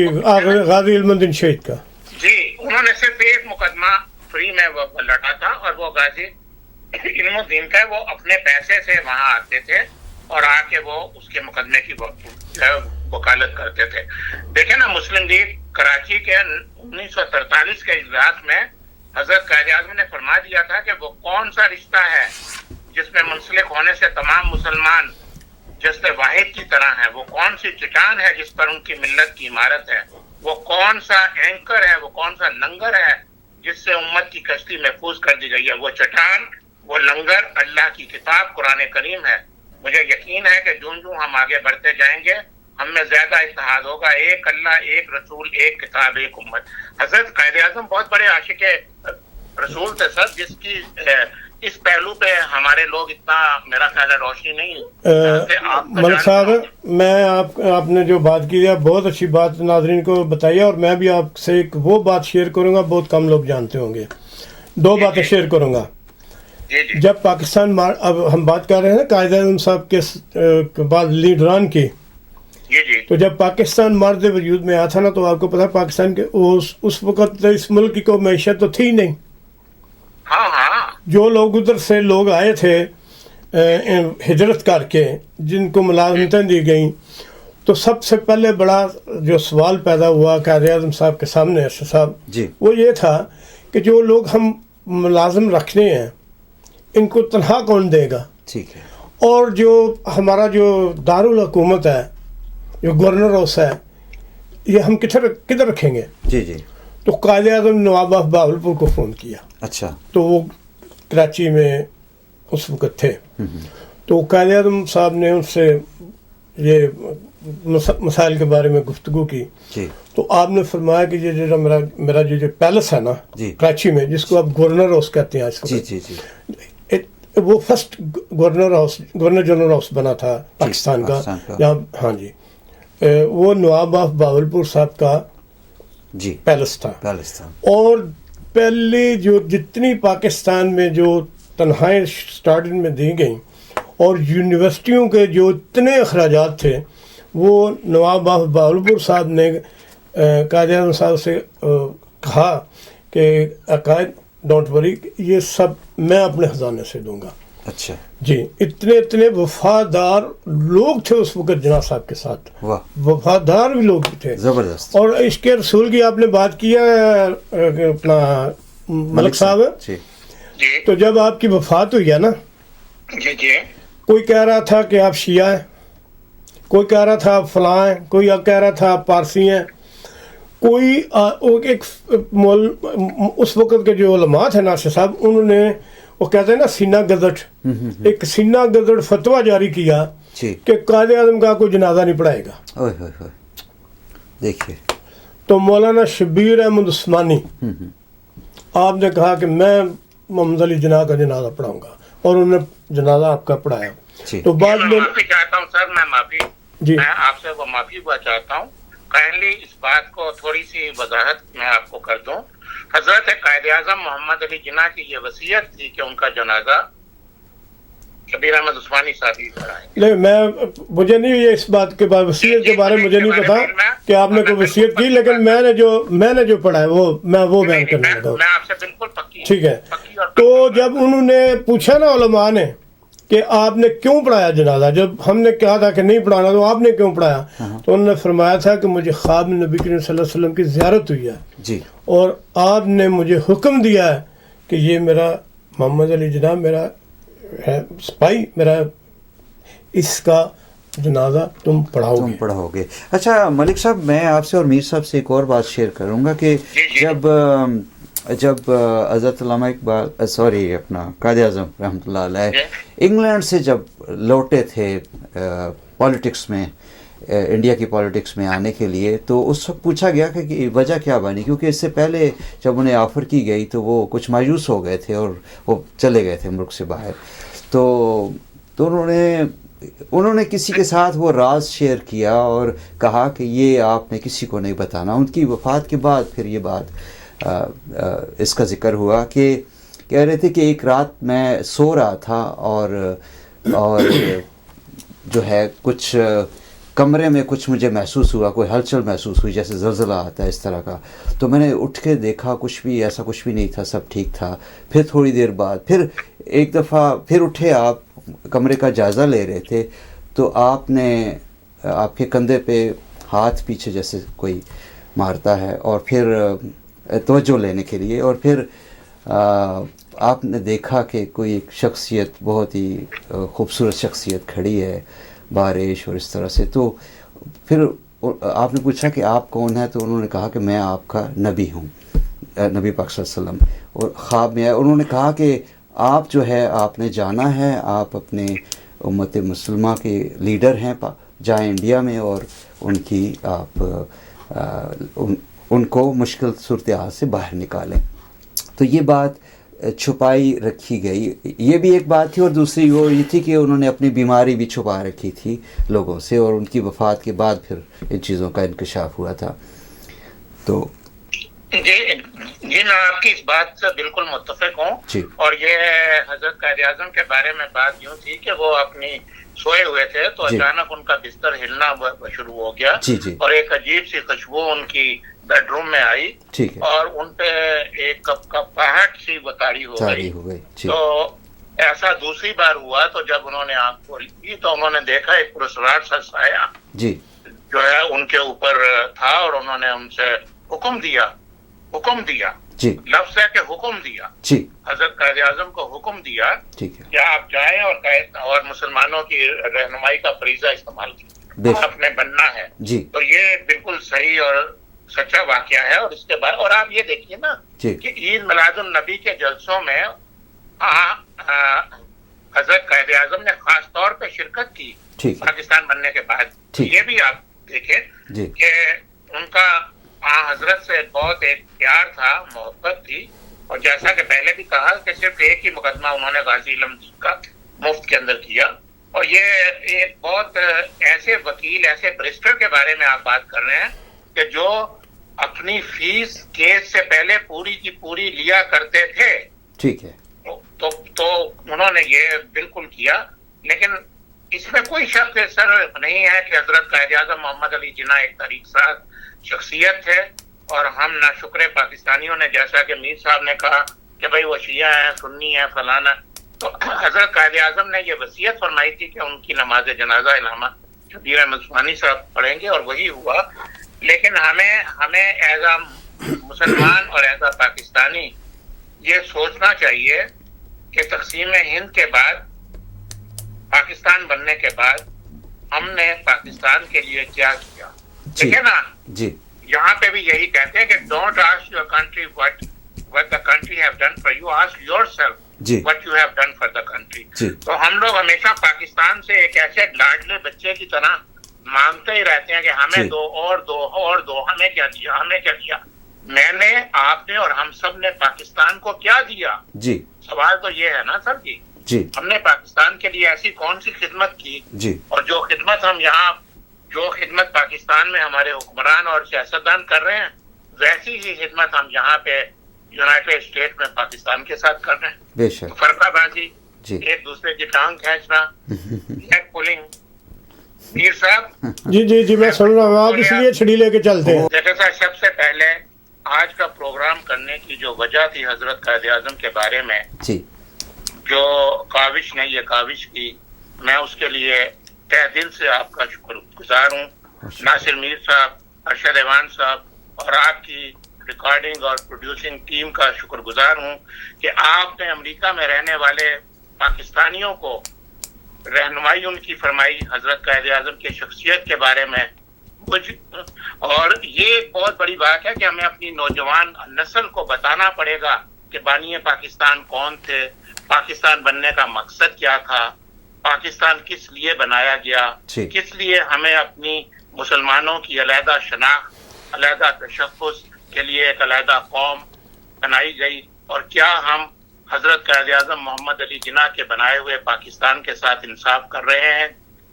غازی علم الدین شہید کا۔ جی، انہوں نے صرف ایک مقدمہ فری میں وہ لڑا تھا، اور وہ غازی علم الدین کا، وہ اپنے پیسے سے وہاں آتے تھے اور آ کے وہ اس کے مقدمے کی وکالت کرتے تھے۔ دیکھیں نا، مسلم لیگ کراچی کے 1943 کے اجلاس میں حضرت قائد اعظم نے فرما دیا تھا کہ وہ کون سا رشتہ ہے جس میں منسلک ہونے سے تمام مسلمان جسد واحد کی طرح ہیں، وہ کون سی چٹان ہے جس پر ان کی ملت کی عمارت ہے، وہ کون سا اینکر ہے، وہ کون سا لنگر ہے جس سے امت کی کشتی محفوظ کر دی گئی ہے۔ وہ چٹان، وہ لنگر اللہ کی کتاب قرآن کریم ہے۔ مجھے یقین ہے کہ جوں ہم آگے بڑھتے جائیں گے ہم میں زیادہ اتحاد ہوگا، ایک اللہ، ایک رسول، ایک کتاب، ایک امت۔ حضرت قائد اعظم بہت بڑے عاشق رسول تھے سر، جس کی اس پہلو پہ ہمارے لوگ اتنا میرا خیال ہے روشنی نہیں۔ ملک صاحب، میں آپ نے جو بات کی ہے بہت اچھی بات ناظرین کو بتائی ہے، اور میں بھی آپ سے ایک وہ بات شیئر کروں گا بہت کم لوگ جانتے ہوں گے۔ دو باتیں شیئر کروں گا۔ جب پاکستان، اب ہم بات کر رہے ہیں قائد اعظم صاحب کے بعد لیڈران کی، تو جب پاکستان مرد وجود میں آیا تھا نا، تو آپ کو پتا پاکستان کے اس وقت اس ملک کی کوئی معیشت تو تھی نہیں۔ جو لوگ ادھر سے لوگ آئے تھے ہجرت کر کے، جن کو ملازمتیں دی گئیں، تو سب سے پہلے بڑا جو سوال پیدا ہوا قائد اعظم صاحب کے سامنے، ارشد صاحب، وہ یہ تھا کہ جو لوگ ہم ملازم رکھنے ہیں ان کو تنخواہ کون دے گا؟ ٹھیک ہے، اور جو ہمارا جو دارالحکومت ہے، جو گورنر ہاؤس ہے، یہ ہم کدھر رکھیں گے؟ جی جی۔ تو قائد اعظم نواب آف بہاولپور کو فون کیا۔ اچھا، تو وہ کراچی میں اس وقت تھے، تو قائد اعظم صاحب نے ان سے یہ مسائل کے بارے میں گفتگو کی، تو آپ نے فرمایا کہ یہ جو میرا جو پیلس ہے نا کراچی میں، جس کو آپ گورنر ہاؤس کہتے ہیں آج کل، وہ فرسٹ گورنر جنرل ہاؤس بنا تھا پاکستان کا، جہاں، ہاں جی، وہ نواب آف بہاولپور صاحب کا پیلس تھا۔ اور پہلی جو جتنی پاکستان میں جو تنخواہیں اسٹارٹنگ میں دی گئیں، اور یونیورسٹیوں کے جو اتنے اخراجات تھے وہ نواب بہاولپور صاحب نے قائد اعظم صاحب سے کہا کہ عقائد ڈونٹ وری، یہ سب میں اپنے خزانے سے دوں گا. اچھا جی، اتنے وفادار لوگ تھے اس وقت جناب صاحب کے ساتھ، وفادار بھی لوگ بھی تھے زبردست. اور عشق رسول کی آپ نے بات کیا اپنا ملک صاحب، تو جب آپ کی وفات ہوئی ہے نا، کوئی کہہ رہا تھا کہ آپ شیعہ ہیں، کوئی کہہ رہا تھا آپ فلاں ہیں، کوئی کہہ رہا تھا آپ پارسی ہیں، کوئی ایک اس وقت کے جو علماء تھے ناصر صاحب، انہوں نے وہ کہتے ہیں نا سینہ گزٹ، ایک سینہ گزٹ فتویٰ جاری کیا کہ قائد اعظم کا کوئی جنازہ نہیں پڑھائے گا. دیکھیے تو مولانا شبیر احمد عثمانی آپ نے کہا کہ میں محمد علی جناح کا جنازہ پڑھاؤں گا، اور انہوں نے جنازہ آپ کا پڑھایا. تو بعد میں معافی چاہتا ہوں سر، میں آپ سے وہ معافی چاہتا ہوں. کائنڈلی اس بات کو تھوڑی سی وضاحت میں آپ کو کر دوں. حضرت قائد اعظم محمد علی جناح کی یہ وصیت تھی کہ ان کا جنازہ شبیر احمد عثمانی صاحب ہی پڑھائیں. نہیں، مجھے نہیں یہ اس بات کے بعد وصیت کے بارے میں مجھے نہیں پتا کہ آپ نے کوئی وصیت کی، لیکن میں نے جو پڑھا ہے وہ بیان کرنے لگا. میں آپ سے بالکل پکی، ٹھیک ہے. تو جب انہوں نے پوچھا نا علماء نے کہ آپ نے کیوں پڑھایا جنازہ، جب ہم نے کہا تھا کہ نہیں پڑھانا تو آپ نے کیوں پڑھایا، تو انہوں نے فرمایا تھا کہ مجھے خواب میں نبی کریم صلی اللہ علیہ وسلم کی زیارت ہوئی ہے اور آپ نے مجھے حکم دیا ہے کہ یہ میرا محمد علی جناح میرا ہے سپاہی، میرا اس کا جنازہ تم پڑھاؤ گے. اچھا ملک صاحب، میں آپ سے اور میر صاحب سے ایک اور بات شیئر کروں گا کہ جب حضرت علامہ اقبال اپنا قائد اعظم رحمۃ اللہ علیہ انگلینڈ سے جب لوٹے تھے پالیٹکس میں، انڈیا کی پالیٹکس میں آنے کے لیے، تو اس وقت پوچھا گیا کہ وجہ کیا بنی، کیونکہ اس سے پہلے جب انہیں آفر کی گئی تو وہ کچھ مایوس ہو گئے تھے اور وہ چلے گئے تھے ملک سے باہر. تو انہوں نے کسی کے ساتھ وہ راز شیئر کیا اور کہا کہ یہ آپ نے کسی کو نہیں بتانا. ان کی وفات کے بعد پھر یہ بات اس کا ذکر ہوا کہ کہہ رہے تھے کہ ایک رات میں سو رہا تھا اور جو ہے کچھ کمرے میں کچھ مجھے محسوس ہوا، کوئی ہلچل محسوس ہوئی جیسے زلزلہ آتا ہے اس طرح کا. تو میں نے اٹھ کے دیکھا، ایسا کچھ بھی نہیں تھا، سب ٹھیک تھا. پھر تھوڑی دیر بعد پھر ایک دفعہ پھر اٹھے، آپ کمرے کا جائزہ لے رہے تھے تو آپ کے کندھے پہ ہاتھ پیچھے جیسے کوئی مارتا ہے اور پھر توجہ لینے کے لیے، اور پھر آپ نے دیکھا کہ کوئی ایک شخصیت، بہت ہی خوبصورت شخصیت کھڑی ہے بارش اور اس طرح سے. تو پھر آپ نے پوچھا کہ آپ کون ہیں، تو انہوں نے کہا کہ میں آپ کا نبی ہوں، نبی پاک صلی اللہ علیہ وسلم. اور خواب میں انہوں نے کہا کہ آپ جو ہے آپ نے جانا ہے، آپ اپنے امت مسلمہ کے لیڈر ہیں، جائیں انڈیا میں اور ان کی آپ ان کو مشکل صورتحال سے باہر نکالیں. تو یہ بات چھپائی رکھی گئی، یہ بھی ایک بات تھی. اور دوسری وہ یہ تھی کہ انہوں نے اپنی بیماری بھی چھپا رکھی تھی لوگوں سے، اور ان کی وفات کے بعد پھر ان چیزوں کا انکشاف ہوا تھا. تو جی میں آپ کی اس بات سے بالکل متفق ہوں. اور یہ حضرت قائد اعظم کے بارے میں بات یوں تھی کہ وہ اپنی سوئے ہوئے تھے تو اچانک ان کا بستر ہلنا شروع ہو گیا اور ایک عجیب سی خوشبو ان کی بیڈ روم میں آئی اور ان پہ ایک کپاہٹ سی بتاڑی ہو گئی. تو ایسا دوسری بار ہوا تو جب انہوں نے آنکھ کھولی تھی تو انہوں نے دیکھا ایک پرسرار سا سایہ جو ہے ان کے اوپر تھا، اور انہوں نے ان سے حکم دیا لفظ ہے کہ حکم دیا، حضرت قائد اعظم کو حکم دیا کہ آپ جائیں اور مسلمانوں کی رہنمائی کا فریضہ استعمال کیجیے، آپ نے بننا ہے. تو یہ بالکل صحیح اور سچا واقعہ ہے. اور اس کے بعد اور آپ یہ دیکھیے نا کہ عید میلاد النبی کے جلسوں میں حضرت قائد اعظم نے خاص طور پہ شرکت کی پاکستان بننے کے بعد. یہ بھی آپ دیکھیں کہ ان کا حضرت سے بہت ایک پیار تھا، محبت تھی. اور جیسا کہ پہلے بھی کہا کہ صرف ایک ہی مقدمہ انہوں نے غازی علم دین کا مفت کے اندر کیا. اور یہ ایک بہت ایسے وکیل، ایسے بریسٹر کے بارے میں آپ بات کر رہے ہیں کہ جو اپنی فیس کیس سے پہلے پوری کی پوری لیا کرتے تھے. ٹھیک ہے. تو انہوں نے یہ بالکل کیا. لیکن اس میں کوئی شک سر نہیں ہے کہ حضرت قائد اعظم محمد علی جناح ایک تاریخ ساز شخصیت ہے، اور ہم نہ شکر پاکستانیوں نے، جیسا کہ میر صاحب نے کہا کہ بھائی وہ شیعہ ہیں، سنی ہیں، فلانا، تو حضرت قائد اعظم نے یہ وصیت فرمائی تھی کہ ان کی نماز جنازہ علامہ شبیر احمد عثمانی صاحب پڑھیں گے، اور وہی ہوا. لیکن ہمیں ایز اے مسلمان اور ایز اے پاکستانی یہ سوچنا چاہیے کہ تقسیم ہند کے بعد، پاکستان بننے کے بعد ہم نے پاکستان کے لیے کیا کیا. ٹھیک ہے نا جی. یہاں پہ بھی یہی کہتے ہیں کہ don't ask your country what the country have done for you, ask yourself what you have done for the country. تو ہم لوگ ہمیشہ پاکستان سے ایک ایسے لاڈلے بچے کی طرح مانگتے ہی رہتے ہیں کہ ہمیں دو اور دو اور دو، ہمیں کیا دیا، ہمیں کیا دیا. میں نے، آپ نے اور ہم سب نے پاکستان کو کیا دیا؟ جی سوال تو یہ ہے نا سر جی، ہم نے پاکستان کے لیے ایسی کون سی خدمت کی؟ اور جو خدمت ہم یہاں، جو خدمت پاکستان میں ہمارے حکمران اور سیاستدان کر رہے ہیں، ویسی ہی خدمت ہم یہاں پہ یونائٹڈ اسٹیٹ میں پاکستان کے ساتھ کر رہے ہیں. بے شک. فرقہ بازی، ایک دوسرے کی ٹانگ کھینچنا، نیک پولنگ. میر صاحب جی میں سن رہا ہوں، آپ اس لیے چھڑی لے کے چلتے ہیں. دیکھیں سر، سب سے پہلے آج کا پروگرام کرنے کی جو وجہ تھی حضرت قائد اعظم کے بارے میں جو کاوش نے یہ کاوش کی، میں اس کے لیے تہ دل سے آپ کا شکر گزار ہوں. ناصر میر صاحب، ارشد ایوان صاحب اور آپ کی ریکارڈنگ اور پروڈیوسنگ ٹیم کا شکر گزار ہوں کہ آپ نے امریکہ میں رہنے والے پاکستانیوں کو رہنمائی ان کی فرمائی حضرت قائد اعظم کی شخصیت کے بارے میں. اور یہ ایک بہت بڑی بات ہے کہ ہمیں اپنی نوجوان نسل کو بتانا پڑے گا کہ بانی پاکستان کون تھے، پاکستان بننے کا مقصد کیا تھا، پاکستان کس لیے بنایا گیا، کس لیے ہمیں اپنی مسلمانوں کی علیحدہ شناخت، علیحدہ تشخص کے لیے ایک علیحدہ قوم بنائی گئی، اور کیا ہم حضرت قائد اعظم محمد علی جناح کے بنائے ہوئے پاکستان کے ساتھ انصاف کر رہے ہیں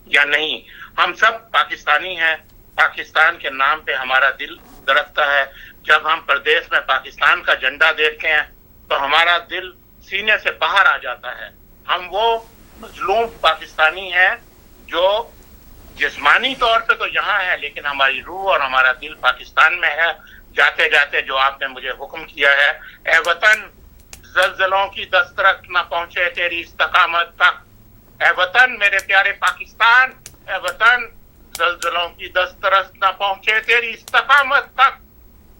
یا نہیں. ہم سب پاکستانی ہیں، پاکستان کے نام پہ ہمارا دل دھڑکتا ہے. جب ہم پردیس میں پاکستان کا جھنڈا دیکھتے ہیں تو ہمارا دل سینے سے باہر آ جاتا ہے. ہم وہ مظلوم پاکستانی ہیں جو جسمانی طور پہ تو یہاں ہے لیکن ہماری روح اور ہمارا دل پاکستان میں ہے. جاتے جاتے جو آپ نے مجھے حکم کیا ہے، اے وطن زلزلوں کی دسترس نہ پہنچے تیری استقامت تک. اے وطن میرے پیارے پاکستان، اے وطن زلزلوں کی دسترس نہ پہنچے تیری استقامت تک.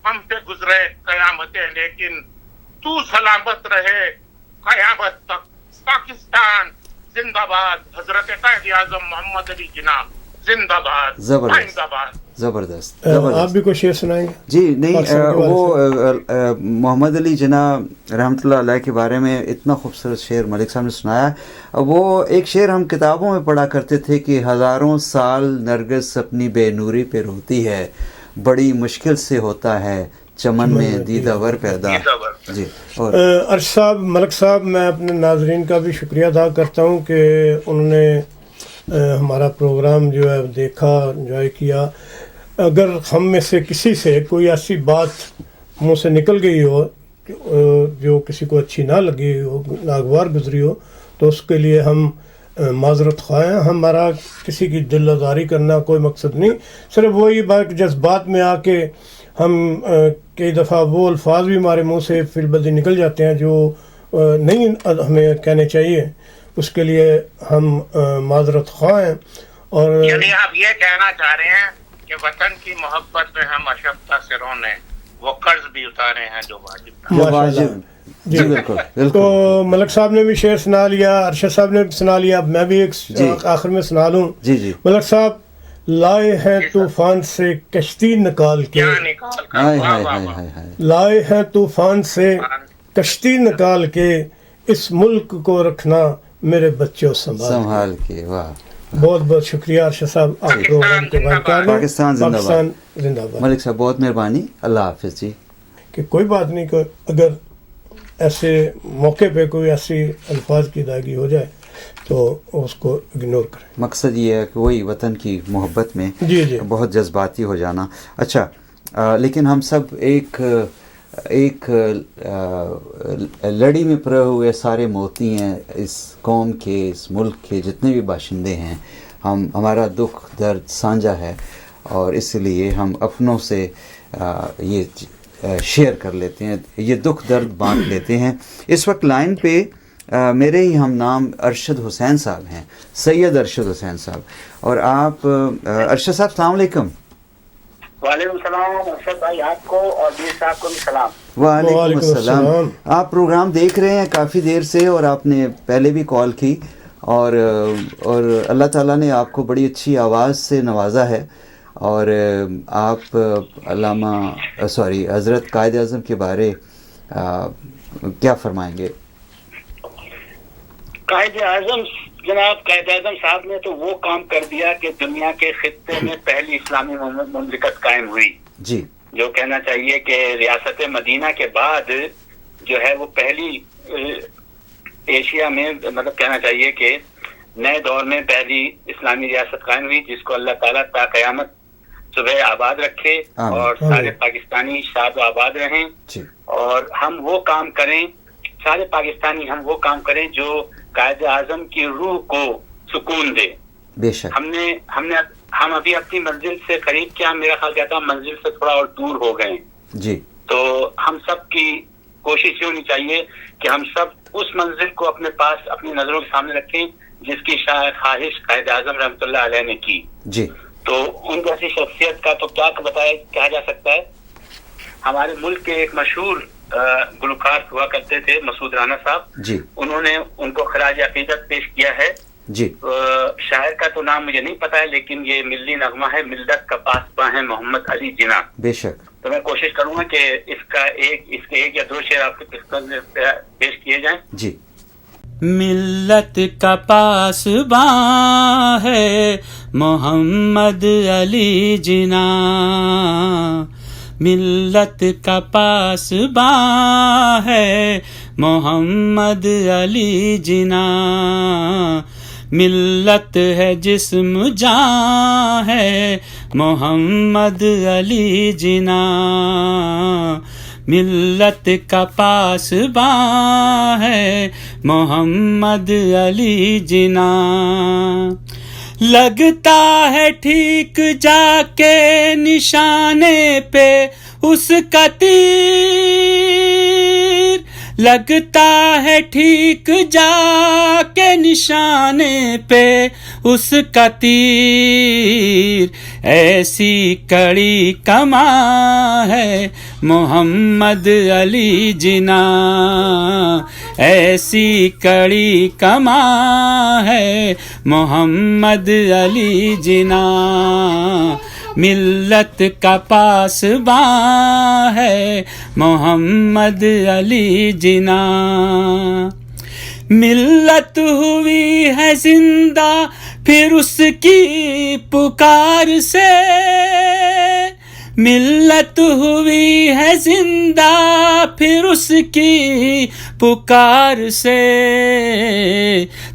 ہم پہ گزرے قیامتیں لیکن تو سلامت رہے قیامت تک. پاکستان زندہ باد. حضرت قائد اعظم محمد علی جناح زندہ باد. زبردست. آپ بھی کوئی شعر سنائیں گے؟ جی نہیں، وہ محمد علی جناح رحمۃ اللہ علیہ کے بارے میں اتنا خوبصورت شعر ملک صاحب نے سنایا. وہ ایک شعر ہم کتابوں میں پڑھا کرتے تھے کہ ہزاروں سال نرگس اپنی بے نوری پہ روتی ہے، بڑی مشکل سے ہوتا ہے چمن میں دیدہ ور پیدا. جی ارش صاحب، ملک صاحب، میں اپنے ناظرین کا بھی شکریہ ادا کرتا ہوں کہ انہوں نے ہمارا پروگرام جو ہے دیکھا، انجوائے کیا. اگر ہم میں سے کسی سے کوئی ایسی بات منہ سے نکل گئی ہو جو کسی کو اچھی نہ لگی ہو، ناگوار گزری ہو، تو اس کے لیے ہم معذرت خواہ ہیں. ہمارا کسی کی دل آزاری کرنا کوئی مقصد نہیں، صرف وہی بات جذبات میں آ کے ہم کئی دفعہ وہ الفاظ بھی ہمارے منہ سے فی البدی نکل جاتے ہیں جو نہیں ہمیں کہنے چاہیے. اس کے لیے ہم معذرت خواہ ہیں. اور یعنی آپ یہ کہنا چاہ رہے ہیں کہ وطن کی محبت میں ہم اشفقہ سے رونے وہ قرض بھی اتارے ہیں جو واجب. جی بالکل. تو ملک صاحب نے بھی شعر سنا لیا، ارشد صاحب نے سنا لیا، میں بھی ایک آخر میں سنا لوں. ملک صاحب، لائے ہیں طوفان سے کشتی نکال کے، لائے ہیں طوفان سے کشتی نکال کے، اس ملک کو رکھنا میرے بچوں سنبھال کے. واہ، بہت بہت شکریہ ارشد صاحب، آپ پروگرام کے بارے. پاکستان زندہ باد. ملک صاحب بہت مہربانی، اللہ حافظ. جی کہ کوئی بات نہیں کہ اگر ایسے موقع پہ کوئی ایسی الفاظ کی ادائیگی ہو جائے تو اس کو اگنور کریں. مقصد یہ ہے کہ وہی وطن کی محبت میں بہت جذباتی ہو جانا. اچھا، لیکن ہم سب ایک ایک لڑی میں پرے ہوئے سارے موتی ہیں اس قوم کے، اس ملک کے جتنے بھی باشندے ہیں. ہمارا دکھ درد سانجھا ہے اور اس لیے ہم اپنوں سے یہ شیئر کر لیتے ہیں، یہ دکھ درد بانٹ لیتے ہیں. اس وقت لائن پہ میرے ہی ہم نام ارشد حسین صاحب ہیں، سید ارشد حسین صاحب. اور آپ ارشد صاحب السلام علیکم. وعلیکم السلام ارشد بھائی، آپ کو اور میر صاحب کو بھی سلام. وعلیکم السلام. آپ پروگرام دیکھ رہے ہیں کافی دیر سے اور آپ نے پہلے بھی کال کی اور اللہ تعالیٰ نے آپ کو بڑی اچھی آواز سے نوازا ہے. اور آپ علامہ حضرت قائد اعظم کے بارے کیا فرمائیں گے؟ قائد اعظم جناب قائد اعظم صاحب نے تو وہ کام کر دیا کہ دنیا کے خطے میں پہلی اسلامی مملکت قائم ہوئی. جی. جو کہنا چاہیے کہ ریاست مدینہ کے بعد جو ہے وہ پہلی ایشیا میں، مطلب کہنا چاہیے کہ نئے دور میں پہلی اسلامی ریاست قائم ہوئی، جس کو اللہ تعالیٰ تا قیامت صبح آباد رکھے اور سارے پاکستانی شاد و آباد رہیں. اور ہم وہ کام کریں، سارے پاکستانی ہم وہ کام کریں جو قائد اعظم کی روح کو سکون دے. بے شک. ہم ابھی اپنی منزل سے قریب کیا، میرا خیال کہتا ہوں منزل سے تھوڑا اور دور ہو گئے. جی. تو ہم سب کی کوشش یہ ہونی چاہیے کہ ہم سب اس منزل کو اپنے پاس اپنی نظروں کے سامنے رکھیں جس کی خواہش قائد اعظم رحمۃ اللہ علیہ نے کی. جی. تو ان جیسی شخصیت کا تو کیا کہا جا سکتا ہے. ہمارے ملک کے ایک مشہور گلوکار ہوا کرتے تھے مسعود رانا صاحب. جی. انہوں نے ان کو خراج عقیدت پیش کیا ہے. جی. شاعر کا تو نام مجھے نہیں پتا ہے، لیکن یہ ملی نغمہ ہے، ملت کا پاسباں ہے محمد علی جناح. بے شک. تو میں کوشش کروں گا کہ اس کے ایک یا دو شعر آپ کے پیش کیے جائیں. جی. ملت کا پاسباں ہے محمد علی جناح، ملت کا پاسباں ہے محمد علی جناح، ملت ہے جسم جاں ہے محمد علی جناح، ملت کا پاسباں ہے محمد علی جناح. لگتا ہے ٹھیک جا کے نشانے پہ اس کا تیر، لگتا ہے ٹھیک جا کے نشانے پہ اس کا تیر، ایسی کڑی کمان ہے محمد علی جناح، ایسی کڑی کمان ہے محمد علی جناح، ملت کا پاسباں ہے محمد علی جناح. ملت ہوئی ہے زندہ پھر اس کی پکار سے، ملت ہوئی ہے زندہ پھر اس کی پکار سے،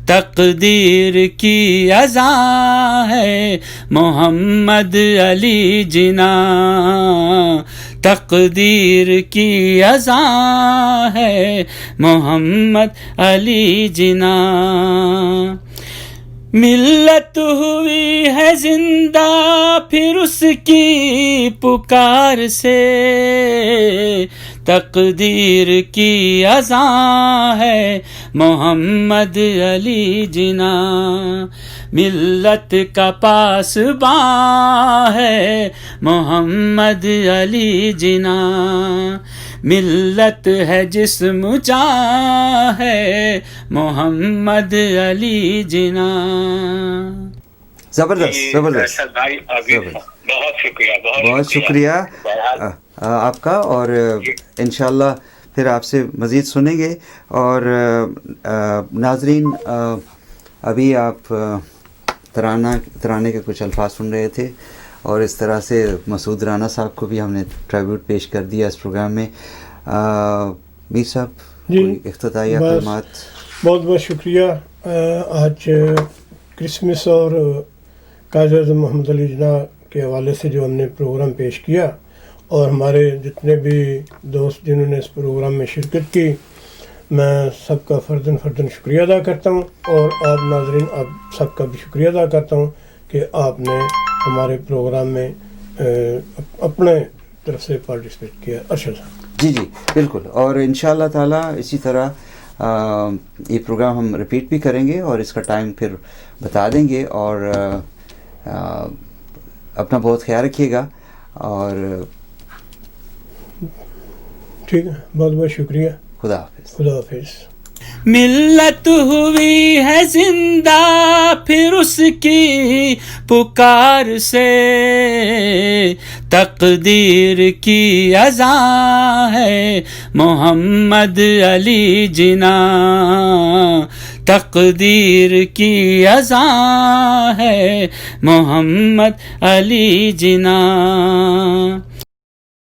تقدیر کی اذان ہے محمد علی جناح، تقدیر کی اذان ہے محمد علی جناح. ملت ہوئی ہے زندہ پھر اس کی پکار سے، تقدیر کی اذان ہے محمد علی جناح، ملت کا پاسباں ہے محمد علی جناح، ملت ہے جسم جاں ہے محمد علی جناح. زبردست زبردست. بہت شکریہ بہت شکریہ آپ کا، اور انشاءاللہ پھر آپ سے مزید سنیں گے. اور ناظرین ابھی آپ ترانے کے کچھ الفاظ سن رہے تھے اور اس طرح سے مسعود رانا صاحب کو بھی ہم نے ٹریبیوٹ پیش کر دیا اس پروگرام میں. میر صاحب جی افتتاحیہ کلمات. بہت بہت شکریہ. آج کرسمس اور قائد اعظم محمد علی جناح کے حوالے سے جو ہم نے پروگرام پیش کیا اور ہمارے جتنے بھی دوست جنہوں نے اس پروگرام میں شرکت کی، میں سب کا فرداً شکریہ ادا کرتا ہوں، اور آپ ناظرین آپ سب کا بھی شکریہ ادا کرتا ہوں کہ آپ نے ہمارے پروگرام میں اپنے طرف سے پارٹیسپیٹ کیا. ارشد صاحب. جی بالکل، اور انشاءاللہ تعالی اسی طرح یہ پروگرام ہم ریپیٹ بھی کریں گے اور اس کا ٹائم پھر بتا دیں گے. اور اپنا بہت خیال رکھیے گا. اور ٹھیک ہے، بہت بہت شکریہ. خدا حافظ. خدا حافظ. ملت ہوئی ہے زندہ پھر اس کی پکار سے، تقدیر کی اذاں ہے محمد علی جناں، تقدیر کی اذاں ہے محمد علی جناں.